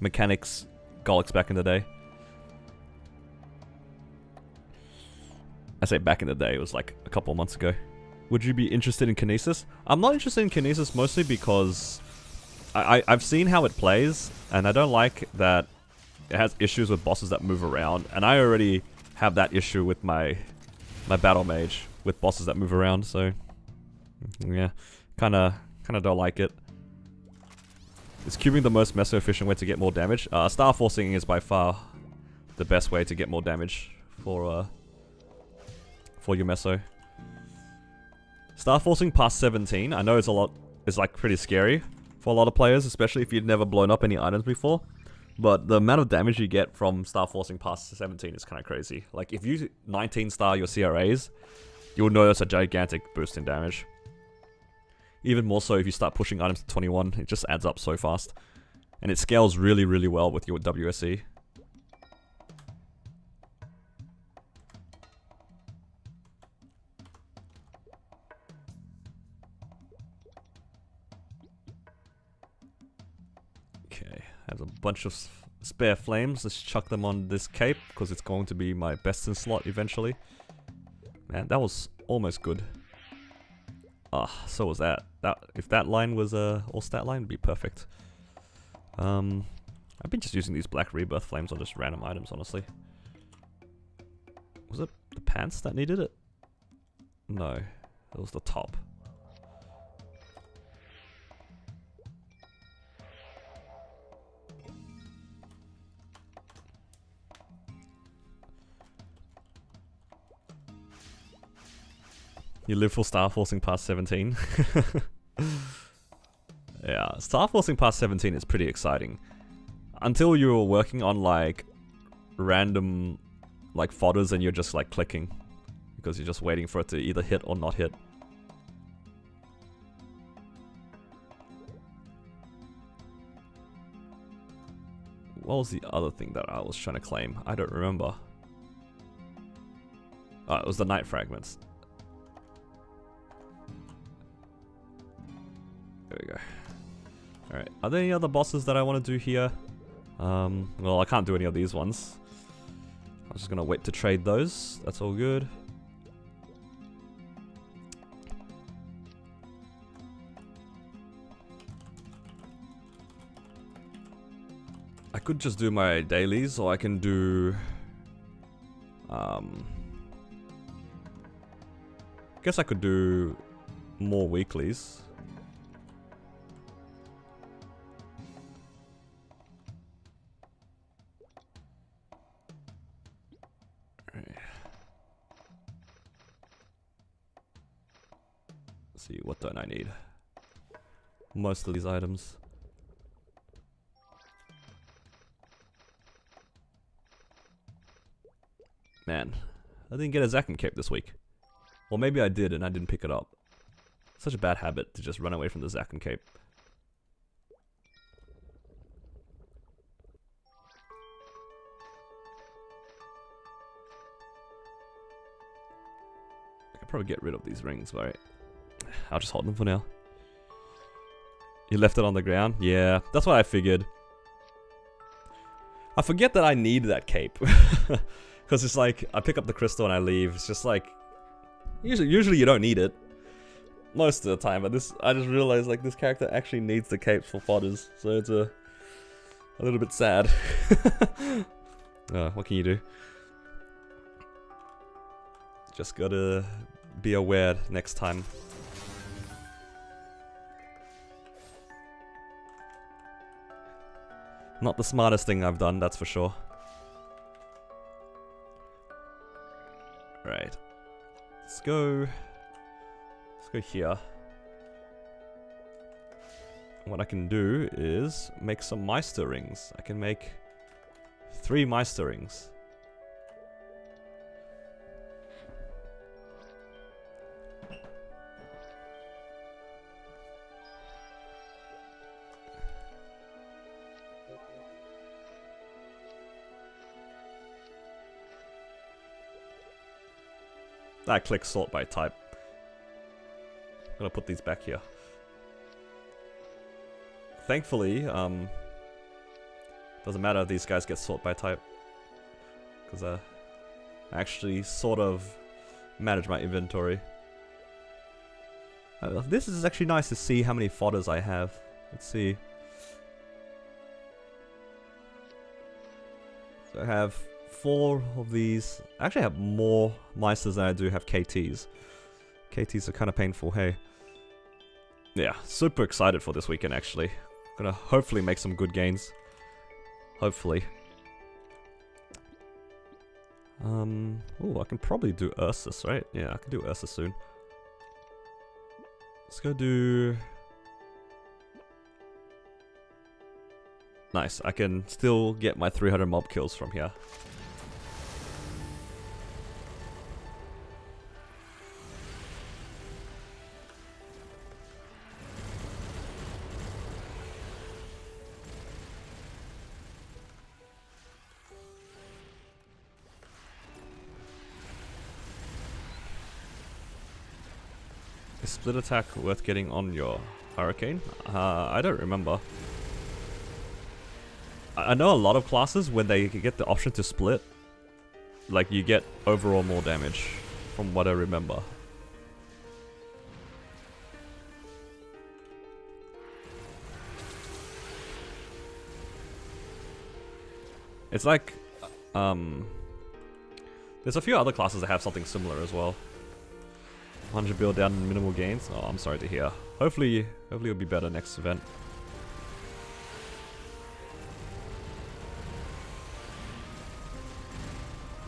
mechanics Golix back in the day. I say back in the day, it was like a couple of months ago. Would you be interested in Kinesis? I'm not interested in Kinesis mostly because I've seen how it plays, and I don't like that it has issues with bosses that move around, and I already have that issue with my battle mage with bosses that move around, so yeah. Kinda don't like it. Is cubing the most meso efficient way to get more damage? Star forcing is by far the best way to get more damage for your meso. Star forcing past 17, I know it's like pretty scary for a lot of players, especially if you've never blown up any items before. But the amount of damage you get from star forcing past 17 is kind of crazy. Like if you 19 star your CRAs, you'll notice a gigantic boost in damage. Even more so if you start pushing items to 21, it just adds up so fast. And it scales really, really well with your WSE. Okay, I have a bunch of spare flames. Let's chuck them on this cape, because it's going to be my best in slot eventually. Man, that was almost good. Ah, so was that. If that line was a all-stat line, it'd be perfect. I've been just using these black rebirth flames on just random items, honestly. Was it the pants that needed it? No, it was the top. You live for star forcing past 17. Yeah, star forcing past 17 is pretty exciting. Until you're working on like random like fodders and you're just like clicking. Because you're just waiting for it to either hit or not hit. What was the other thing that I was trying to claim? I don't remember. Oh, it was the night fragments. There we go. Alright, are there any other bosses that I want to do here? Well, I can't do any of these ones. I'm just gonna wait to trade those. That's all good. I could just do my dailies, or I can do... guess I could do more weeklies. Let's see, what don't I need? Most of these items. Man, I didn't get a Zakin cape this week. Or maybe I did and I didn't pick it up. Such a bad habit to just run away from the Zakin cape. I could probably get rid of these rings, right? I'll just hold them for now. You left it on the ground? Yeah, that's what I figured. I forget that I need that cape. Because it's like, I pick up the crystal and I leave. It's just like, usually you don't need it. Most of the time, but this, I just realized like this character actually needs the capes for fodders. So it's a little bit sad. What can you do? Just gotta be aware next time. Not the smartest thing I've done, that's for sure. Right. Let's go here. What I can do is make some Meister rings. I can make 3 Meister rings. I click sort by type. I'm gonna put these back here. Thankfully, doesn't matter if these guys get sort by type. Because I actually sort of manage my inventory. This is actually nice to see how many fodders I have. Let's see. So I have 4 of these. I actually have more Meisters than I do have KTs. KTs are kind of painful, hey. Yeah, super excited for this weekend actually. Gonna hopefully make some good gains. Hopefully. Oh, I can probably do Ursus, right? Yeah, I can do Ursus soon. Let's go do... Nice, I can still get my 300 mob kills from here. Is split attack worth getting on your Hurricane? I don't remember. I know a lot of classes, when they get the option to split, like you get overall more damage, from what I remember. It's like, there's a few other classes that have something similar as well. 100 build down and minimal gains. Oh, I'm sorry to hear. Hopefully it'll be better next event.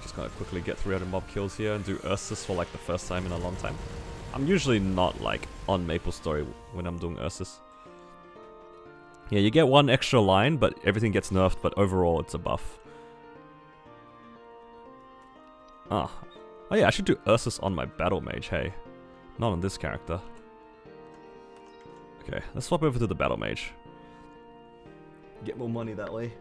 Just gotta quickly get 300 mob kills here and do Ursus for like the first time in a long time. I'm usually not like on MapleStory when I'm doing Ursus. Yeah, you get 1 extra line, but everything gets nerfed, but overall it's a buff. Oh yeah, I should do Ursus on my Battle Mage, hey. Not on this character. Okay, let's swap over to the Battle Mage. Get more money that way.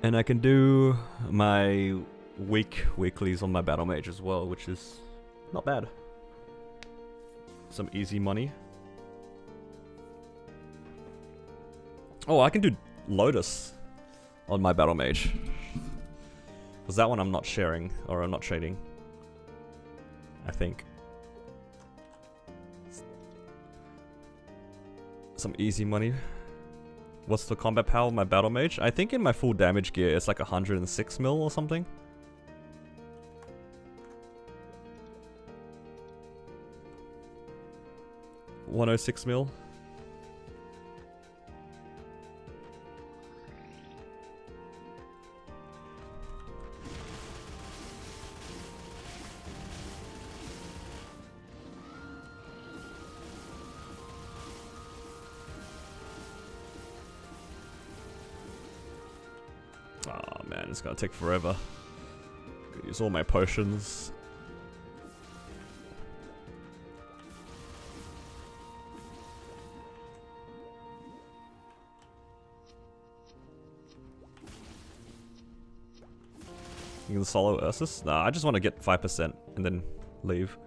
And I can do my weeklies on my Battle Mage as well, which is not bad. Some easy money. Oh, I can do Lotus on my Battle Mage. Because that one I'm not sharing, or I'm not trading. I think. Some easy money. What's the combat power of my Battle Mage? I think in my full damage gear it's like 106 mil or something. $106 mil. Man, it's gonna take forever. Gotta use all my potions. You can solo Ursus? Nah, I just want to get 5% and then leave.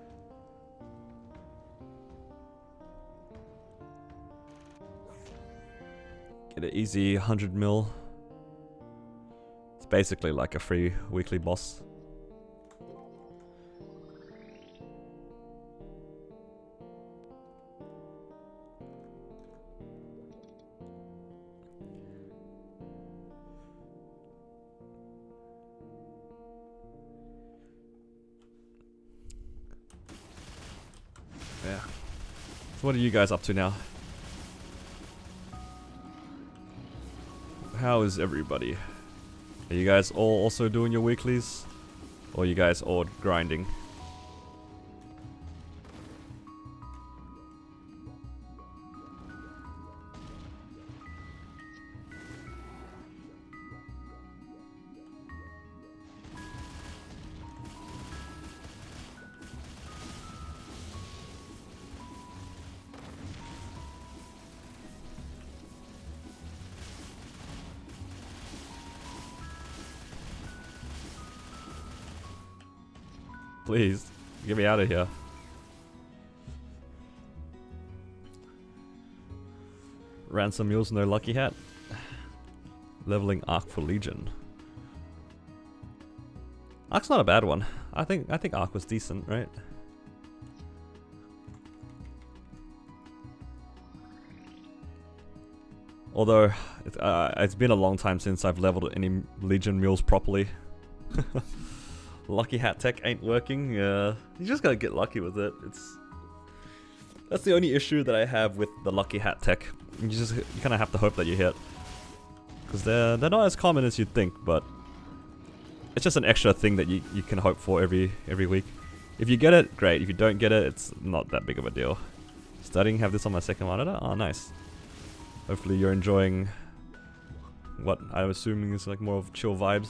Get an easy 100 mil. It's basically like a free weekly boss. Yeah. So what are you guys up to now? How is everybody? Are you guys all also doing your weeklies? Or are you guys all grinding? Please, get me out of here. Ransom mules, no lucky hat. Leveling Arc for Legion. Arc's not a bad one. I think Arc was decent, right? Although it's been a long time since I've leveled any Legion mules properly. Lucky hat tech ain't working. You just gotta get lucky with it. That's the only issue that I have with the lucky hat tech. You kind of have to hope that you hit, because they're not as common as you'd think. But it's just an extra thing that you can hope for every week. If you get it, great. If you don't get it, it's not that big of a deal. Starting have this on my second monitor. Oh, nice. Hopefully you're enjoying what I'm assuming is like more of chill vibes.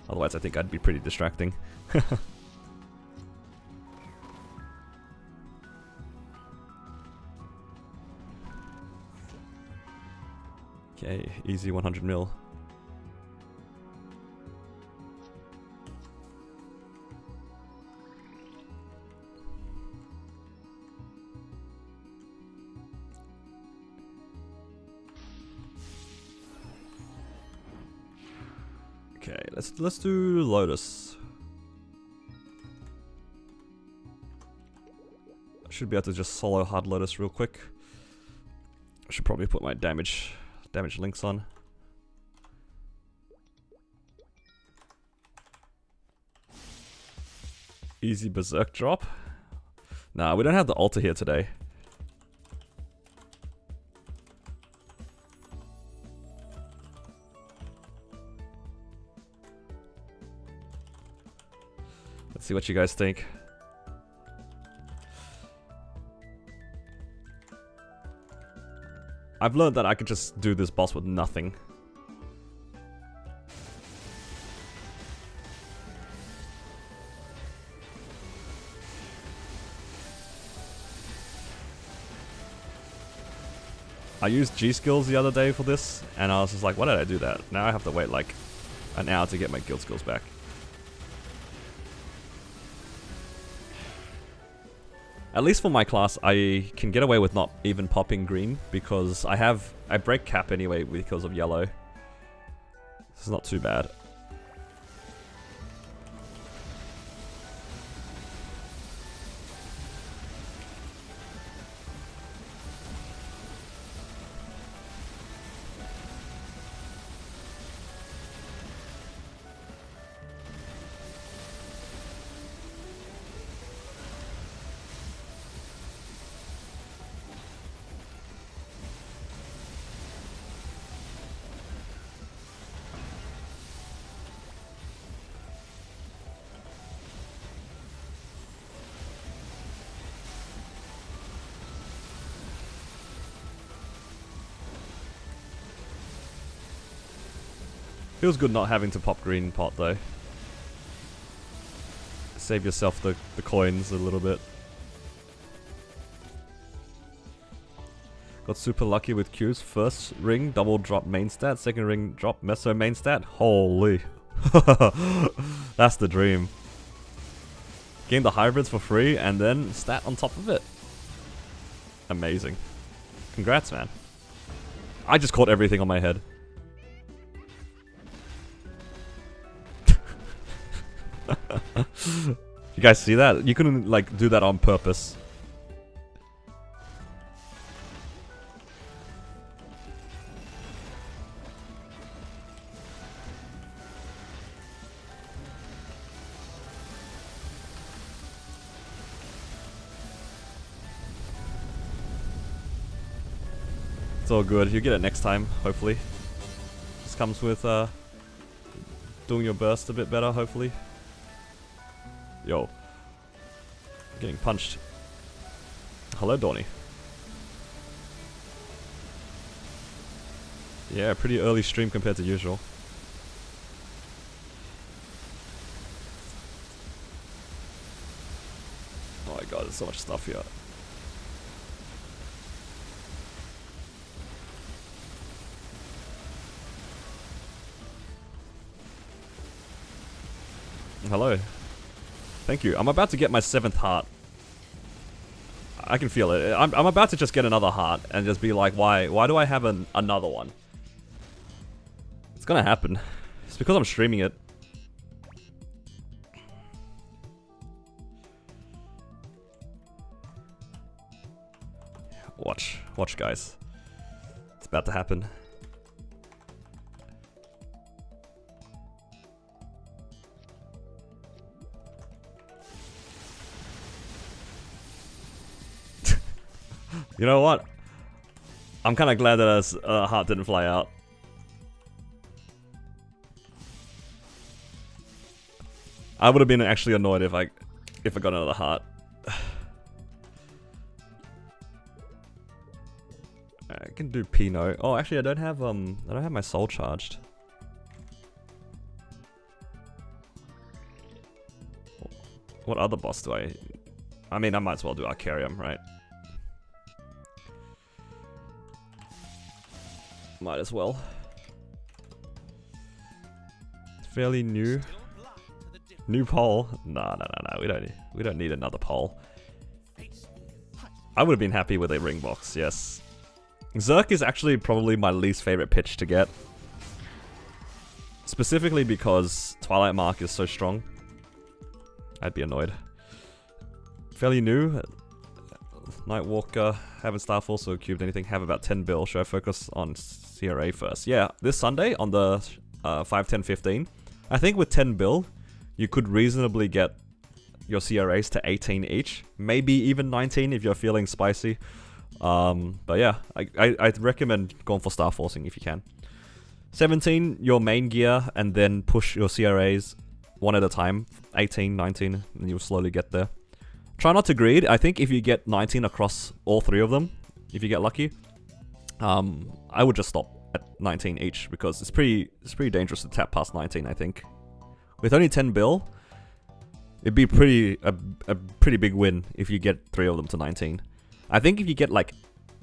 Otherwise, I think I'd be pretty distracting. Okay, easy 100 mil. Okay, let's do Lotus. I should be able to just solo hard Lotus real quick. I should probably put my damage links on. Easy berserk drop. Nah, we don't have the altar here today. Let's see what you guys think. I've learned that I could just do this boss with nothing. I used G skills the other day for this, and I was just like, why did I do that? Now I have to wait like an hour to get my guild skills back. At least for my class, I can get away with not even popping green because I break cap anyway because of yellow. This is not too bad. Feels good not having to pop green pot though. Save yourself the coins a little bit. Got super lucky with Q's. First ring, double drop main stat. Second ring, drop meso main stat. Holy. That's the dream. Getting the hybrids for free and then stat on top of it. Amazing. Congrats, man. I just caught everything on my head. You guys see that? You couldn't like do that on purpose. It's all good. You'll get it next time, hopefully. This comes with doing your burst a bit better, hopefully. Yo. I'm getting punched. Hello, Donnie. Yeah, pretty early stream compared to usual. Oh my god, there's so much stuff here. Hello. Thank you. I'm about to get my 7th heart. I can feel it. I'm about to just get another heart and just be like, why do I have another one? It's gonna happen. It's because I'm streaming it. Watch, guys. It's about to happen. You know what? I'm kind of glad that a heart didn't fly out. I would have been actually annoyed if I got another heart. I can do Pinot. Oh, actually, I don't have my soul charged. What other boss do I? I mean, I might as well do Arcane, right? Might as well. It's fairly new. New pole? No. We don't need another pole. I would have been happy with a ring box. Yes. Zerk is actually probably my least favorite pitch to get. Specifically because Twilight Mark is so strong. I'd be annoyed. Fairly new. Nightwalker, haven't Starforce or cubed anything, have about 10 bill. Should I focus on CRA first? Yeah, this Sunday on the 5, 10, 15. I think with 10 bill, you could reasonably get your CRAs to 18 each. Maybe even 19 if you're feeling spicy. But yeah, I'd recommend going for Starforcing if you can. 17, your main gear, and then push your CRAs one at a time. 18, 19, and you'll slowly get there. Try not to greed. I think if you get 19 across all 3 of them, if you get lucky, I would just stop at 19 each because it's pretty dangerous to tap past 19. I think with only 10 bill, it'd be a pretty big win if you get 3 of them to 19. I think if you get like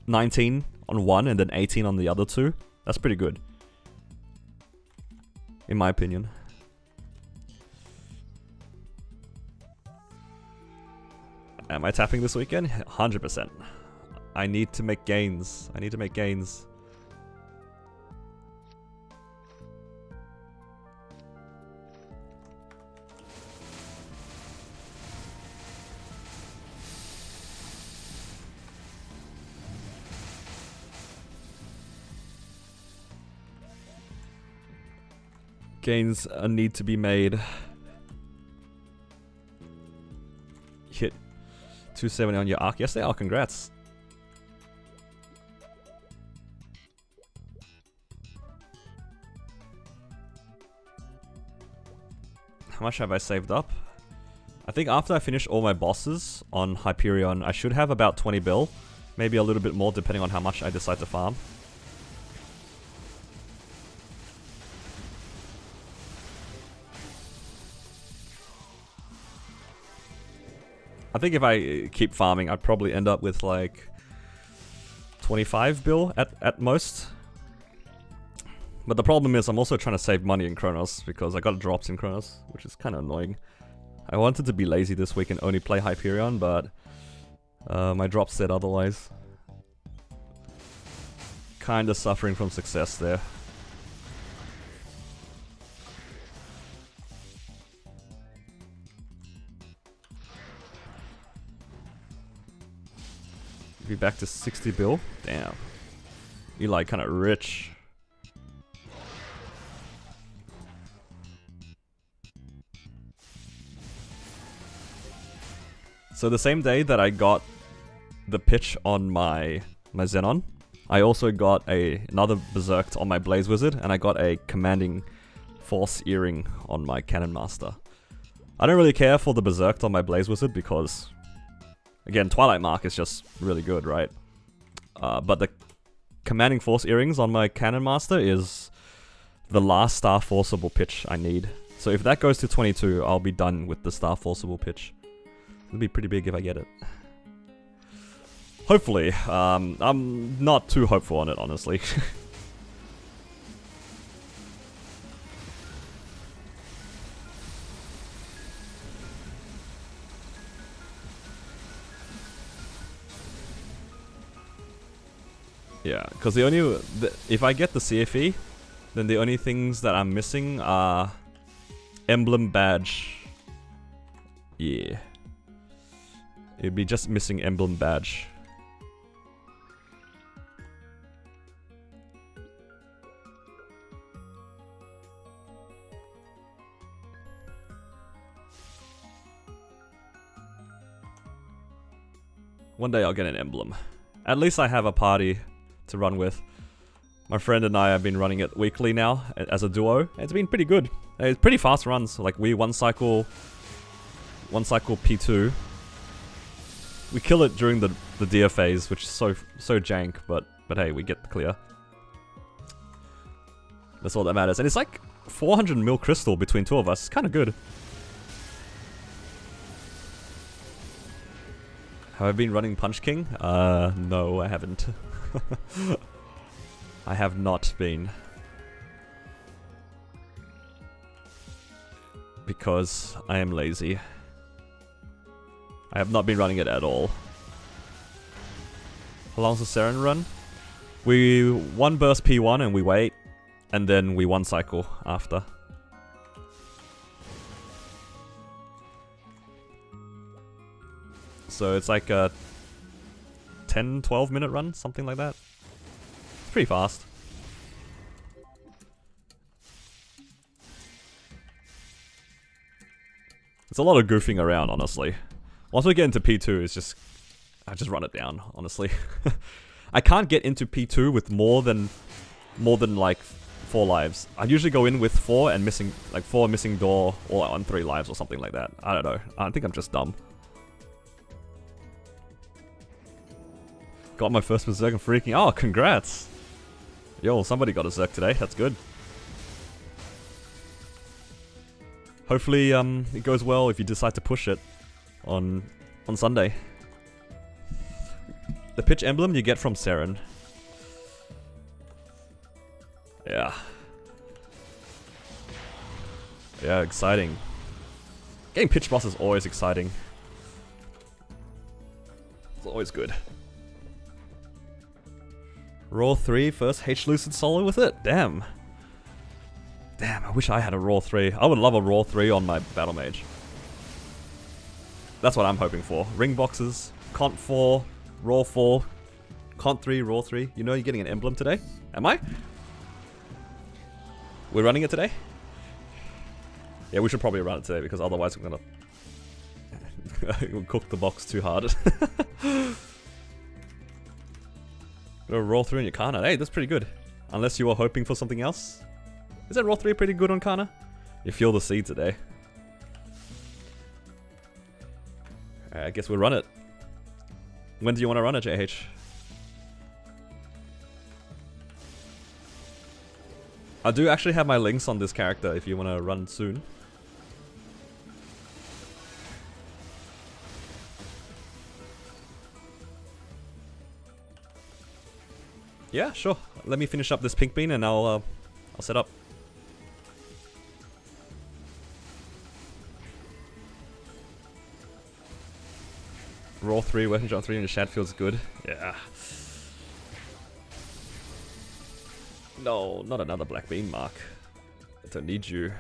19 on one and then 18 on the other 2, that's pretty good, in my opinion. Am I tapping this weekend? 100%. I need to make gains. Gains need to be made. Hit 270 on your arc yesterday? Oh, congrats. How much have I saved up? I think after I finish all my bosses on Hyperion, I should have about 20 bill. Maybe a little bit more depending on how much I decide to farm. I think if I keep farming, I'd probably end up with like 25 bill at most. But the problem is I'm also trying to save money in Kronos because I got drops in Kronos, which is kind of annoying. I wanted to be lazy this week and only play Hyperion, but my drops said otherwise. Kinda suffering from success there. Be back to 60 bill? Damn. You like kinda rich. So the same day that I got the pitch on my Zenon, I also got another Berserked on my Blaze Wizard, and I got a Commanding Force Earring on my Cannon Master. I don't really care for the Berserked on my Blaze Wizard because, again, Twilight Mark is just really good, right? But the Commanding Force Earrings on my Cannon Master is the last Star Forceable pitch I need. So if that goes to 22, I'll be done with the Star Forceable pitch. It'll be pretty big if I get it. Hopefully. I'm not too hopeful on it, honestly. Yeah, because if I get the CFE, then the only things that I'm missing are Emblem Badge. Yeah. It'd be just missing Emblem Badge. One day I'll get an emblem. At least I have a party to run with. My friend and I have been running it weekly now as a duo. It's been pretty good. It's pretty fast runs. Like we one cycle P2. We kill it during the deer phase, which is so jank, but hey, we get the clear. That's all that matters. And it's like 400 mil crystal between two of us. It's kind of good. Have I been running Punch King? No, I haven't. I have not been. Because I am lazy. I have not been running it at all. How long's the Sarin run? We one burst P1 and we wait, and then we one cycle after. So it's like a 10-12 minute run, something like that. It's pretty fast. It's a lot of goofing around, honestly. Once we get into P2, it's just... I just run it down, honestly. I can't get into P2 with more than like 4 lives. I usually go in with 4 and missing... like 4 missing door or on 3 lives or something like that. I don't know. I think I'm just dumb. Got my first Berserk and freaking... Oh, congrats! Yo, somebody got a Zerk today. That's good. Hopefully, it goes well if you decide to push it on Sunday. The pitch emblem you get from Sarin. Yeah. Yeah, exciting. Getting pitch boss is always exciting. It's always good. Raw 3, first H-Lucid solo with it? Damn. Damn, I wish I had a Raw 3. I would love a Raw 3 on my Battle Mage. That's what I'm hoping for. Ring boxes, Cont 4, Raw 4, Cont 3, Raw 3. You know you're getting an emblem today? Am I? We're running it today? Yeah, we should probably run it today because otherwise I'm gonna... we'll cook the box too hard. Got a Raw 3 on your Kana. Hey, that's pretty good. Unless you were hoping for something else. Is that Raw 3 pretty good on Kana? You feel the seed today. Alright, I guess we'll run it. When do you want to run it, JH? I do actually have my links on this character if you want to run soon. Yeah, sure. Let me finish up this pink bean and I'll set up. Raw 3, weapon jump 3 and the shad feels good. Yeah. No, not another black bean, Mark. I don't need you.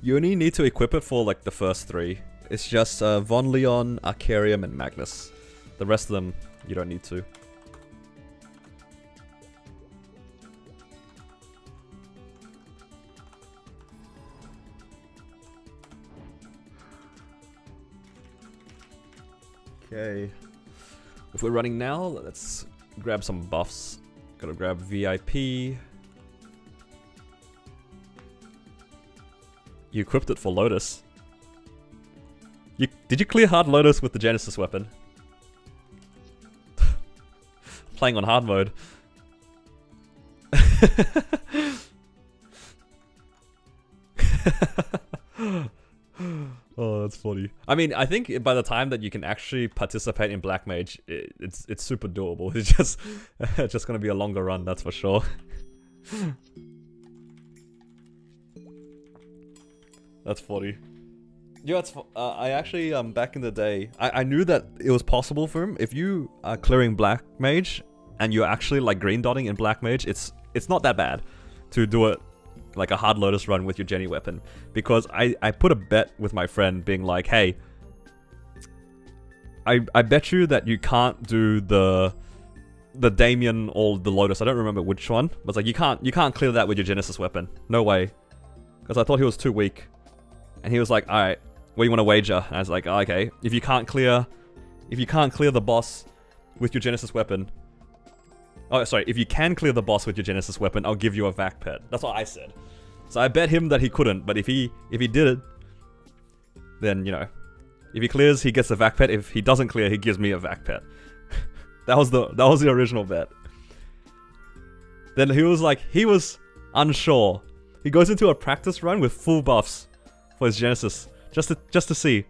You only need to equip it for like the first 3. It's just Von Leon, Arcarium, and Magnus. The rest of them, you don't need to. Okay. If we're running now, let's grab some buffs. Gotta grab VIP. You equipped it for Lotus. Did you clear hard Lotus with the Genesis weapon? Playing on hard mode. Oh, that's funny. I mean, I think by the time that you can actually participate in Black Mage, it's super doable. It's just gonna be a longer run, that's for sure. That's funny. Yeah, I actually, back in the day, I knew that it was possible for him. If you are clearing Black Mage, and you're actually like green dotting in Black Mage, it's not that bad to do it like a hard Lotus run with your Jenny weapon. Because I put a bet with my friend being like, hey, I bet you that you can't do the Damian or the Lotus. I don't remember which one. But it's like, you can't clear that with your Genesis weapon. No way. Because I thought he was too weak. And he was like, alright, what do you want to wager? And I was like, oh, okay, if you can't clear the boss with your Genesis weapon. Oh, sorry, if you can clear the boss with your Genesis weapon, I'll give you a vac pet. That's what I said. So I bet him that he couldn't, but if he did it, then, you know, if he clears, he gets a vac pet. If he doesn't clear, he gives me a vac pet. that was the original bet. Then he was unsure. He goes into a practice run with full buffs for his Genesis, just to see.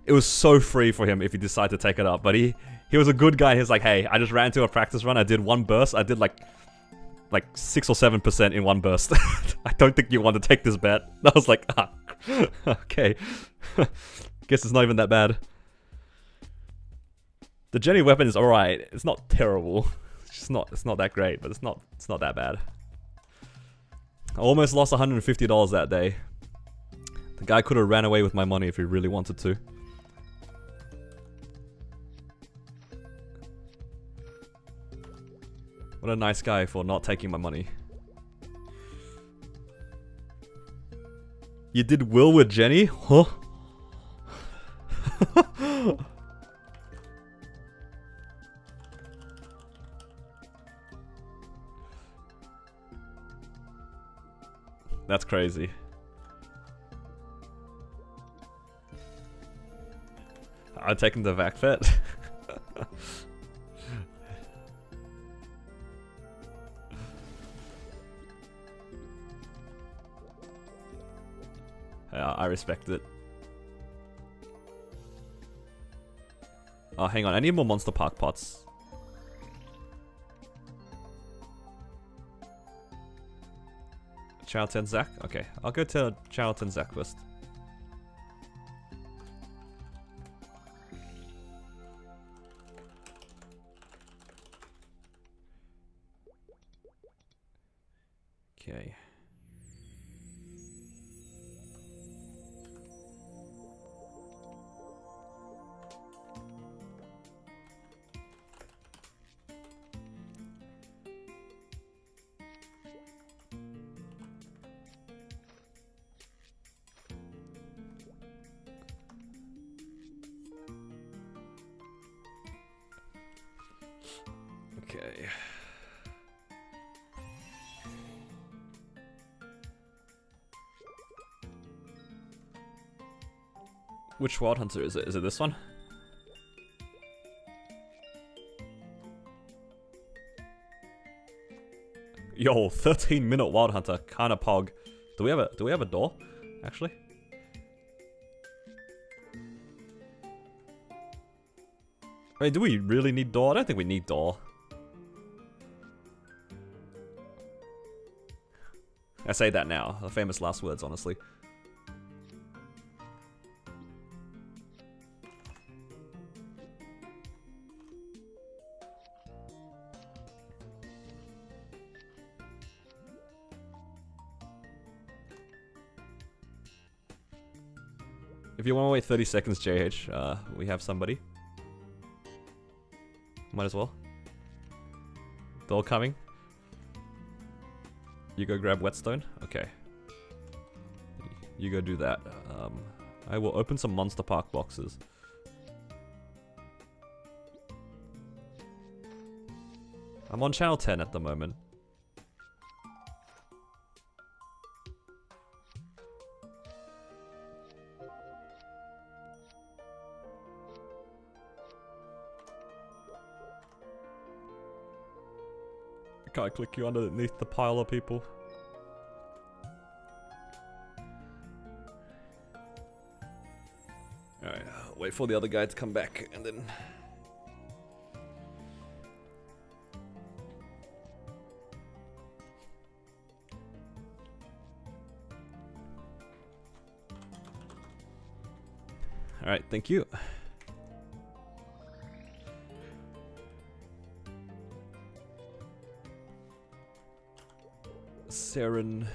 It was so free for him if he decided to take it up, but he was a good guy. He was like, hey, I just ran into a practice run, I did one burst, I did like 6 or 7% in one burst. I don't think you want to take this bet. I was like, ah, okay. Guess it's not even that bad. The Jenny weapon is alright. It's not terrible. It's not that great, but it's not that bad. I almost lost $150 that day. The guy could have ran away with my money if he really wanted to. What a nice guy for not taking my money. You did Will with Jenny? Huh? That's crazy. I'm taking the vac vet. Yeah, I respect it. Oh, hang on. I need more Monster Park pots. Charlton Zach? Okay, I'll go to Charlton Zach first. Okay. Okay. Which Wild Hunter is it? Is it this one? Yo, 13-minute Wild Hunter, kinda pog. Do we have a door? Actually? Wait, do we really need door? I don't think we need door. I say that now. The famous last words, honestly. If you want to wait 30 seconds, JH, we have somebody. Might as well. Door coming. You go grab whetstone? Okay. You go do that. I will open some Monster Park boxes. I'm on channel 10 at the moment. Can't click you underneath the pile of people. Alright, wait for the other guy to come back and then... Alright, thank you. Sarin.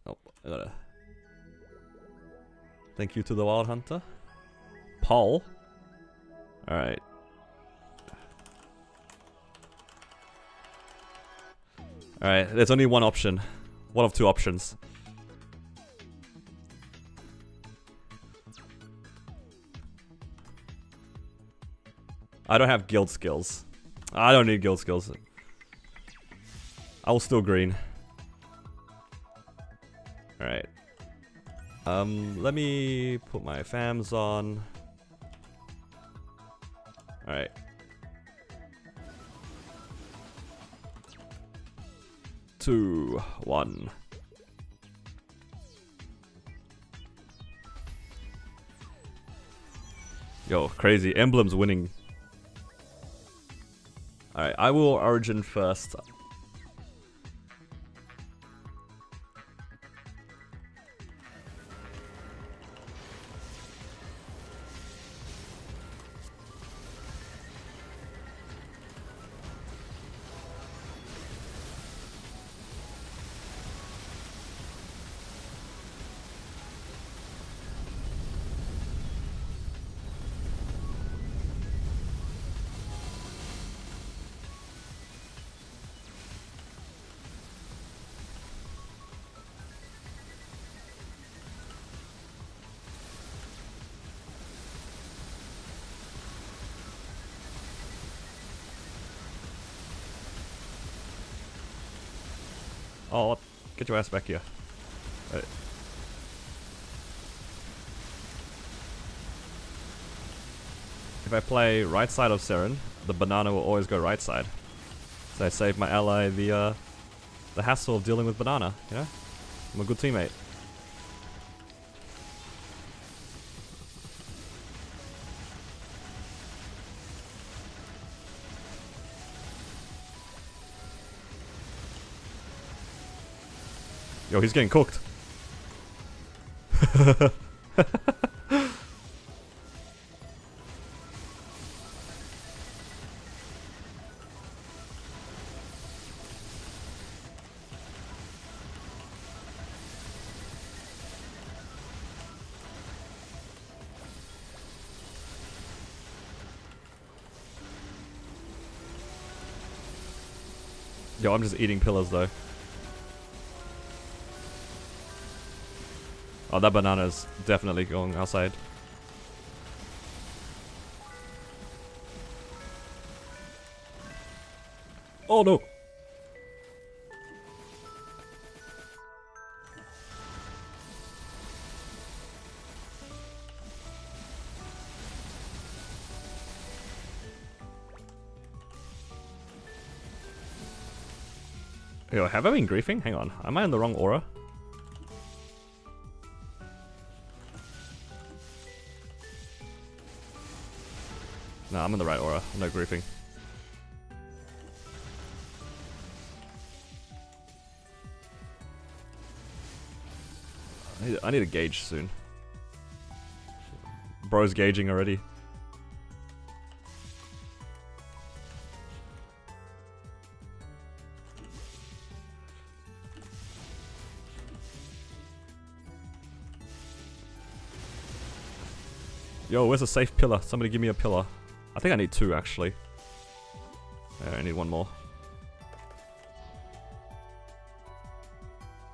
Oh, I gotta. Thank you to the Wild Hunter. Paul. Alright. Alright, there's only one option. One of two options. I don't have guild skills. I don't need guild skills. I will still green. Alright. Let me put my fams on. Alright. Two, one. Yo, crazy. Emblem's winning. Alright, I will origin first. Oh, get your ass back here. Right. If I play right side of Sarin, the banana will always go right side. So I save my ally the hassle of dealing with banana, you know? I'm a good teammate. Yo, he's getting cooked. Yo, I'm just eating pillars though. Oh, that banana's definitely going outside. Oh no! Yo, have I been griefing? Hang on, am I in the wrong aura? No, I'm in the right aura. No griefing. I need a gauge soon. Bro's gauging already. Yo, where's a safe pillar? Somebody give me a pillar. I think I need 2 actually. I need 1 more.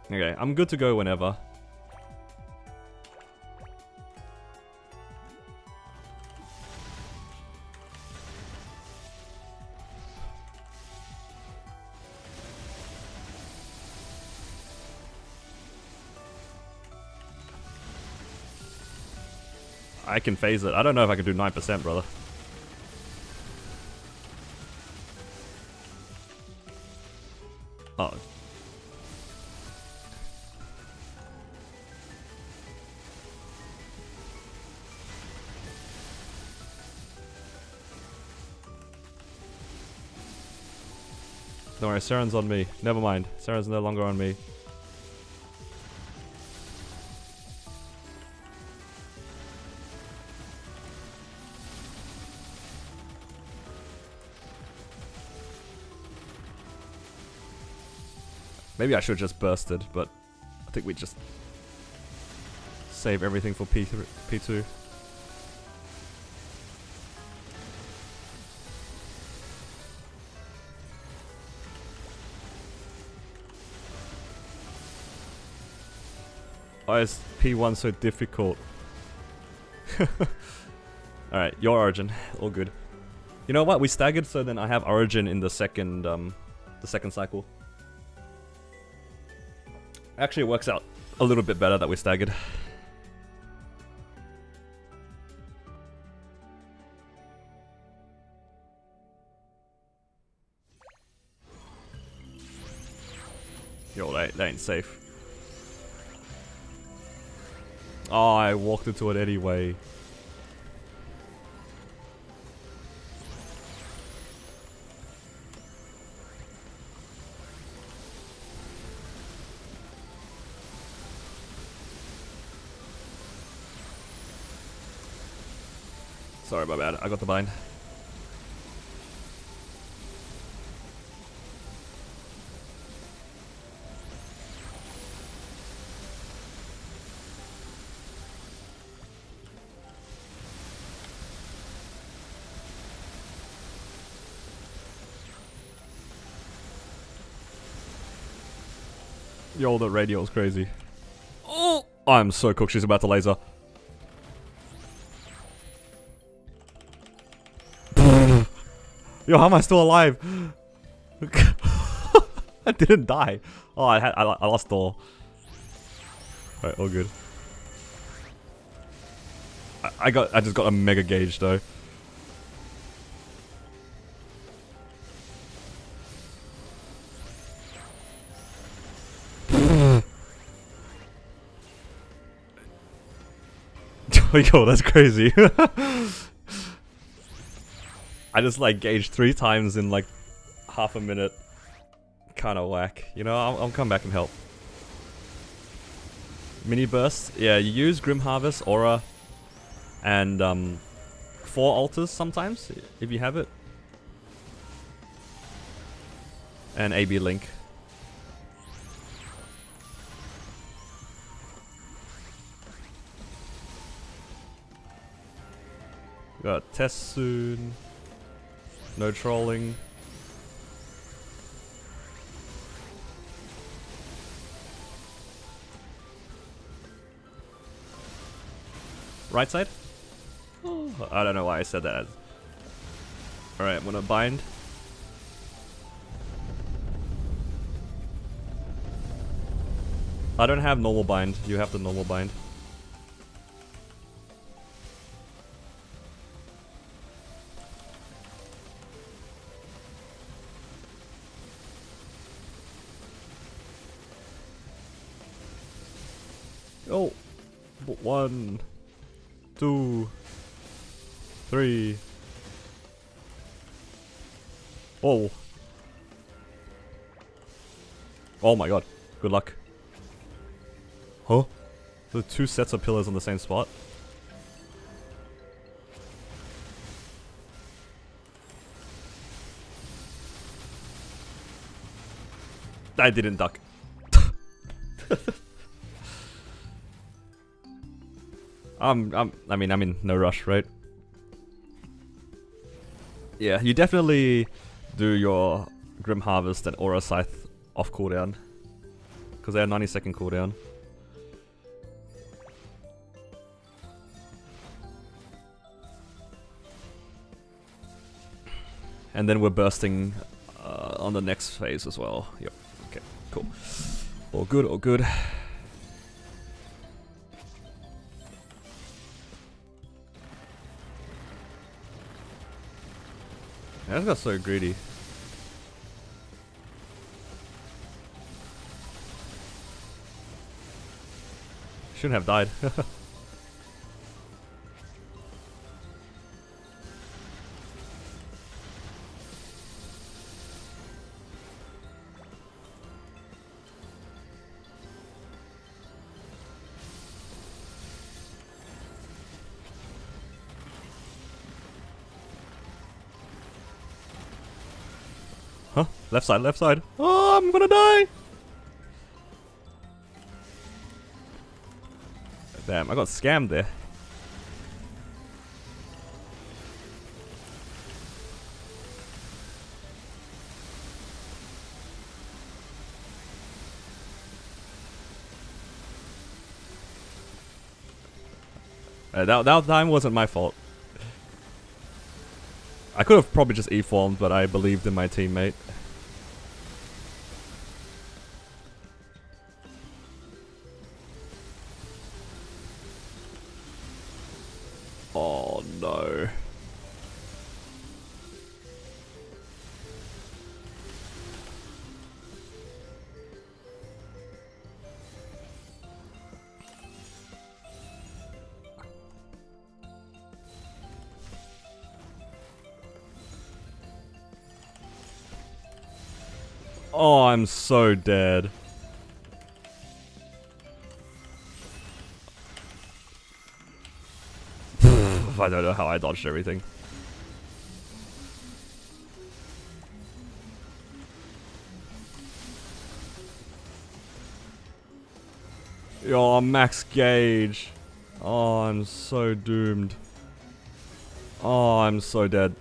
Okay, I'm good to go whenever. I can phase it. I don't know if I can do 9%, brother. Oh. Don't worry, Sarin's on me. Never mind. Sarin's no longer on me. Maybe I should have just bursted, but I think we just save everything for P2. Why is P1 so difficult? Alright, your origin. All good. You know what? We staggered, so then I have origin in the second cycle. Actually, it works out a little bit better that we staggered. Yo, that ain't safe. Oh, I walked into it anyway. Sorry, my bad. I got the bind. Yo, the radio is crazy. Oh, I'm so cooked. She's about to laser. Yo, how am I still alive? I didn't die. Oh, I lost all. Alright, all good. I just got a mega gauge though. Yo, that's crazy. I just like gauged 3 times in like half a minute. Kinda whack. You know, I'll come back and help. Mini burst. Yeah, you use Grim Harvest, Aura, and 4 altars sometimes, if you have it. And AB Link. Got test soon. No trolling. Right side? Oh, I don't know why I said that. Alright, I'm gonna bind. I don't have normal bind. You have the normal bind. Oh, 1, 2, 3, Oh. Oh my god. Good luck. Huh? The two sets of pillars on the same spot? I didn't duck. I mean, I'm in no rush, right? Yeah, you definitely do your Grim Harvest and Aura Scythe off cooldown. Because they are 90-second cooldown. And then we're bursting on the next phase as well. Yep. Okay, cool. All good, all good. I just got so greedy. Shouldn't have died. Huh? Left side, left side. Oh, I'm gonna die! Damn, I got scammed there. That time wasn't my fault. I could have probably just E-formed, but I believed in my teammate. Oh no. Oh, I'm so dead. I don't know how I dodged everything. Yo, max gauge. Oh, I'm so doomed. Oh, I'm so dead.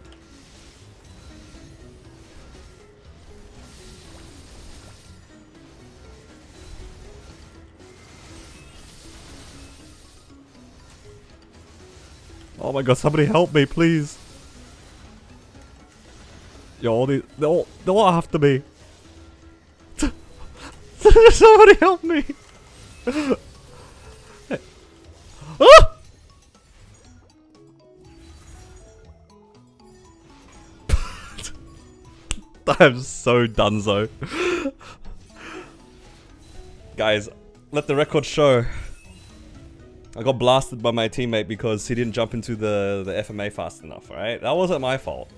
Oh my god, somebody help me, please. Yo, all these, they're all after me. Somebody help me. Ah! I'm so donezo. Guys, let the record show. I got blasted by my teammate because he didn't jump into the FMA fast enough, alright? That wasn't my fault.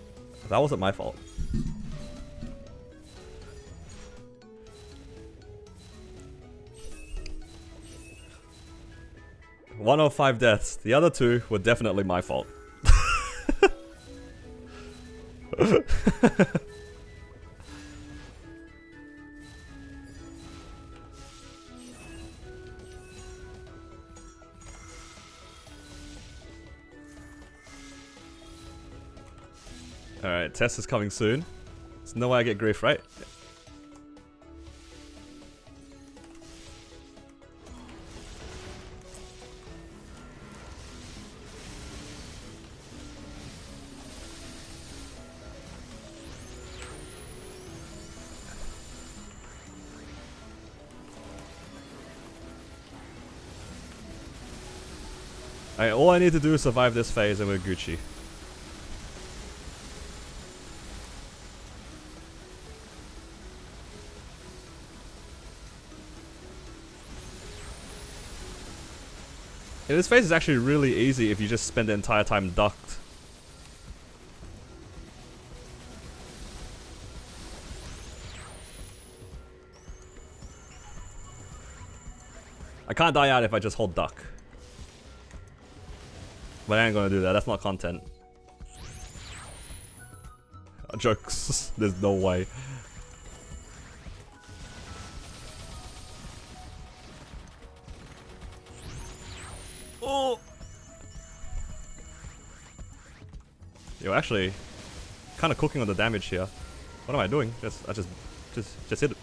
That wasn't my fault. One of 5 deaths. The other 2 were definitely my fault. Alright, test is coming soon. There's no way I get grief, right? Alright, all I need to do is survive this phase and we're Gucci. Yeah, this phase is actually really easy if you just spend the entire time ducked. I can't die out if I just hold duck. But I ain't gonna do that, that's not content. Jokes, there's no way. Oh! You're actually kind of cooking on the damage here. What am I doing? I just hit it.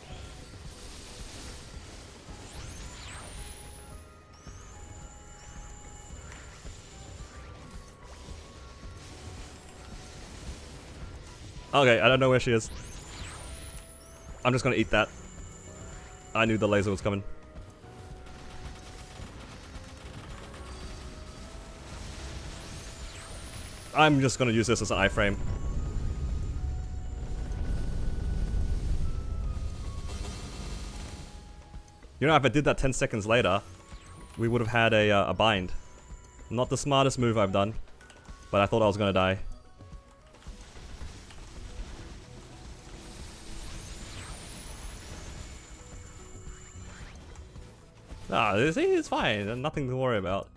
Okay, I don't know where she is. I'm just gonna eat that. I knew the laser was coming. I'm just gonna use this as an iframe. You know, if I did that 10 seconds later, we would have had a bind. Not the smartest move I've done, but I thought I was gonna die. Ah, it's fine. Nothing to worry about.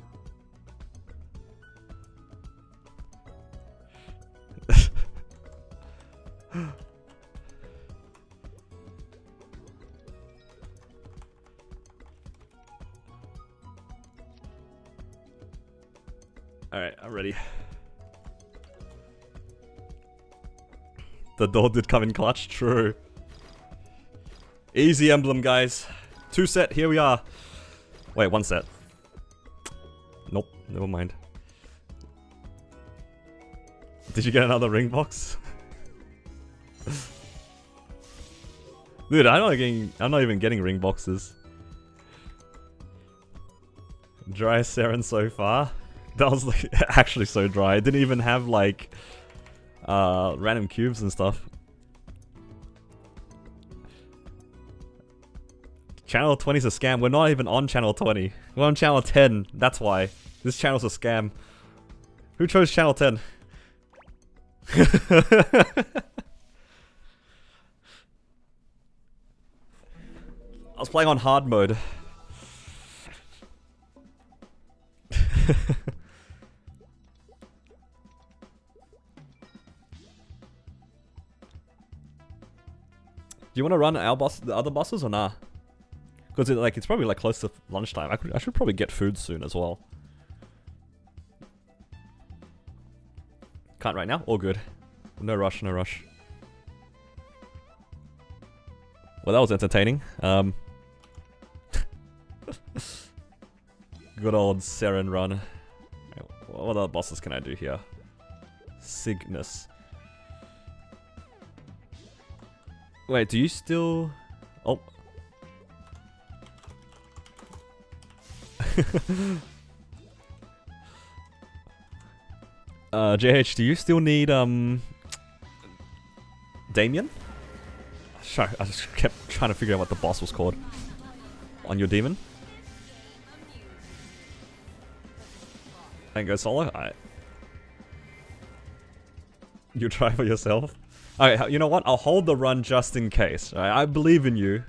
Alright, I'm ready. The door did come in clutch, true. Easy emblem, guys. 2 set, here we are. Wait, 1 set. Nope, never mind. Did you get another ring box? Dude, I'm not even getting ring boxes. Dry Sarin so far. That was like actually so dry. It didn't even have like random cubes and stuff. Channel 20 is a scam. We're not even on channel 20. We're on channel 10. That's why. This channel's a scam. Who chose channel 10? I was playing on hard mode. Do you want to run our boss, the other bosses, or nah? Because it's probably like close to lunchtime. I should probably get food soon as well. Can't right now. All good. No rush. No rush. Well, that was entertaining. Good old Sarin run. What other bosses can I do here? Cygnus. Wait, do you still... Oh. JH, do you still need, Damian? Sorry, I just kept trying to figure out what the boss was called. On your demon? And go solo? Alright. You try for yourself? Okay, you know what? I'll hold the run just in case. Right? I believe in you,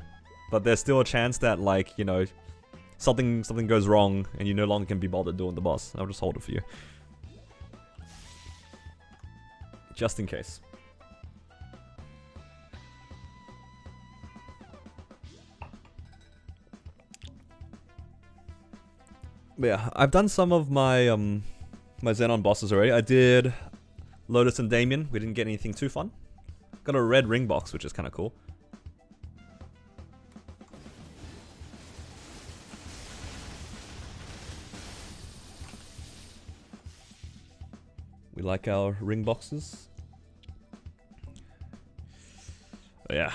but there's still a chance that, like, you know, something goes wrong and you no longer can be bothered doing the boss. I'll just hold it for you. Just in case. But yeah, I've done some of my my Zenon bosses already. I did Lotus and Damian. We didn't get anything too fun. Got a red ring box, which is kind of cool. We like our ring boxes. But yeah.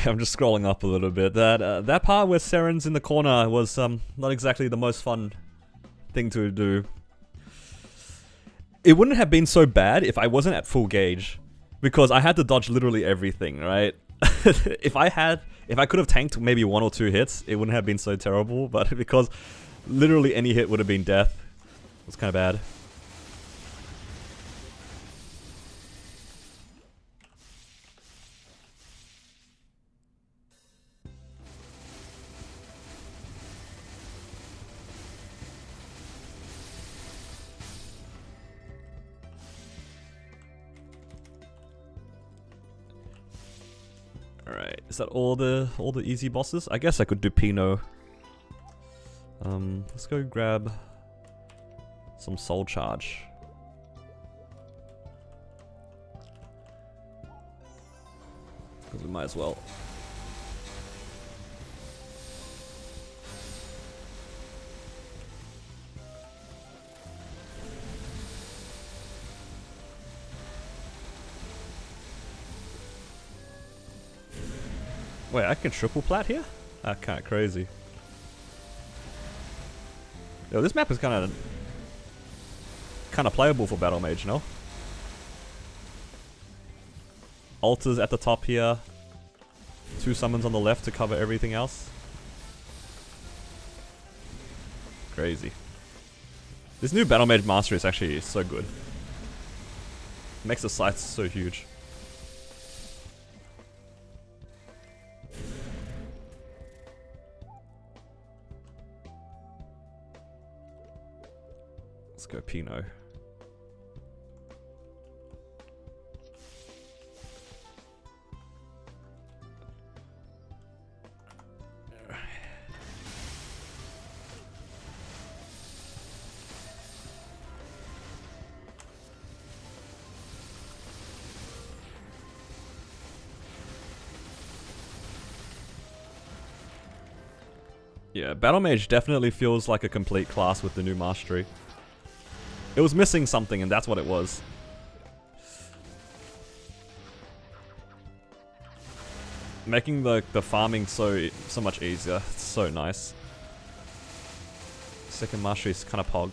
I'm just scrolling up a little bit. That part where Sarin's in the corner was not exactly the most fun thing to do. It wouldn't have been so bad if I wasn't at full gauge, because I had to dodge literally everything, right? If I could have tanked maybe 1 or 2 hits, it wouldn't have been so terrible, but because literally any hit would have been death, it was kind of bad. Is that all the easy bosses? I guess I could do Pino. Let's go grab some soul charge. Because we might as well. Wait, I can triple plat here? That's kind of crazy. Yo, this map is kind of playable for Battle Mage, no? Altars at the top here. 2 summons on the left to cover everything else. Crazy. This new Battle Mage Mastery is actually so good. Makes the sights so huge. Let's go Pino. Yeah, Battle Mage definitely feels like a complete class with the new mastery. It was missing something, and that's what it was. Making the farming so much easier. It's so nice. Second mastery is kind of pog.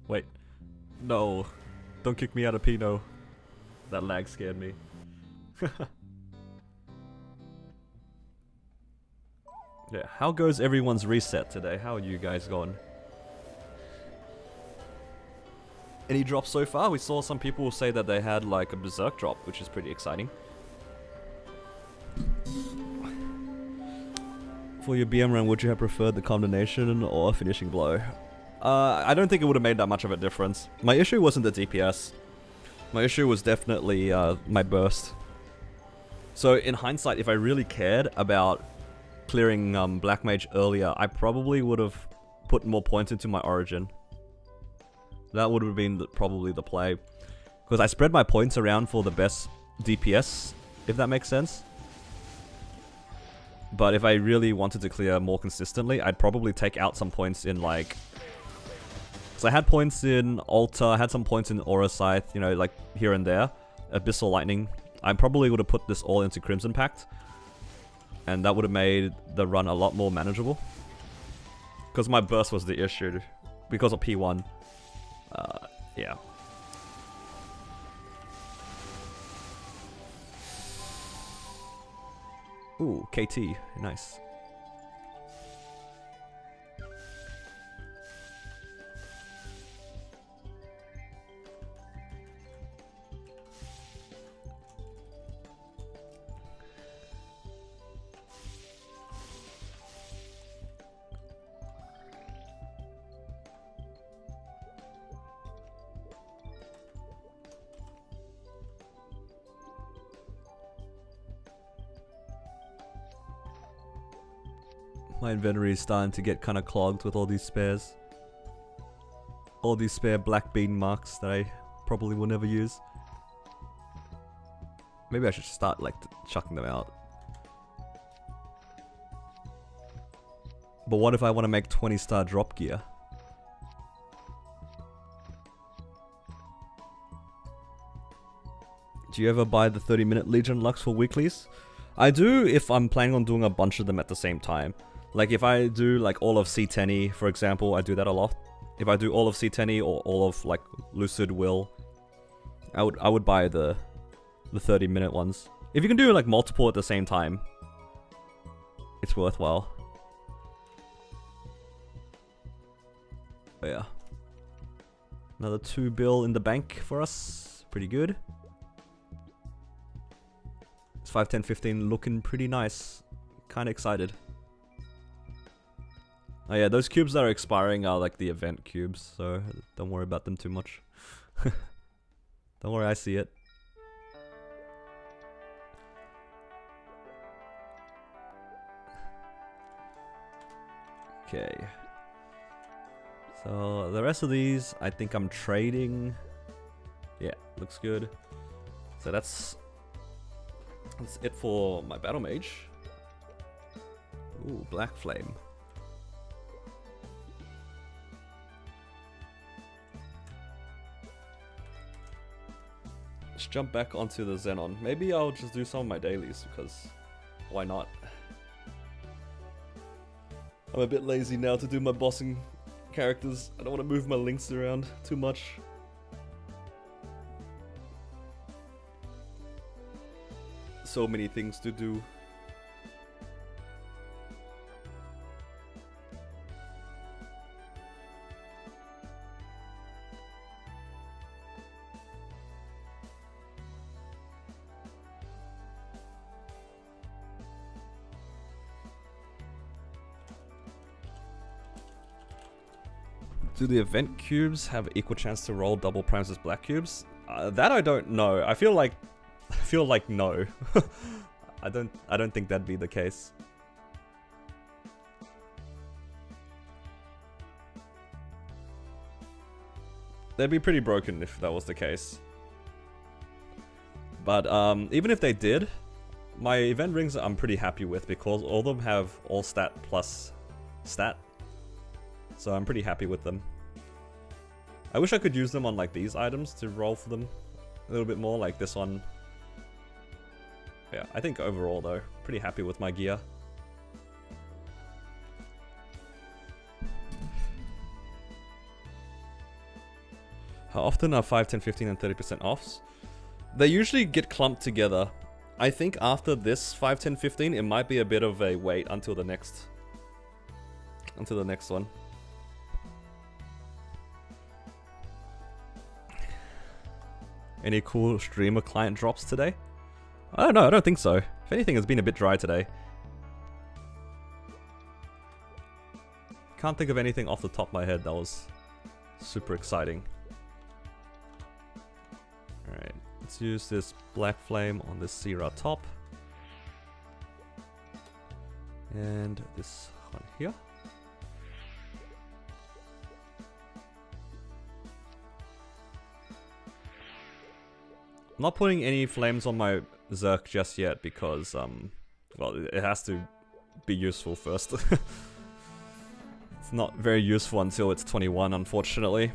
Wait. No. Don't kick me out of Pino. That lag scared me. Yeah, how goes everyone's reset today? How are you guys going? Any drops so far? We saw some people say that they had like a berserk drop, which is pretty exciting. For your BM run, would you have preferred the combination or finishing blow? I don't think it would have made that much of a difference. My issue wasn't the DPS. My issue was definitely my burst. So in hindsight, if I really cared about clearing Black Mage earlier, I probably would have put more points into my Origin. That would have been probably the play. Because I spread my points around for the best DPS, if that makes sense. But if I really wanted to clear more consistently, I'd probably take out some points in like... So I had points in Altar, I had some points in Aura Scythe, you know, like here and there. Abyssal Lightning. I probably would have put this all into Crimson Pact. And that would have made the run a lot more manageable. Because my burst was the issue. Because of P1. Yeah. Ooh, KT. Nice. My inventory is starting to get kind of clogged with all these spares. All these spare black bean marks that I probably will never use. Maybe I should start like chucking them out. But what if I want to make 20-star drop gear? Do you ever buy the 30-minute Legion Lux for weeklies? I do if I'm planning on doing a bunch of them at the same time. Like if I do like all of C10E, for example, I do that a lot. If I do all of C10E or all of like Lucid Will, I would buy the 30-minute ones. If you can do like multiple at the same time, it's worthwhile. But yeah. Another 2 bill in the bank for us. Pretty good. It's 5, 10, 15 looking pretty nice. Kinda excited. Oh yeah, those cubes that are expiring are like the event cubes, so don't worry about them too much. Don't worry, I see it. Okay. So the rest of these, I think I'm trading. Yeah, looks good. So that's it for my battle mage. Ooh, black flame. Let's jump back onto the Zenon. Maybe I'll just do some of my dailies because why not? I'm a bit lazy now to do my bossing characters. I don't want to move my links around too much. So many things to do. Do the event cubes have equal chance to roll double primes as black cubes? That I don't know. I feel like no. I don't think that'd be the case. They'd be pretty broken if that was the case. But even if they did, my event rings I'm pretty happy with because all of them have all stat plus stat. So I'm pretty happy with them. I wish I could use them on like these items to roll for them a little bit more, like this one. Yeah, I think overall though, pretty happy with my gear. How often are 5, 10, 15 and 30% offs? They usually get clumped together. I think after this 5, 10, 15, it might be a bit of a wait until the next one. Any cool streamer client drops today? I don't know, I don't think so. If anything, it's been a bit dry today. Can't think of anything off the top of my head that was super exciting. Alright, let's use this black flame on this Sierra top. And this one here. I'm not putting any flames on my Zerk just yet because, well, it has to be useful first. It's not very useful until it's 21, unfortunately.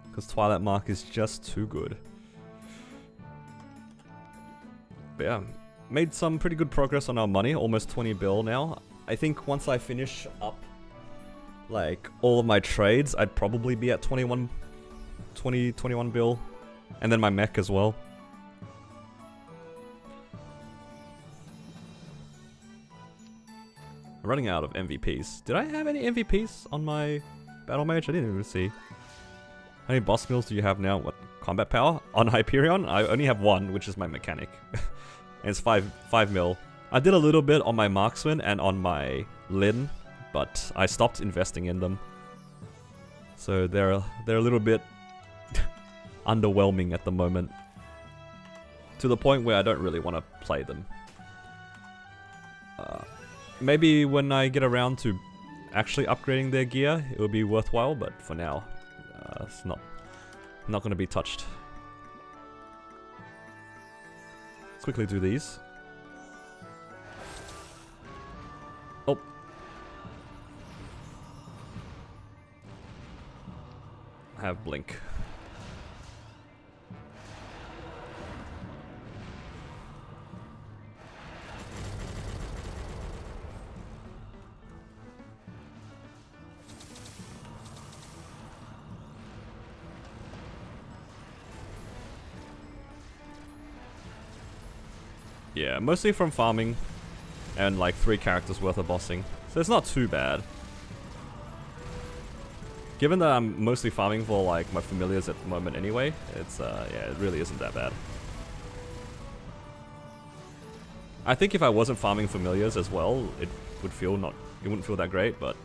Because Twilight Mark is just too good. But yeah, made some pretty good progress on our money, almost 20 bill now. I think once I finish up, like, all of my trades, I'd probably be at 21 bill. And then my mech as well. I'm running out of MVPs. Did I have any MVPs on my battle mage? I didn't even see. How many boss mills do you have now? What, combat power? On Hyperion, I only have one, which is my mechanic. And it's 5 mil. I did a little bit on my marksman and on my Lin, but I stopped investing in them. So they're a little bit underwhelming at the moment. To the point where I don't really want to play them. Maybe when I get around to actually upgrading their gear, it will be worthwhile, but for now, it's not going to be touched. Let's quickly do these. Oh. I have blink. Yeah, mostly from farming and like 3 characters worth of bossing. So it's not too bad. Given that I'm mostly farming for like my familiars at the moment anyway, it's yeah, it really isn't that bad. I think if I wasn't farming familiars as well, it wouldn't feel that great, but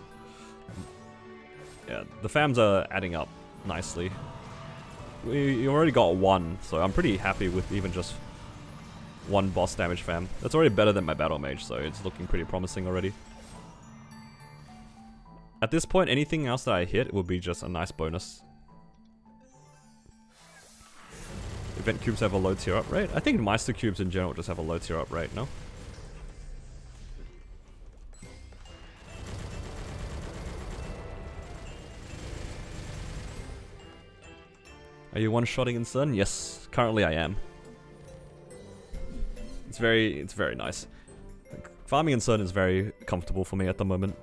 yeah, the fams are adding up nicely. You already got 1, so I'm pretty happy with even just 1 boss damage fam. That's already better than my battle mage, so it's looking pretty promising already. At this point, anything else that I hit would be just a nice bonus. Event cubes have a low tier up rate? I think Meister cubes in general just have a low tier up rate, no? Are you one-shotting in CERN? Yes, currently I am. It's very nice. Farming in CERN is very comfortable for me at the moment.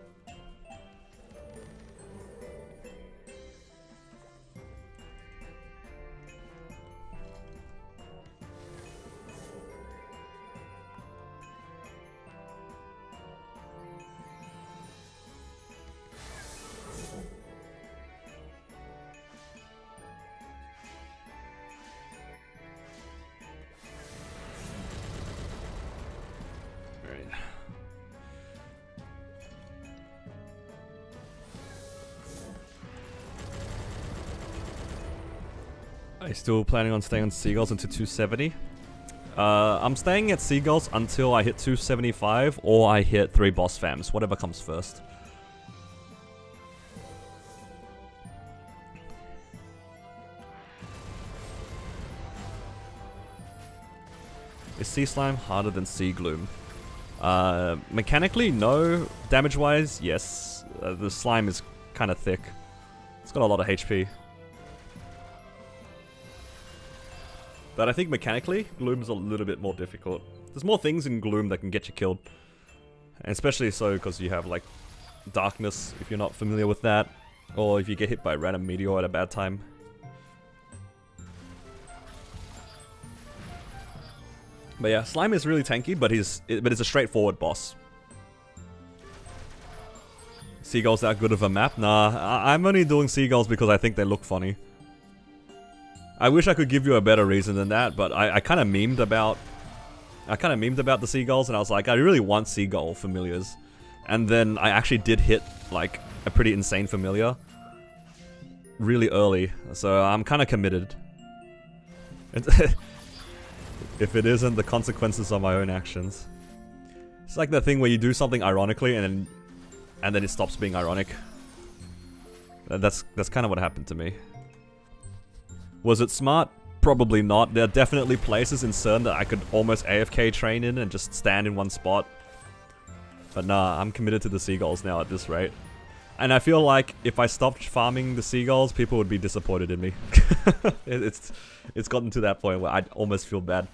Are you still planning on staying on seagulls until 270? I'm staying at seagulls until I hit 275 or I hit 3 boss fams, whatever comes first. Is sea slime harder than sea gloom? Mechanically, no. Damage-wise, yes. The slime is kind of thick. It's got a lot of HP. But I think mechanically, Gloom's a little bit more difficult. There's more things in Gloom that can get you killed. And especially so because you have like Darkness, if you're not familiar with that. Or if you get hit by a random meteor at a bad time. But yeah, Slime is really tanky, but it's a straightforward boss. Seagulls that good of a map? Nah, I'm only doing Seagulls because I think they look funny. I wish I could give you a better reason than that, but I kind of memed about the seagulls, and I was like, I really want seagull familiars, and then I actually did hit like a pretty insane familiar really early, so I'm kind of committed. If it isn't the consequences of my own actions, it's like that thing where you do something ironically and then it stops being ironic. That's kind of what happened to me. Was it smart? Probably not. There are definitely places in CERN that I could almost AFK train in and just stand in one spot. But nah, I'm committed to the seagulls now at this rate. And I feel like if I stopped farming the seagulls, people would be disappointed in me. It's gotten to that point where I'd almost feel bad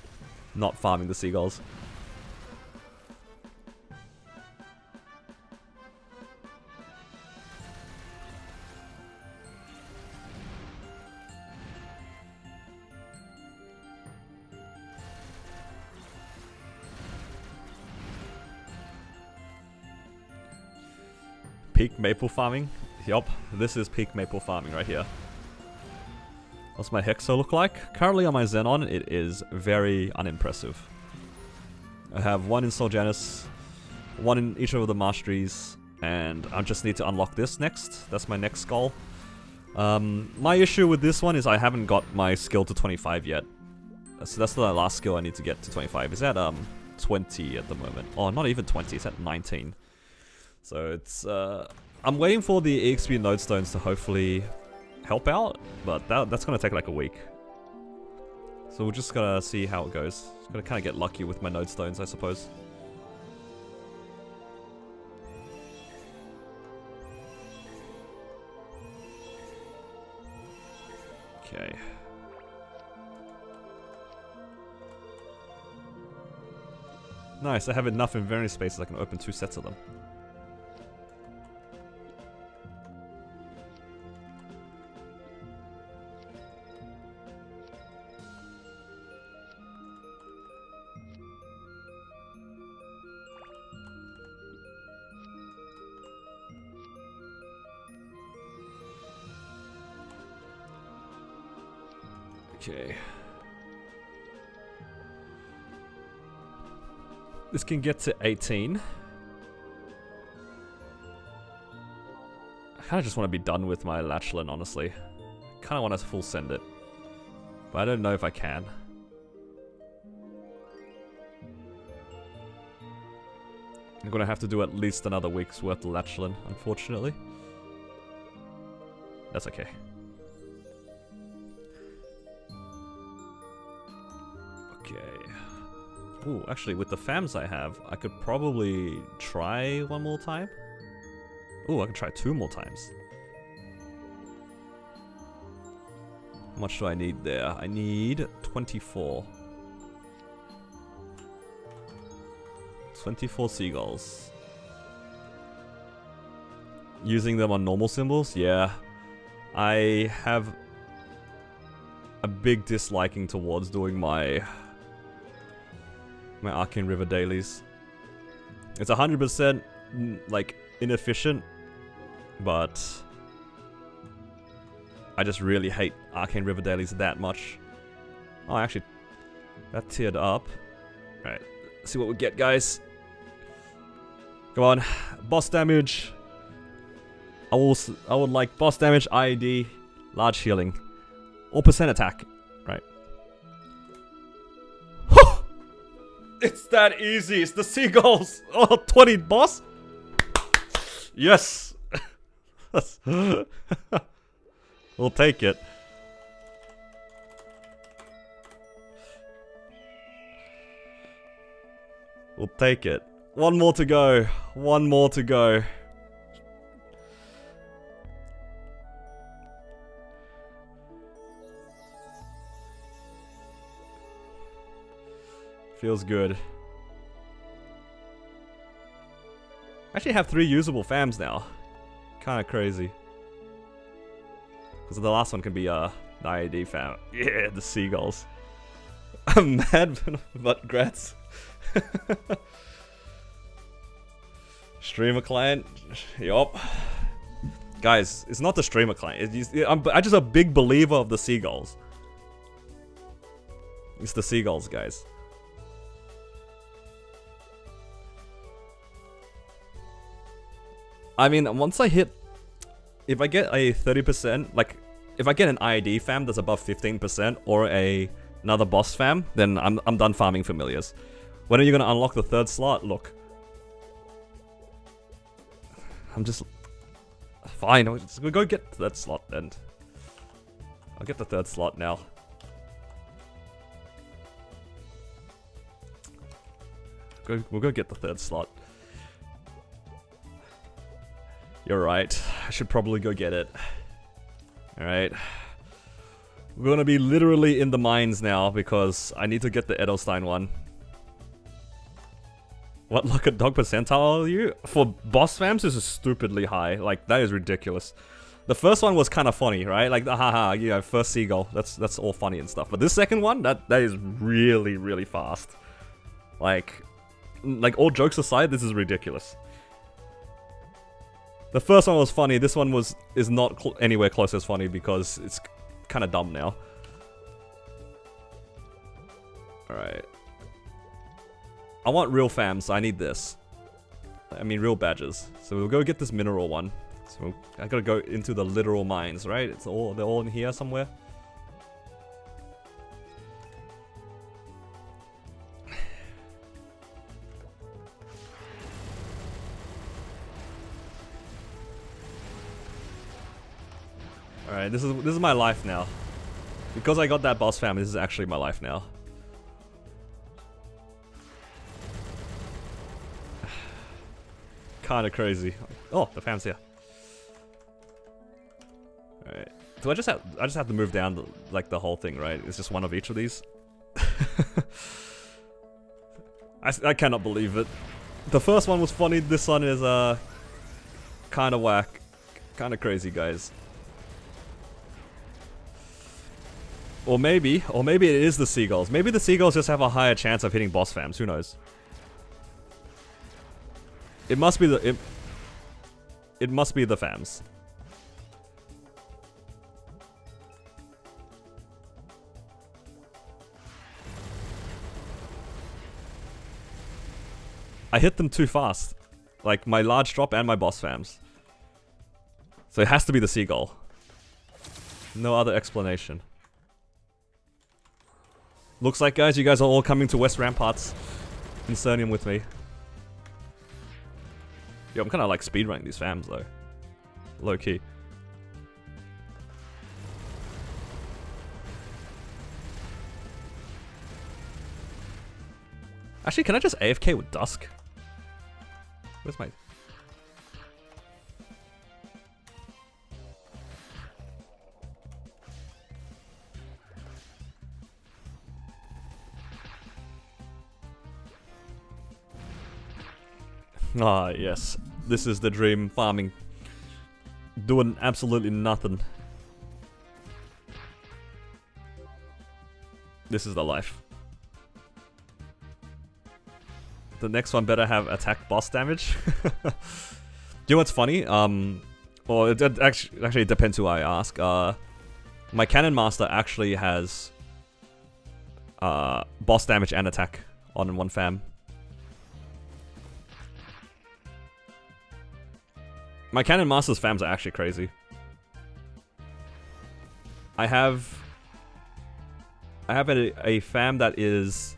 not farming the seagulls. Peak maple farming? Yup, this is peak maple farming right here. What's my Hexa look like? Currently on my Zenon, it is very unimpressive. I have 1 in Soljanus, 1 in each of the masteries, and I just need to unlock this next. That's my next skull. My issue with this one is I haven't got my skill to 25 yet. So that's the last skill I need to get to 25. It's at 20 at the moment. Oh, not even 20, it's at 19. So it's, I'm waiting for the EXP node stones to hopefully help out, but that's gonna take like a week. So we're just gonna see how it goes. Just gonna kind of get lucky with my node stones, I suppose. Okay. Nice, I have enough inventory space so I can open 2 sets of them. Okay. This can get to 18. I kind of just want to be done with my Lachlan, honestly. I kind of want to full send it. But I don't know if I can. I'm gonna have to do at least another week's worth of Lachlan, unfortunately. That's okay. Okay. Ooh, actually, with the FAMs I have, I could probably try one more time. Ooh, I can try 2 more times. How much do I need there? I need 24. 24 seagulls. Using them on normal symbols? Yeah. I have a big disliking towards doing my Arcane River dailies. It's 100% like inefficient, but I just really hate Arcane River dailies that much. Oh, actually, that tiered up. Alright, see what we get, guys. Come on, boss damage. I would like boss damage, IED, large healing, or percent attack. Right. It's that easy. It's the seagulls. Oh, 20 boss. Yes. We'll take it. We'll take it. One more to go. One more to go. Feels good. I actually have 3 usable FAMs now. Kinda crazy. Because the last one can be the IAD FAM. Yeah, the seagulls. I'm mad, but grats. Streamer client. Yup. Guys, it's not the streamer client. I'm just a big believer of the seagulls. It's the seagulls, guys. I mean, once I hit... If I get a 30%, like... If I get an IAD fam that's above 15% or another boss fam, then I'm done farming familiars. When are you gonna unlock the 3rd slot? Look. I'm just... Fine, we'll go get the 3rd slot then. I'll get the 3rd slot now. We'll go get the 3rd slot. You're right. I should probably go get it. Alright. We're gonna be literally in the mines now because I need to get the Edelstein one. What luck at dog percentile are you? For boss fams, this is stupidly high. Like, that is ridiculous. The first one was kind of funny, right? Like, haha, you know, first seagull. That's all funny and stuff. But this second one, that is really, really fast. Like all jokes aside, this is ridiculous. The first one was funny, this one is not anywhere close as funny because it's kind of dumb now. Alright. I want real fams, so I need this. I mean real badges. So we'll go get this mineral one. So I gotta go into the literal mines, right? They're all in here somewhere. Alright, this is my life now. Because I got that boss fam, this is actually my life now. Kinda crazy. Oh, the fam's here. Alright. So I just have to move down the whole thing, right? It's just one of each of these. I cannot believe it. The first one was funny, this one is kinda whack. Kinda crazy, guys. Or maybe it is the seagulls. Maybe the seagulls just have a higher chance of hitting boss fams. Who knows? It must be the it must be the fams. I hit them too fast. Like my large drop and my boss fams. So it has to be the seagull. No other explanation. Looks like, guys, you guys are all coming to West Ramparts Incernium with me. Yo, I'm kind of like speedrunning these fams though. Low key. Actually, can I just AFK with Dusk? Where's my... Ah, yes. This is the dream. Farming. Doing absolutely nothing. This is the life. The next one better have attack boss damage. You know what's funny? Well, it actually depends who I ask. My Cannon Master actually has boss damage and attack on in one fam. My Cannon Master's fams are actually crazy. I have a fam that is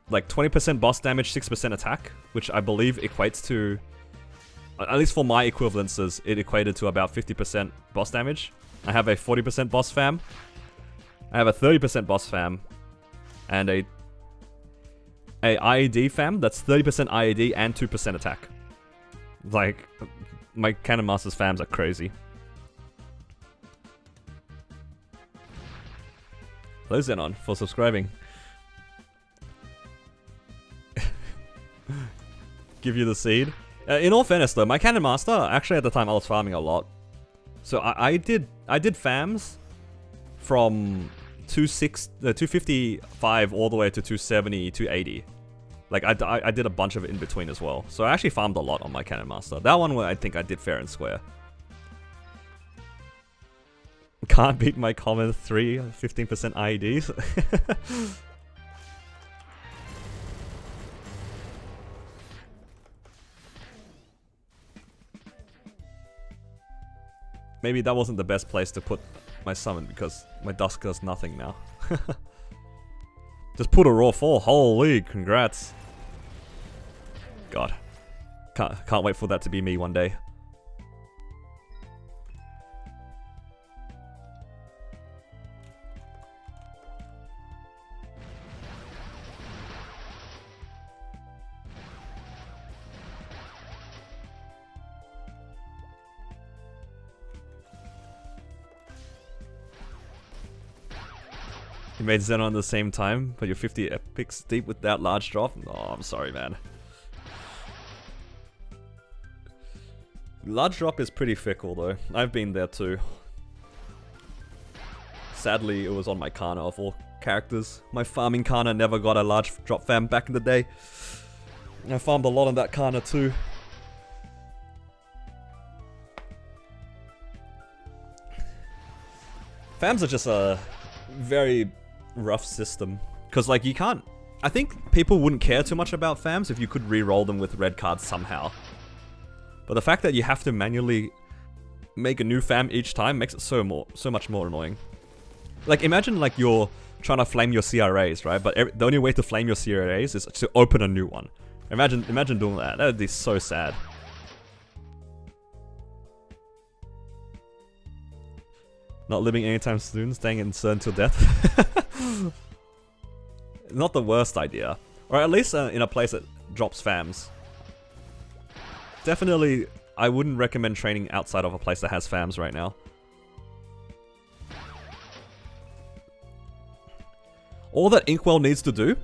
like 20% boss damage, 6% attack, which I believe equates to, at least for my equivalences, it equated to about 50% boss damage. I have a 40% boss fam. I have a 30% boss fam. And a IED fam that's 30% IED and 2% attack. Like, my Cannon Master's fams are crazy. Hello Zenon, for subscribing. Give you the seed. In all fairness though, my Cannon Master, actually at the time I was farming a lot. So I did fams from 255 all the way to 270, 280. Like, I did a bunch of it in between as well. So I actually farmed a lot on my Cannon Master. That one where I think I did fair and square. Can't beat my common 15% IEDs. Maybe that wasn't the best place to put my summon because my Dusk does nothing now. Just put a raw 4. Holy, congrats. God. Can't wait for that to be me one day. You made Zenon at the same time, but you're 50 epics deep with that large drop? Oh, I'm sorry, man. Large drop is pretty fickle, though. I've been there, too. Sadly, it was on my Kana of all characters. My farming Kana never got a large drop fam back in the day. I farmed a lot on that Kana, too. Fams are just a very rough system, because like you can't, I think people wouldn't care too much about fams if you could re-roll them with red cards somehow, but the fact that you have to manually make a new fam each time makes it so much more annoying. Like imagine like you're trying to flame your CRAs, right? But the only way to flame your CRAs is to open a new one. Imagine doing that. That would be so sad. Not living anytime soon, staying in CERN till death. Not the worst idea. Or at least in a place that drops fams. Definitely, I wouldn't recommend training outside of a place that has fams right now. All that Inkwell needs to do...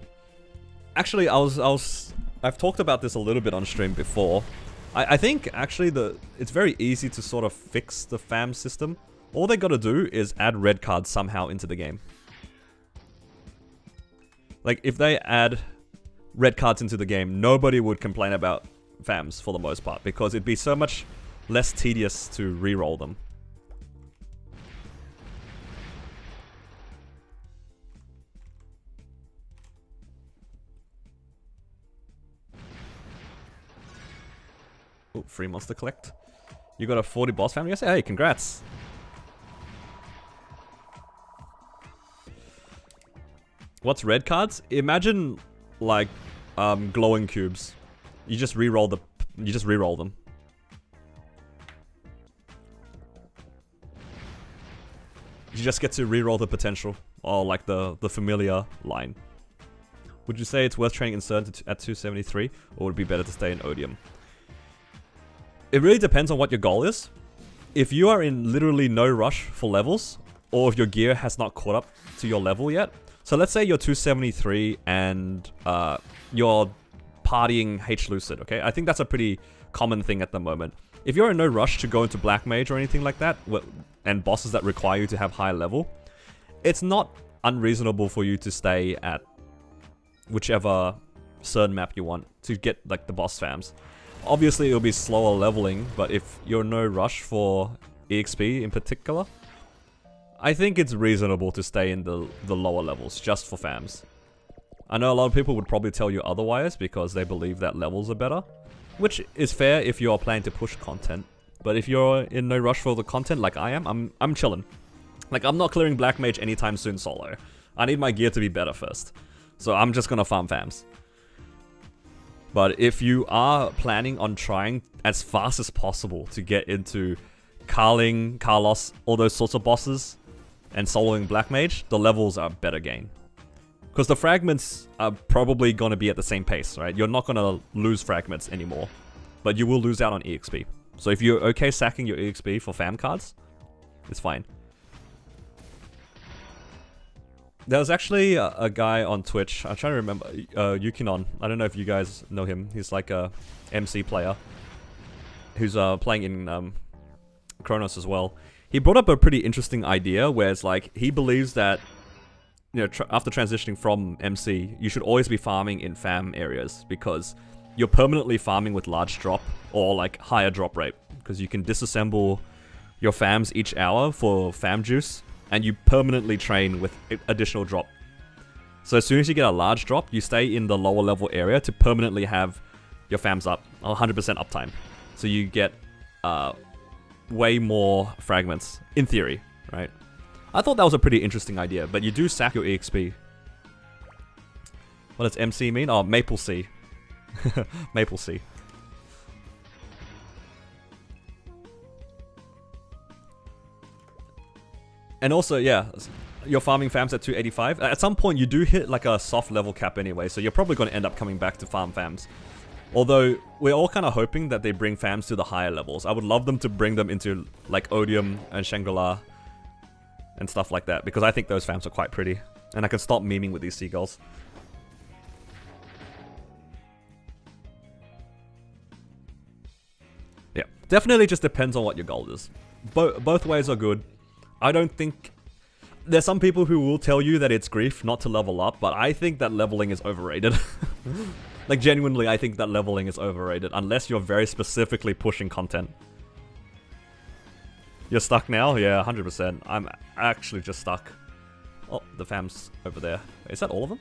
Actually, I've talked about this a little bit on stream before. I think, actually, it's very easy to sort of fix the fam system. All they gotta do is add red cards somehow into the game. Like, if they add red cards into the game, nobody would complain about fams for the most part, because it'd be so much less tedious to re-roll them. free monster collect. You got a 40 boss family. I say, hey, congrats. What's red cards? Imagine like glowing cubes. You just re-roll them. You just get to re-roll the potential, or like the familiar line. Would you say it's worth training in Sarin at 273, or would it be better to stay in Odium? It really depends on what your goal is. If you are in literally no rush for levels, or if your gear has not caught up to your level yet. So let's say you're 273 and you're partying H Lucid, okay? I think that's a pretty common thing at the moment. If you're in no rush to go into Black Mage or anything like that, and bosses that require you to have high level, it's not unreasonable for you to stay at whichever Sarin map you want to get like the boss fams. Obviously it'll be slower leveling, but if you're in no rush for EXP in particular, I think it's reasonable to stay in the lower levels just for fams. I know a lot of people would probably tell you otherwise because they believe that levels are better, which is fair if you're planning to push content. But if you're in no rush for the content like I am, I'm chilling. Like, I'm not clearing Black Mage anytime soon solo. I need my gear to be better first. So I'm just gonna farm fams. But if you are planning on trying as fast as possible to get into Carling, Carlos, all those sorts of bosses, and soloing Black Mage, the levels are better gain. Because the fragments are probably going to be at the same pace, right? You're not going to lose fragments anymore, but you will lose out on EXP. So if you're okay sacking your EXP for fam cards, it's fine. There was actually a guy on Twitch, I'm trying to remember, Xenon. I don't know if you guys know him. He's like a MC player who's playing in Kronos as well. He brought up a pretty interesting idea where it's like, he believes that, you know, after transitioning from MC, you should always be farming in fam areas because you're permanently farming with large drop or like higher drop rate because you can disassemble your fams each hour for fam juice and you permanently train with additional drop. So as soon as you get a large drop, you stay in the lower level area to permanently have your fams up, 100% uptime. So you get way more fragments, in theory, right? I thought that was a pretty interesting idea, but you do sack your EXP. What does MC mean? Oh, Maple C. Maple C. And also, yeah, you're farming fams at 285. At some point, you do hit like a soft level cap anyway, so you're probably going to end up coming back to farm fams. Although, we're all kind of hoping that they bring fams to the higher levels. I would love them to bring them into like Odium and Shangri-La and stuff like that, because I think those fams are quite pretty. And I can stop memeing with these seagulls. Yeah, definitely just depends on what your goal is. Both ways are good. I don't think... There's some people who will tell you that it's grief not to level up, but I think that leveling is overrated. Like, genuinely, I think that leveling is overrated, unless you're very specifically pushing content. You're stuck now? Yeah, 100%. I'm actually just stuck. Oh, the fam's over there. Is that all of them?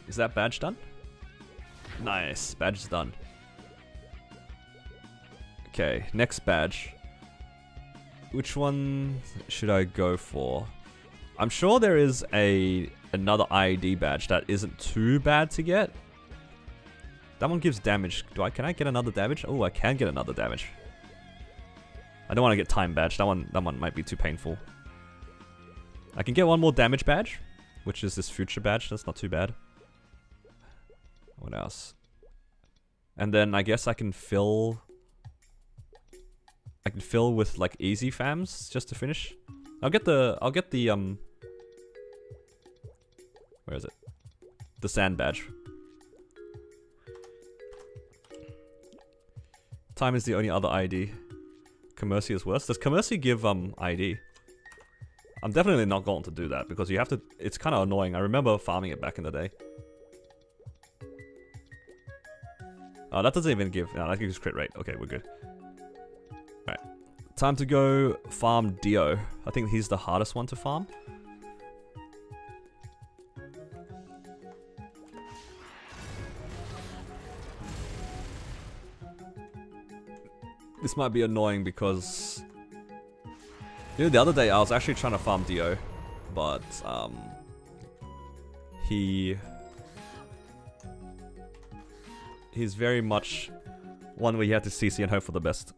Is that badge done? Nice, badge is done. Okay, next badge. Which one should I go for? I'm sure there is another ID badge that isn't too bad to get. That one gives damage. Can I get another damage? Oh, I can get another damage. I don't want to get time badge. That one might be too painful. I can get one more damage badge, which is this future badge. That's not too bad. What else? And then I guess I can fill with like easy fams just to finish. I'll get the where is it? The sand badge. Time is the only other ID. Commercy is worse. Does Commercy give ID? I'm definitely not going to do that because you have to it's kind of annoying. I remember farming it back in the day. Oh, that doesn't even give... No, that gives crit rate. Okay, we're good. Alright. Time to go farm Dio. I think he's the hardest one to farm. This might be annoying because... You know, the other day I was actually trying to farm Dio, but he's very much one where you have to CC and hope for the best.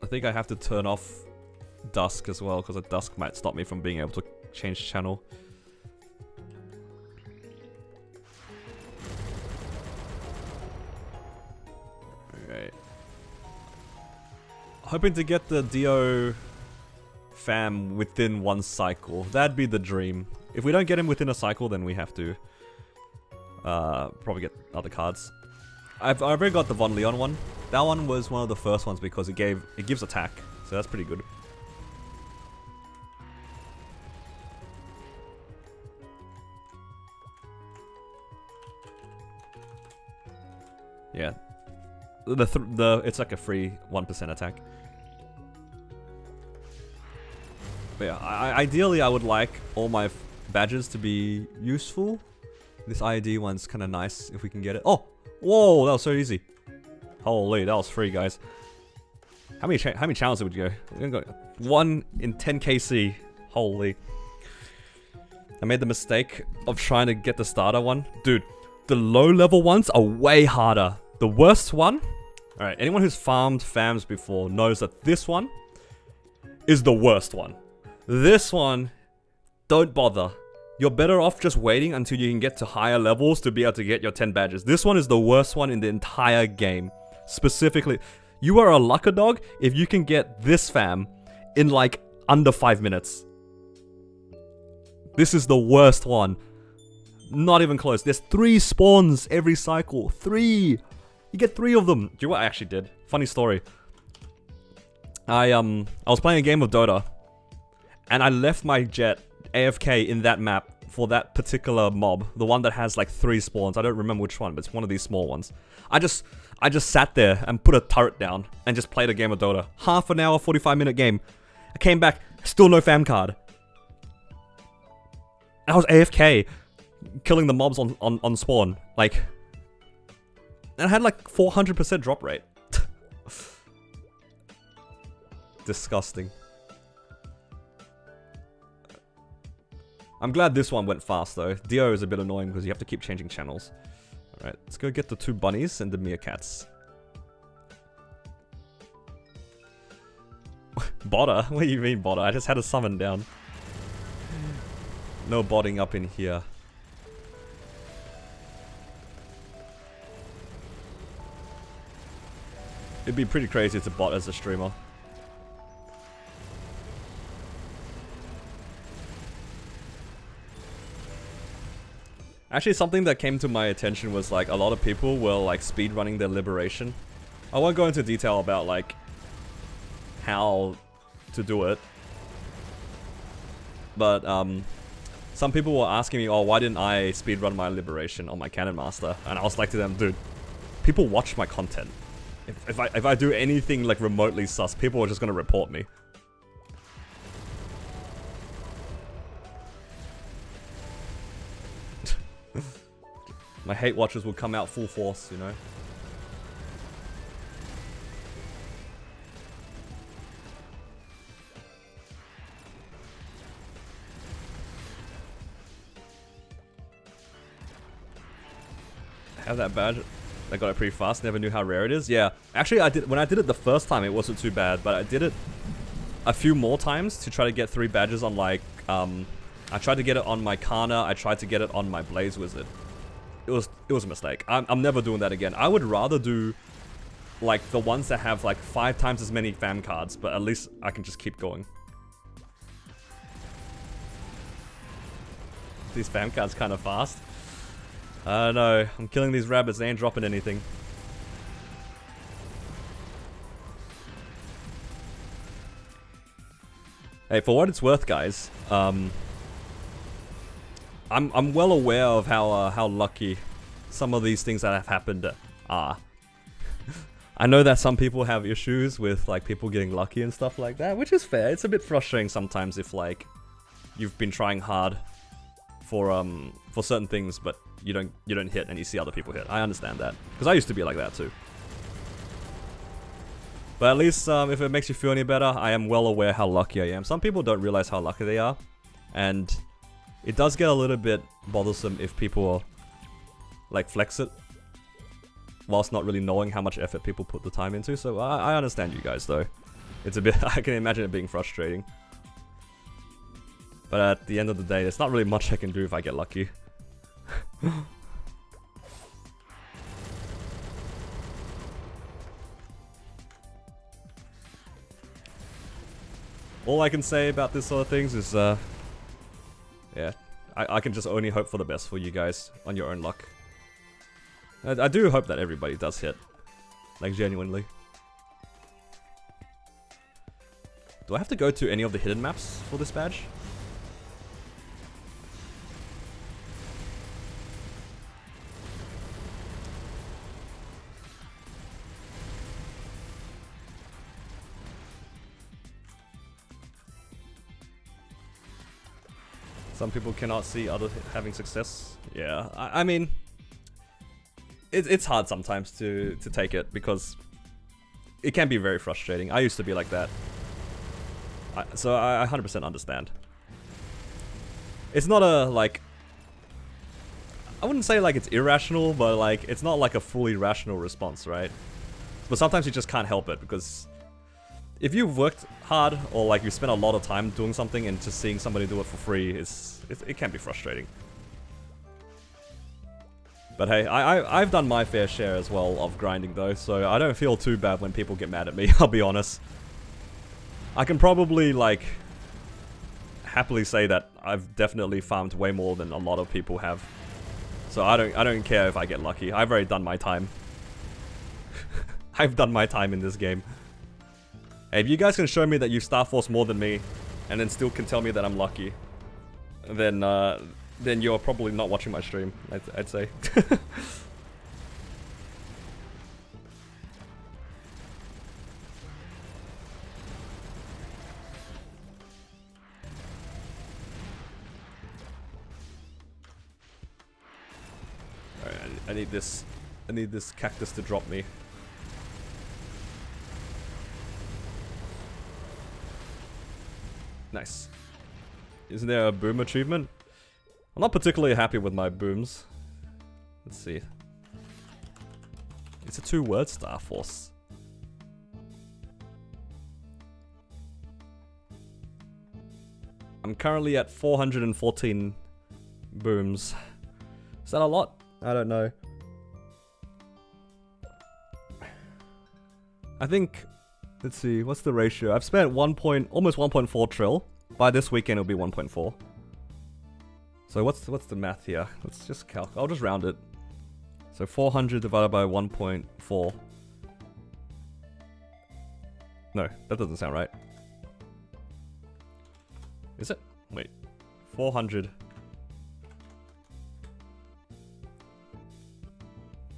I think I have to turn off Dusk as well, because a Dusk might stop me from being able to change channel. Alright. Hoping to get the Dio fam within one cycle. That'd be the dream. If we don't get him within a cycle, then we have to probably get other cards. I've already got the Von Leon one. That one was one of the first ones because it gives attack, so that's pretty good. Yeah, it's like a free 1% attack. But yeah, ideally I would like all my badges to be useful. This ID one's kind of nice if we can get it. Oh, whoa, that was so easy. Holy, that was free, guys. How many channels did we go? We're gonna go 1 in 10 KC. Holy. I made the mistake of trying to get the starter one. Dude, the low level ones are way harder. The worst one, alright, anyone who's farmed fams before knows that this one is the worst one. This one, don't bother. You're better off just waiting until you can get to higher levels to be able to get your 10 badges. This one is the worst one in the entire game. Specifically, you are a lucker dog if you can get this fam in like under 5 minutes. This is the worst one. Not even close. There's 3 spawns every cycle. 3! You get 3 of them. Do you know what I actually did? Funny story. I was playing a game of Dota, and I left my jet AFK in that map for that particular mob. The one that has like 3 spawns. I don't remember which one, but it's one of these small ones. I just sat there and put a turret down and just played a game of Dota. Half an hour, 45-minute game. I came back, still no fam card. I was AFK, killing the mobs on spawn. Like, and I had like 400% drop rate. Disgusting. I'm glad this one went fast though. Dio is a bit annoying because you have to keep changing channels. Alright, let's go get the 2 bunnies and the meerkats. Botter? What do you mean botter? I just had a summon down. No botting up in here. It'd be pretty crazy to bot as a streamer. Actually, something that came to my attention was like a lot of people were like speedrunning their liberation. I won't go into detail about like how to do it, but some people were asking me, oh, why didn't I speedrun my liberation on my Cannon Master? And I was like to them, dude, people watch my content. If I do anything like remotely sus, people are just gonna report me. My hate watchers will come out full force, you know? I have that badge. I got it pretty fast, never knew how rare it is. Yeah, actually when I did it the first time, it wasn't too bad, but I did it a few more times to try to get 3 badges on like, I tried to get it on my Kana, I tried to get it on my Blaze Wizard. It was a mistake. I'm never doing that again. I would rather do like the ones that have like 5 times as many fam cards, but at least I can just keep going. These fam cards kind of fast. I don't know. I'm killing these rabbits. They ain't dropping anything. Hey, for what it's worth, guys, I'm well aware of how lucky some of these things that have happened are. I know that some people have issues with like people getting lucky and stuff like that, which is fair. It's a bit frustrating sometimes if like you've been trying hard for certain things, but you don't hit and you see other people hit. I understand that because I used to be like that too. But at least if it makes you feel any better, I am well aware how lucky I am. Some people don't realize how lucky they are, and it does get a little bit bothersome if people like flex it whilst not really knowing how much effort people put the time into. So I understand you guys though. It's a bit, I can imagine it being frustrating. But at the end of the day, there's not really much I can do if I get lucky. All I can say about this sort of things is, yeah, I can just only hope for the best for you guys on your own luck. I do hope that everybody does hit, like genuinely. Do I have to go to any of the hidden maps for this badge? Some people cannot see others having success. Yeah, I mean, it's hard sometimes to take it because it can be very frustrating. I used to be like that. So I 100% understand. It's not a, like, I wouldn't say like it's irrational, but like it's not like a fully rational response, right? But sometimes you just can't help it because if you've worked hard or like you spent a lot of time doing something and just seeing somebody do it for free, it can be frustrating. But hey, I've done my fair share as well of grinding though, so I don't feel too bad when people get mad at me, I'll be honest. I can probably like happily say that I've definitely farmed way more than a lot of people have. So I don't care if I get lucky. I've already done my time. I've done my time in this game. Hey, if you guys can show me that you Star Force more than me, and then still can tell me that I'm lucky, then you're probably not watching my stream, I'd say. Alright, I need this cactus to drop me. Nice. Isn't there a boom achievement? I'm not particularly happy with my booms. Let's see. It's a 2-word Star Force. I'm currently at 414 booms. Is that a lot? I don't know. I think, let's see, what's the ratio? I've spent almost 1.4 trill. By this weekend it'll be 1.4. So what's the math here? Let's just calc. I'll just round it. So 400 divided by 1.4. No, that doesn't sound right. Is it? Wait. 400.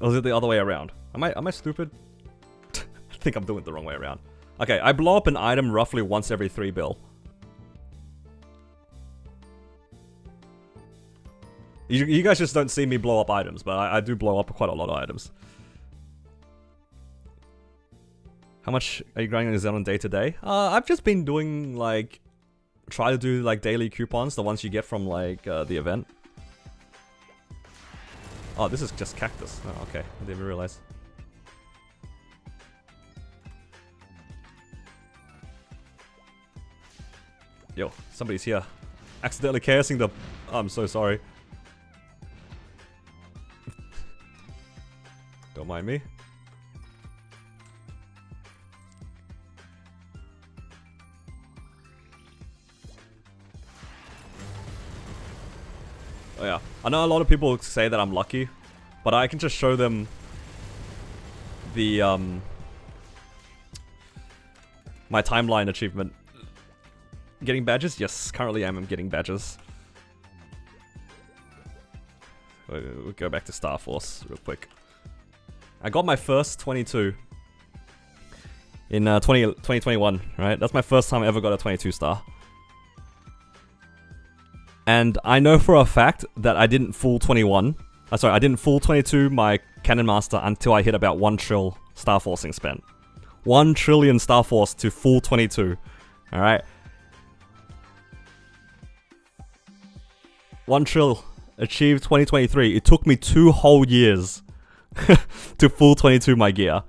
Or is it the other way around? Am I stupid? I think I'm doing it the wrong way around. Okay, I blow up an item roughly once every 3 bill. You guys just don't see me blow up items, but I do blow up quite a lot of items. How much are you grinding on Zenon day to day? I've just been doing like, try to do like daily coupons, the ones you get from like the event. Oh, this is just cactus. Oh, okay, I didn't even realize. Yo, somebody's here. Accidentally chaosing the... Oh, I'm so sorry. Don't mind me. Oh yeah. I know a lot of people say that I'm lucky but I can just show them the my timeline achievement. Getting badges? Yes, currently I'm getting badges. We'll go back to Star Force real quick. I got my first 22 in 2021, right? That's my first time I ever got a 22 star. And I know for a fact that I didn't full 21. Sorry, I didn't full 22 my Cannon Master until I hit about 1 trill Star Forcing spent. 1 trillion Star Force to full 22. Alright? 1 trill achieved 2023. It took me 2 whole years to full 22 my gear.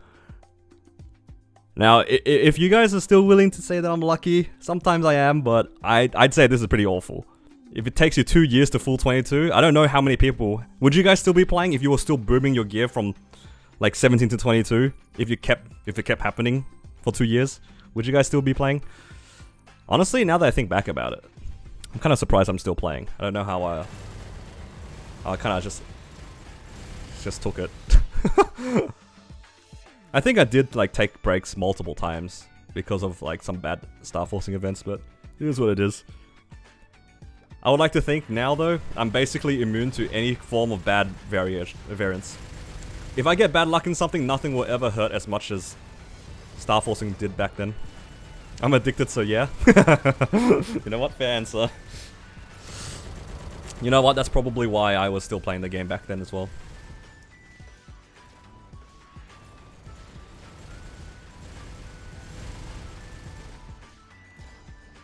Now, if you guys are still willing to say that I'm lucky, sometimes I am, but I'd say this is pretty awful. If it takes you 2 years to full 22, I don't know how many people... Would you guys still be playing if you were still booming your gear from like 17 to 22? If it kept happening for 2 years? Would you guys still be playing? Honestly, now that I think back about it, I'm kind of surprised I'm still playing. I don't know how I kind of just took it. I think I did like take breaks multiple times because of like some bad Star Forcing events, but it is what it is. I would like to think now though, I'm basically immune to any form of bad variance. If I get bad luck in something, nothing will ever hurt as much as Star Forcing did back then. I'm addicted, so yeah. You know what? Fair answer. You know what? That's probably why I was still playing the game back then as well.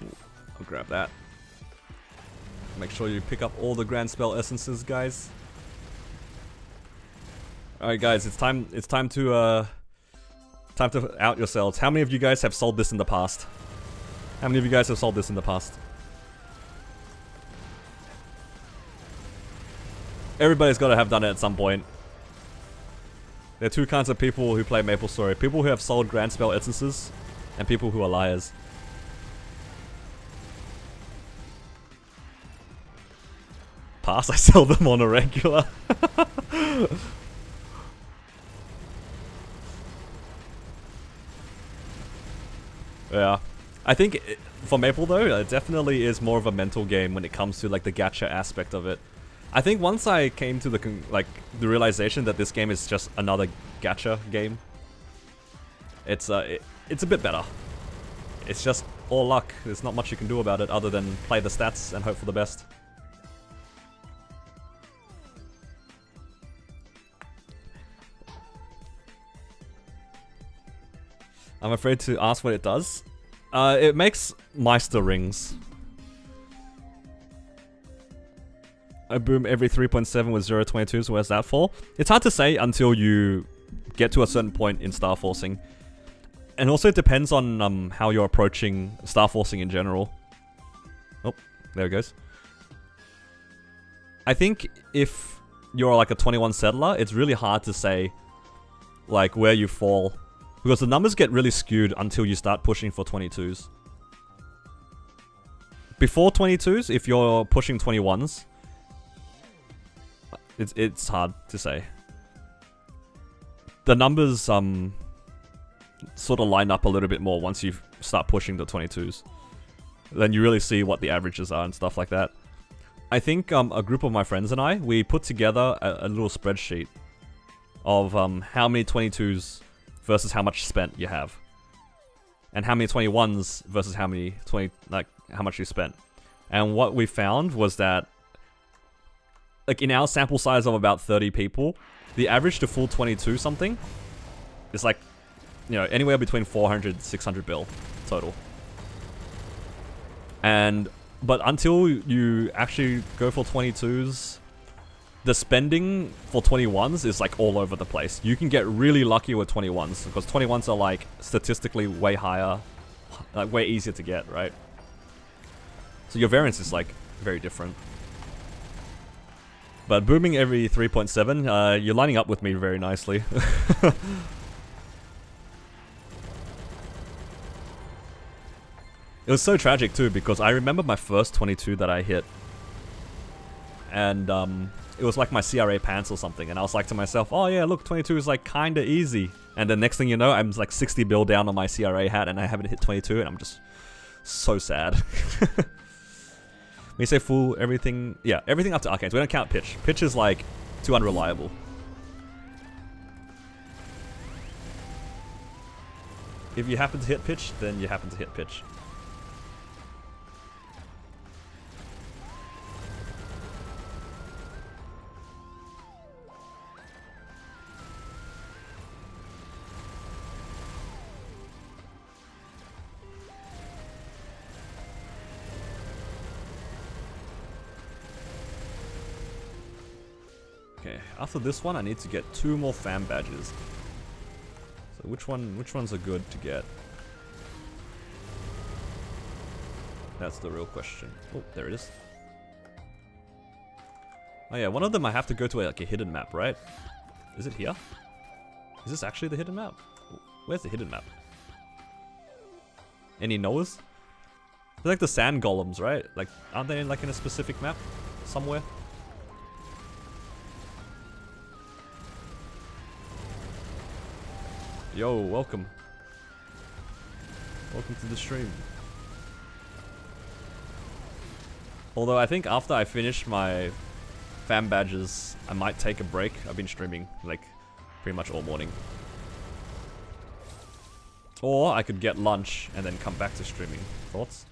I'll grab that. Make sure you pick up all the Grand Spell Essences, guys. Alright guys, it's time to out yourselves. How many of you guys have sold this in the past? How many of you guys have sold this in the past? Everybody's got to have done it at some point. There are 2 kinds of people who play MapleStory. People who have sold Grand Spell Essences, and people who are liars. Pass, I sell them on a regular. Yeah. I think for Maple though, it definitely is more of a mental game when it comes to like the gacha aspect of it. I think once I came to the realization that this game is just another gacha game, it's a bit better. It's just all luck. There's not much you can do about it other than play the stats and hope for the best. I'm afraid to ask what it does. It makes Meister rings. I boom every 3.7 with 0.22, so where's that for? It's hard to say until you get to a certain point in Star Forcing. And also it depends on how you're approaching Star Forcing in general. Oh, there it goes. I think if you're like a 21 settler, it's really hard to say like where you fall. Because the numbers get really skewed until you start pushing for 22s. Before 22s, if you're pushing 21s, it's hard to say. The numbers sort of line up a little bit more once you start pushing the 22s. Then you really see what the averages are and stuff like that. I think a group of my friends and I, we put together a little spreadsheet of how many 22s versus how much spent you have, and how many 21s versus how many how much you spent. And what we found was that, like in our sample size of about 30 people, the average to full 22 something is like, you know, anywhere between 400 600 bill total. But until you actually go for 22s, the spending for 21s is like all over the place. You can get really lucky with 21s because 21s are like statistically way higher, like way easier to get, right? So your variance is like very different. But booming every 3.7, you're lining up with me very nicely. It was so tragic too because I remember my first 22 that I hit. And it was like my CRA pants or something, and I was like to myself, oh yeah, look, 22 is like kinda easy. And the next thing you know, I'm like 60 bill down on my CRA hat and I haven't hit 22 and I'm just so sad. When you say full everything, yeah, everything up to Arcane, so we don't count pitch. Pitch is like too unreliable. If you happen to hit pitch, then you happen to hit pitch. Okay, after this one I need to get 2 more fam badges. So which ones are good to get? That's the real question. Oh, there it is. Oh yeah, one of them I have to go to like a hidden map, right? Is it here? Is this actually the hidden map? Where's the hidden map? Any knowers? They're like the sand golems, right? Like, aren't they like in a specific map somewhere? Yo, welcome. Welcome to the stream. Although I think after I finish my fam badges, I might take a break. I've been streaming like pretty much all morning. Or I could get lunch and then come back to streaming. Thoughts?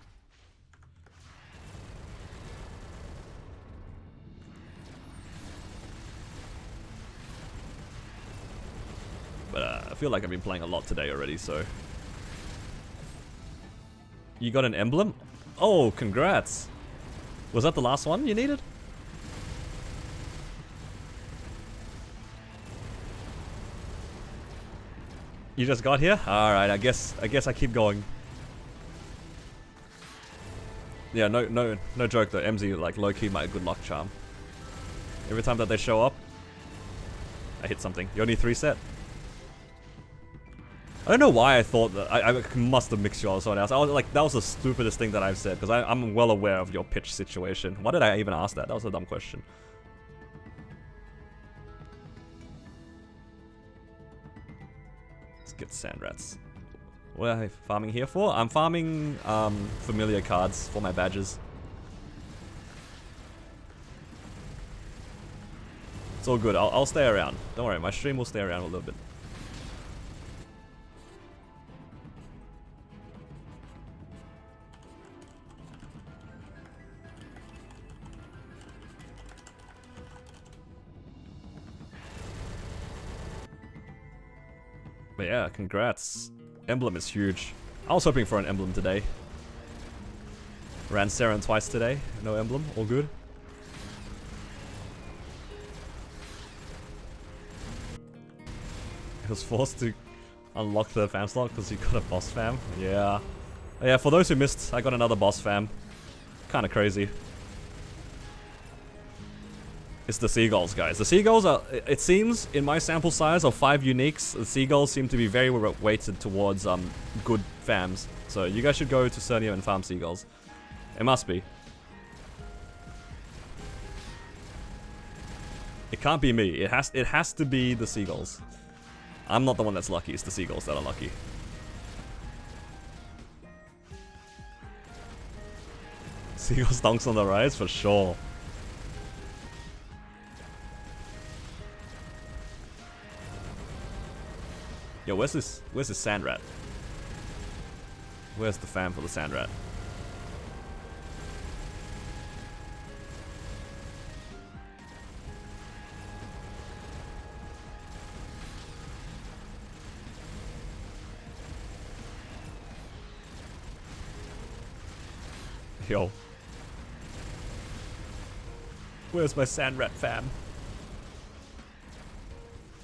But I feel like I've been playing a lot today already, so... You got an emblem? Oh, congrats! Was that the last one you needed? You just got here? Alright, I guess I keep going. Yeah, no joke though, MZ like low-key my good luck charm. Every time that they show up, I hit something. You only 3 set? I don't know why I thought that. I must have mixed you all with someone else. I was like, that was the stupidest thing that I've said, because I'm well aware of your pitch situation. Why did I even ask that? That was a dumb question. Let's get sand rats. What am I farming here for? I'm farming familiar cards for my badges. It's all good. I'll stay around. Don't worry, my stream will stay around a little bit. But yeah, congrats. Emblem is huge. I was hoping for an emblem today. Ran Sarin twice today. No emblem. All good. I was forced to unlock the fam slot because you got a boss fam. Yeah. Yeah, for those who missed, I got another boss fam. Kinda crazy. It's the seagulls, guys. The seagulls are, it seems, in my sample size of 5 uniques, the seagulls seem to be very weighted towards good fams. So you guys should go to Cernium and farm seagulls. It must be. It can't be me. It has to be the seagulls. I'm not the one that's lucky. It's the seagulls that are lucky. Seagulls dunks on the rise for sure. Yo, where's this sand rat? Where's the fam for the sand rat? Yo. Where's my sand rat fam?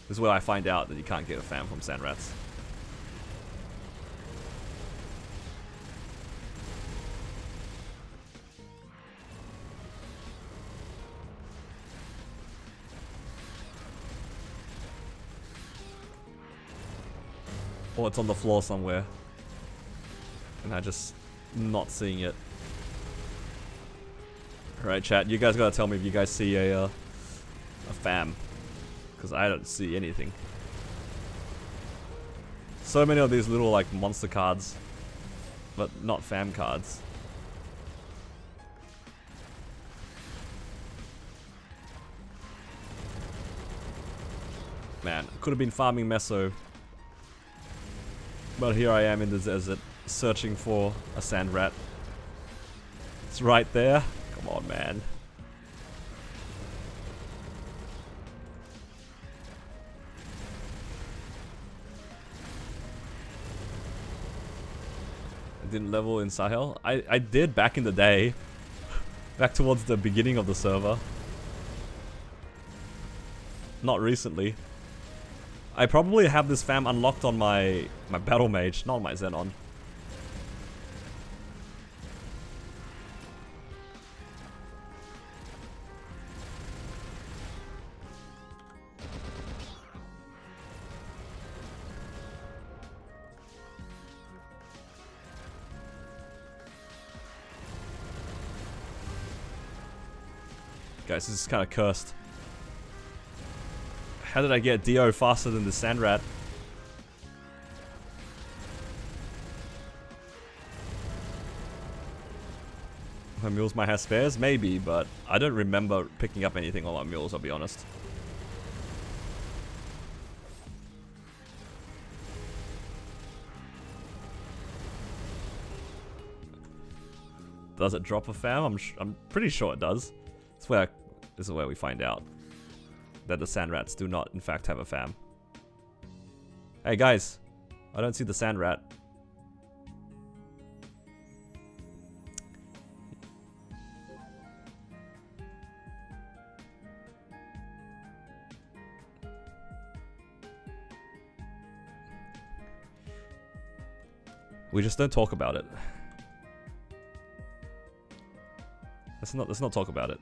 This is where I find out that you can't get a fam from sand rats. Or it's on the floor somewhere. And I'm just not seeing it. Alright chat, you guys gotta tell me if you guys see a a fam, because I don't see anything. So many of these little like monster cards, but not fam cards. Man, could have been farming Meso, but here I am in the desert searching for a sand rat. It's right there. Come on, man. I didn't level in Sahel. I did back in the day. Back towards the beginning of the server. Not recently. I probably have this fam unlocked on my battle mage, not my Zenon. Guys, this is kind of cursed. How did I get Dio faster than the sand rat? My mules might have spares? Maybe, but I don't remember picking up anything on my mules, I'll be honest. Does it drop a fam? I'm pretty sure it does. This is where we find out that the sand rats do not, in fact, have a fam. Hey guys, I don't see the sand rat. We just don't talk about it. Let's not talk about it.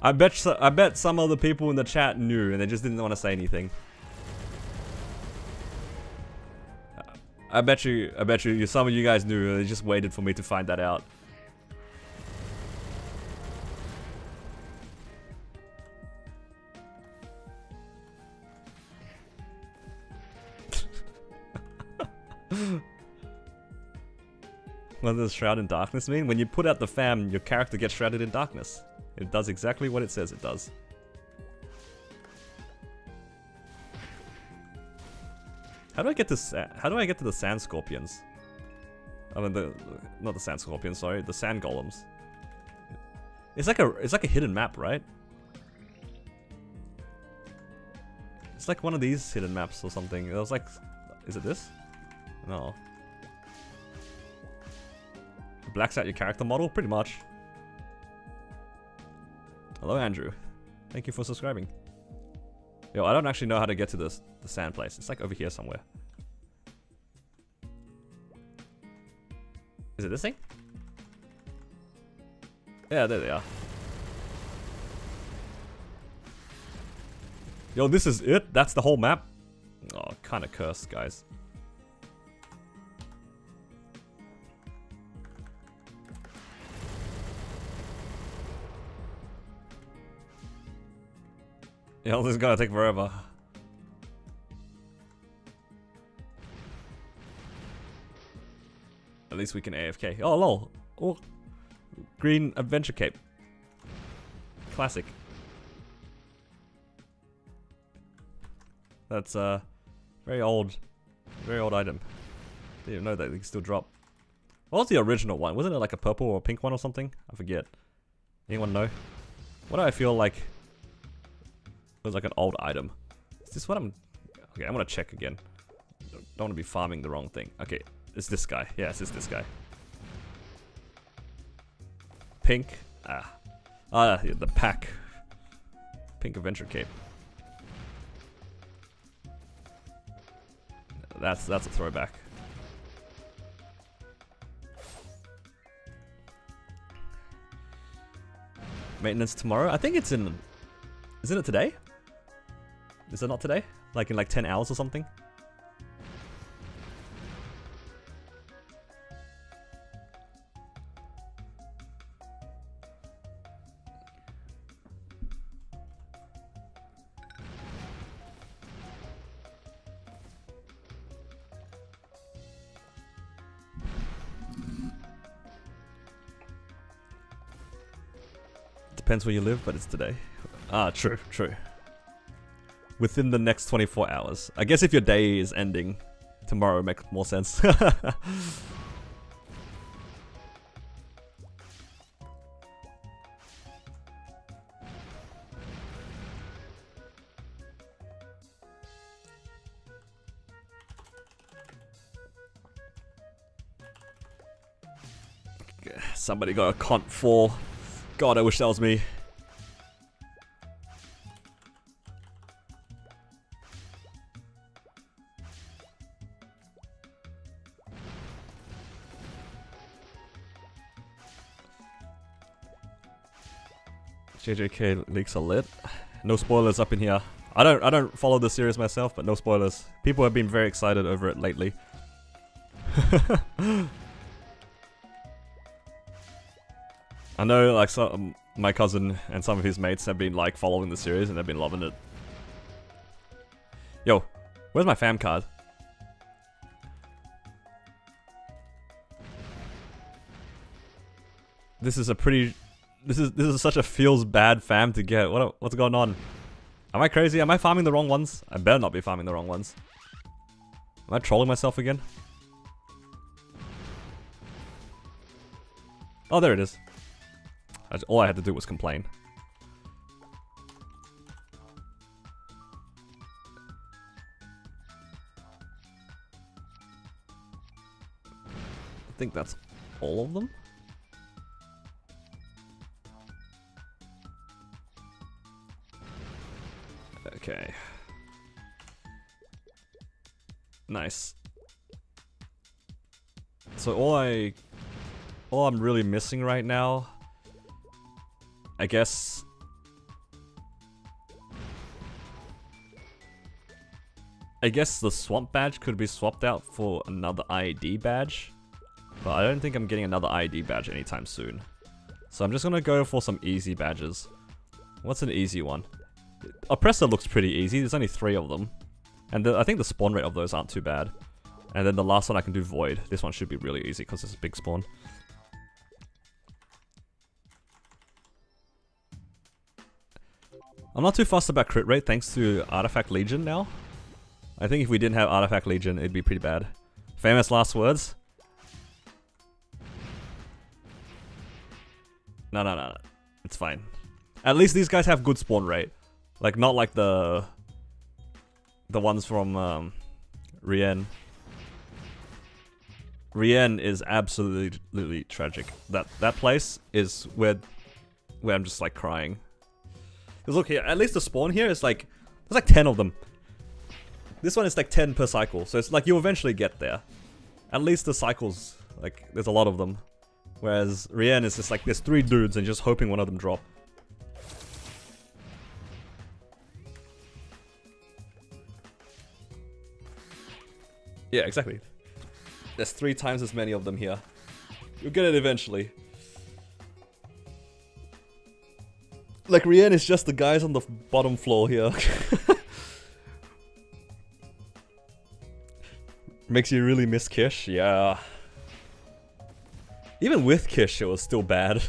I bet some other people in the chat knew and they just didn't want to say anything. I bet you some of you guys knew and they just waited for me to find that out. What does Shroud in Darkness mean? When you put out the fam, your character gets shrouded in darkness. It does exactly what it says it does. How do I get to the sand scorpions? I mean not the sand scorpions, sorry, the sand golems. It's like a hidden map, right? It's like one of these hidden maps or something. It was like, is it this? No. Blacks out your character model? Pretty much. Hello, Andrew. Thank you for subscribing. Yo, I don't actually know how to get to the sand place. It's like over here somewhere. Is it this thing? Yeah, there they are. Yo, this is it? That's the whole map? Oh, kind of cursed, guys. Yo, this is gonna take forever. At least we can AFK. Oh, lol. Oh, green adventure cape. Classic. That's a very old item. Didn't even know that they can still drop. What was the original one? Wasn't it like a purple or pink one or something? I forget. Anyone know? What do I feel like? It was like an old item. Is this what I'm... Okay, I'm gonna check again. Don't want to be farming the wrong thing. Okay, it's this guy. Yes, it's this guy. Pink. Yeah, the pack. Pink adventure cape. That's a throwback. Maintenance tomorrow? I think it's in... Isn't it today? Is it not today? Like in like 10 hours or something? Depends where you live, but it's today. Ah, true, true. Within the next 24 hours. I guess if your day is ending, tomorrow makes more sense. Somebody got a cont 4. God, I wish that was me. JJK leaks are lit. No spoilers up in here. I don't follow the series myself, but no spoilers. People have been very excited over it lately. I know, like, my cousin and some of his mates have been, like, following the series and they've been loving it. Yo, where's my fam card? This is a pretty... This is such a feels bad fam to get. What's going on? Am I crazy? Am I farming the wrong ones? I better not be farming the wrong ones. Am I trolling myself again? Oh, there it is. All I had to do was complain. I think that's all of them. Okay. Nice. So all I'm really missing right now, I guess, the swamp badge could be swapped out for another ID badge, but I don't think I'm getting another ID badge anytime soon. So I'm just gonna go for some easy badges. What's an easy one? Oppressor looks pretty easy, there's only 3 of them. And I think the spawn rate of those aren't too bad. And then the last one I can do Void. This one should be really easy because it's a big spawn. I'm not too fussed about crit rate thanks to Artifact Legion now. I think if we didn't have Artifact Legion, it'd be pretty bad. Famous last words? No. It's fine. At least these guys have good spawn rate. Like, not like the ones from Rien. Rien is absolutely tragic. That place is where I'm just like crying. Because look here, at least the spawn here is like, there's like 10 of them. This one is like 10 per cycle, so it's like you eventually get there. At least the cycles, like, there's a lot of them. Whereas Rien is just like, there's 3 dudes and just hoping one of them drop. Yeah, exactly. There's 3 times as many of them here. You'll get it eventually. Like, Rien is just the guys on the bottom floor here. Makes you really miss Kish? Yeah. Even with Kish, it was still bad.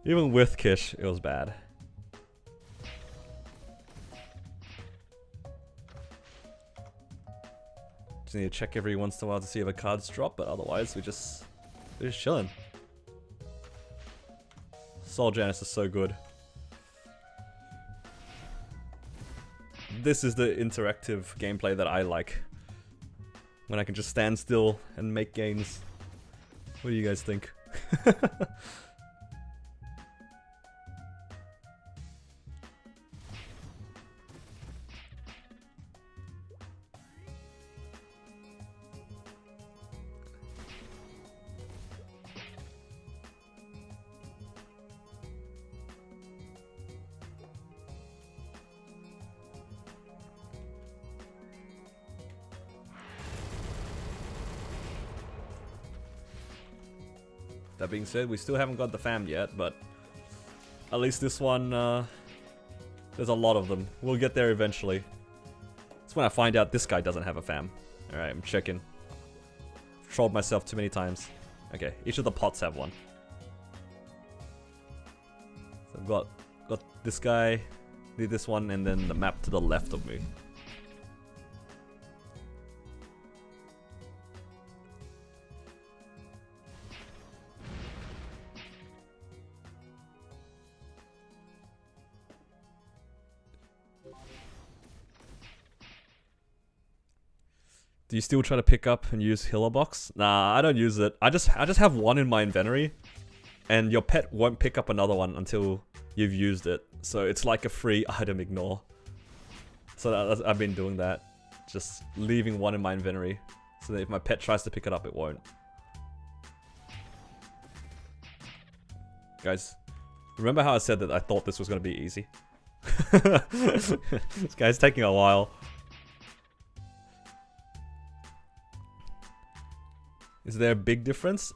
Even with Kish, it was bad. Just need to check every once in a while to see if a card's drop, but otherwise we're just chilling. Soul Janus is so good. This is the interactive gameplay that I like. When I can just stand still and make gains. What do you guys think? That being said, we still haven't got the fam yet, but at least this one, there's a lot of them. We'll get there eventually. It's when I find out this guy doesn't have a fam. Alright, I'm checking. I've trolled myself too many times. Okay, each of the pots have one. got this guy, need this one, and then the map to the left of me. Do you still try to pick up and use healer box? Nah, I don't use it. I just have one in my inventory, and your pet won't pick up another one until you've used it. So it's like a free item ignore. So I've been doing that, just leaving one in my inventory, so that if my pet tries to pick it up, it won't. Guys, remember how I said that I thought this was gonna be easy? This guy's taking a while. Is there a big difference?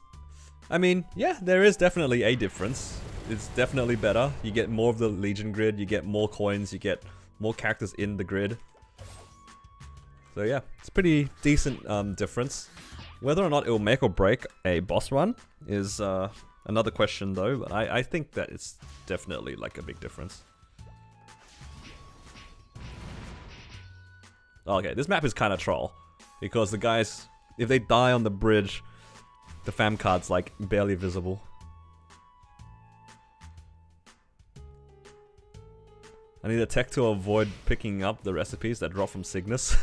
I mean, yeah, there is definitely a difference. It's definitely better. You get more of the Legion grid, you get more coins, you get more characters in the grid. So yeah, it's a pretty decent difference. Whether or not it will make or break a boss run is another question though, but I think that it's definitely like a big difference. Okay, this map is kind of troll, because the guys, if they die on the bridge, the fam card's like barely visible. I need a tech to avoid picking up the recipes that drop from Cygnus.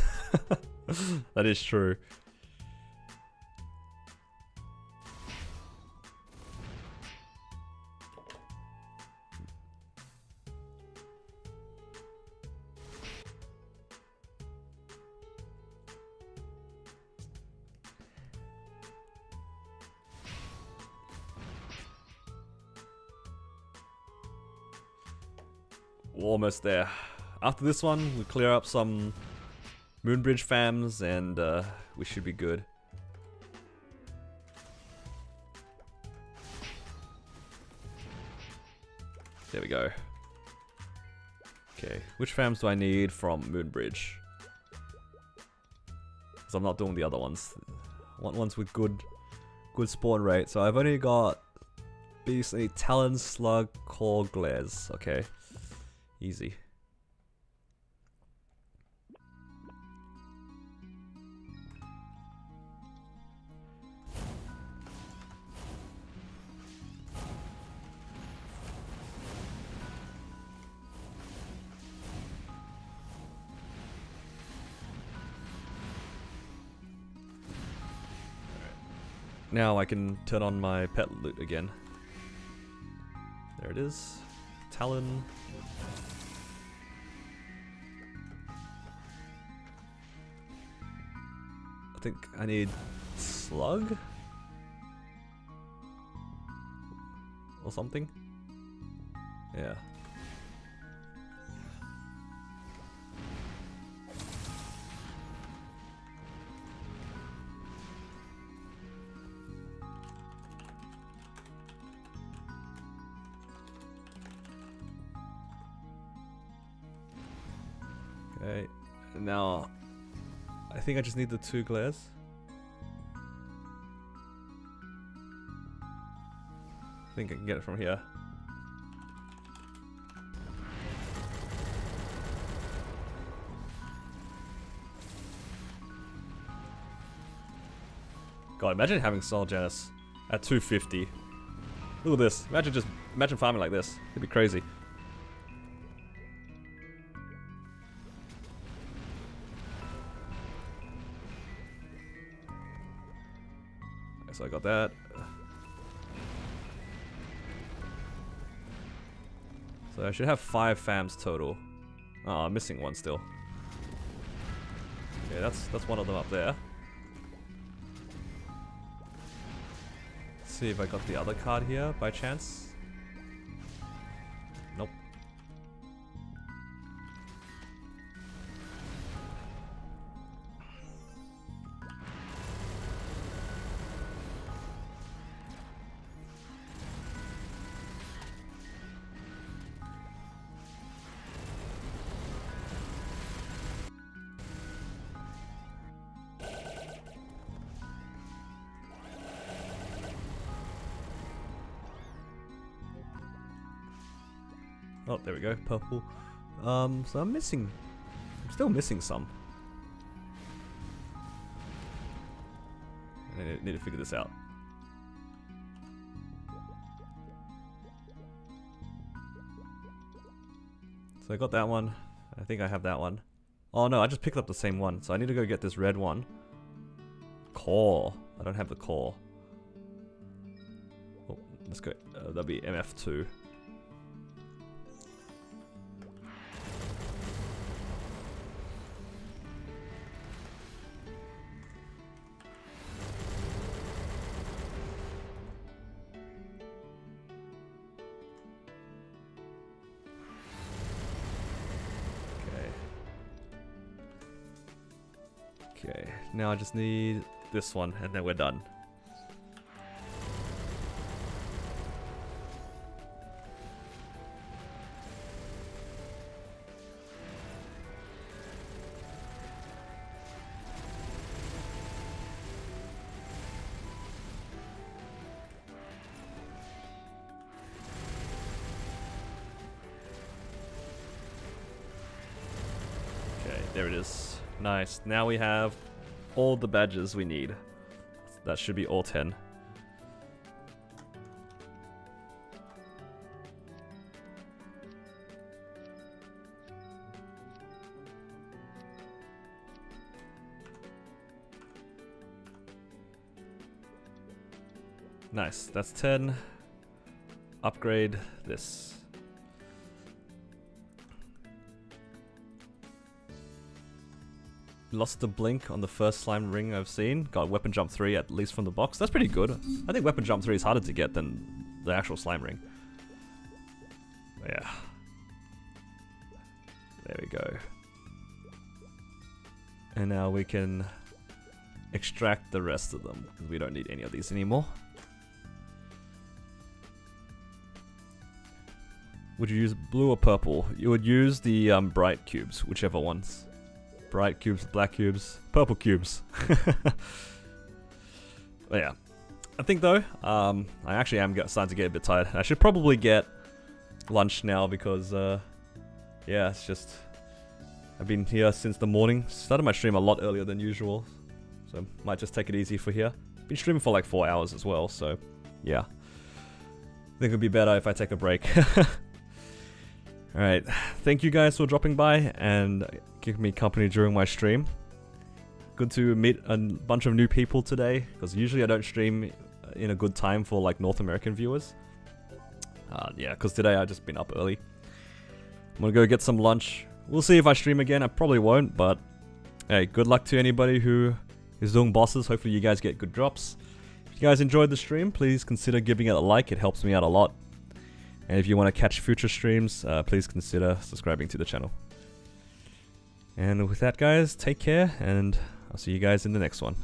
That is true. We're almost there. After this one, we clear up some Moonbridge fams and we should be good. There we go. Okay, which fams do I need from Moonbridge? Because I'm not doing the other ones. I want ones with good spawn rate. So I've only got basically Talon, Slug, Core, Glares. Okay. Easy. Now I can turn on my pet loot again. There it is. Talon. I think I need Slug? Or something? Yeah. Okay, now I think I just need the 2 glares. I think I can get it from here. God, imagine having Soul Janus at 250. Look at this. Imagine farming like this. It'd be crazy. So I got that. So I should have 5 fams total. Oh, I'm missing one still. Okay, that's one of them up there. Let's see if I got the other card here by chance. Nope. Oh, there we go, purple. So I'm still missing some. I need to figure this out. So I got that one. I think I have that one. Oh no, I just picked up the same one. So I need to go get this red one. Core. I don't have the core. Oh, let's go. That'll be MF2. Okay, now I just need this one and then we're done. Okay, there it is. Nice. Now we have all the badges we need. That should be all 10. Nice. That's 10. Upgrade this. Lost the blink on the first slime ring I've seen. Got weapon jump 3 at least from the box. That's pretty good. I think weapon jump 3 is harder to get than the actual slime ring. Yeah. There we go. And now we can extract the rest of them because we don't need any of these anymore. Would you use blue or purple? You would use the bright cubes, whichever ones. Bright cubes, black cubes, purple cubes. But yeah, I think though, I actually am starting to get a bit tired. I should probably get lunch now because, yeah, it's just, I've been here since the morning. Started my stream a lot earlier than usual, so might just take it easy for here. Been streaming for like 4 hours as well, so yeah. I think it'd be better if I take a break. Alright, thank you guys for dropping by and giving me company during my stream. Good to meet a bunch of new people today, because usually I don't stream in a good time for like North American viewers. Yeah, because today I've just been up early. I'm gonna go get some lunch. We'll see if I stream again, I probably won't, but hey, good luck to anybody who is doing bosses. Hopefully you guys get good drops. If you guys enjoyed the stream, please consider giving it a like, it helps me out a lot. And if you want to catch future streams, please consider subscribing to the channel. And with that guys, take care, and I'll see you guys in the next one.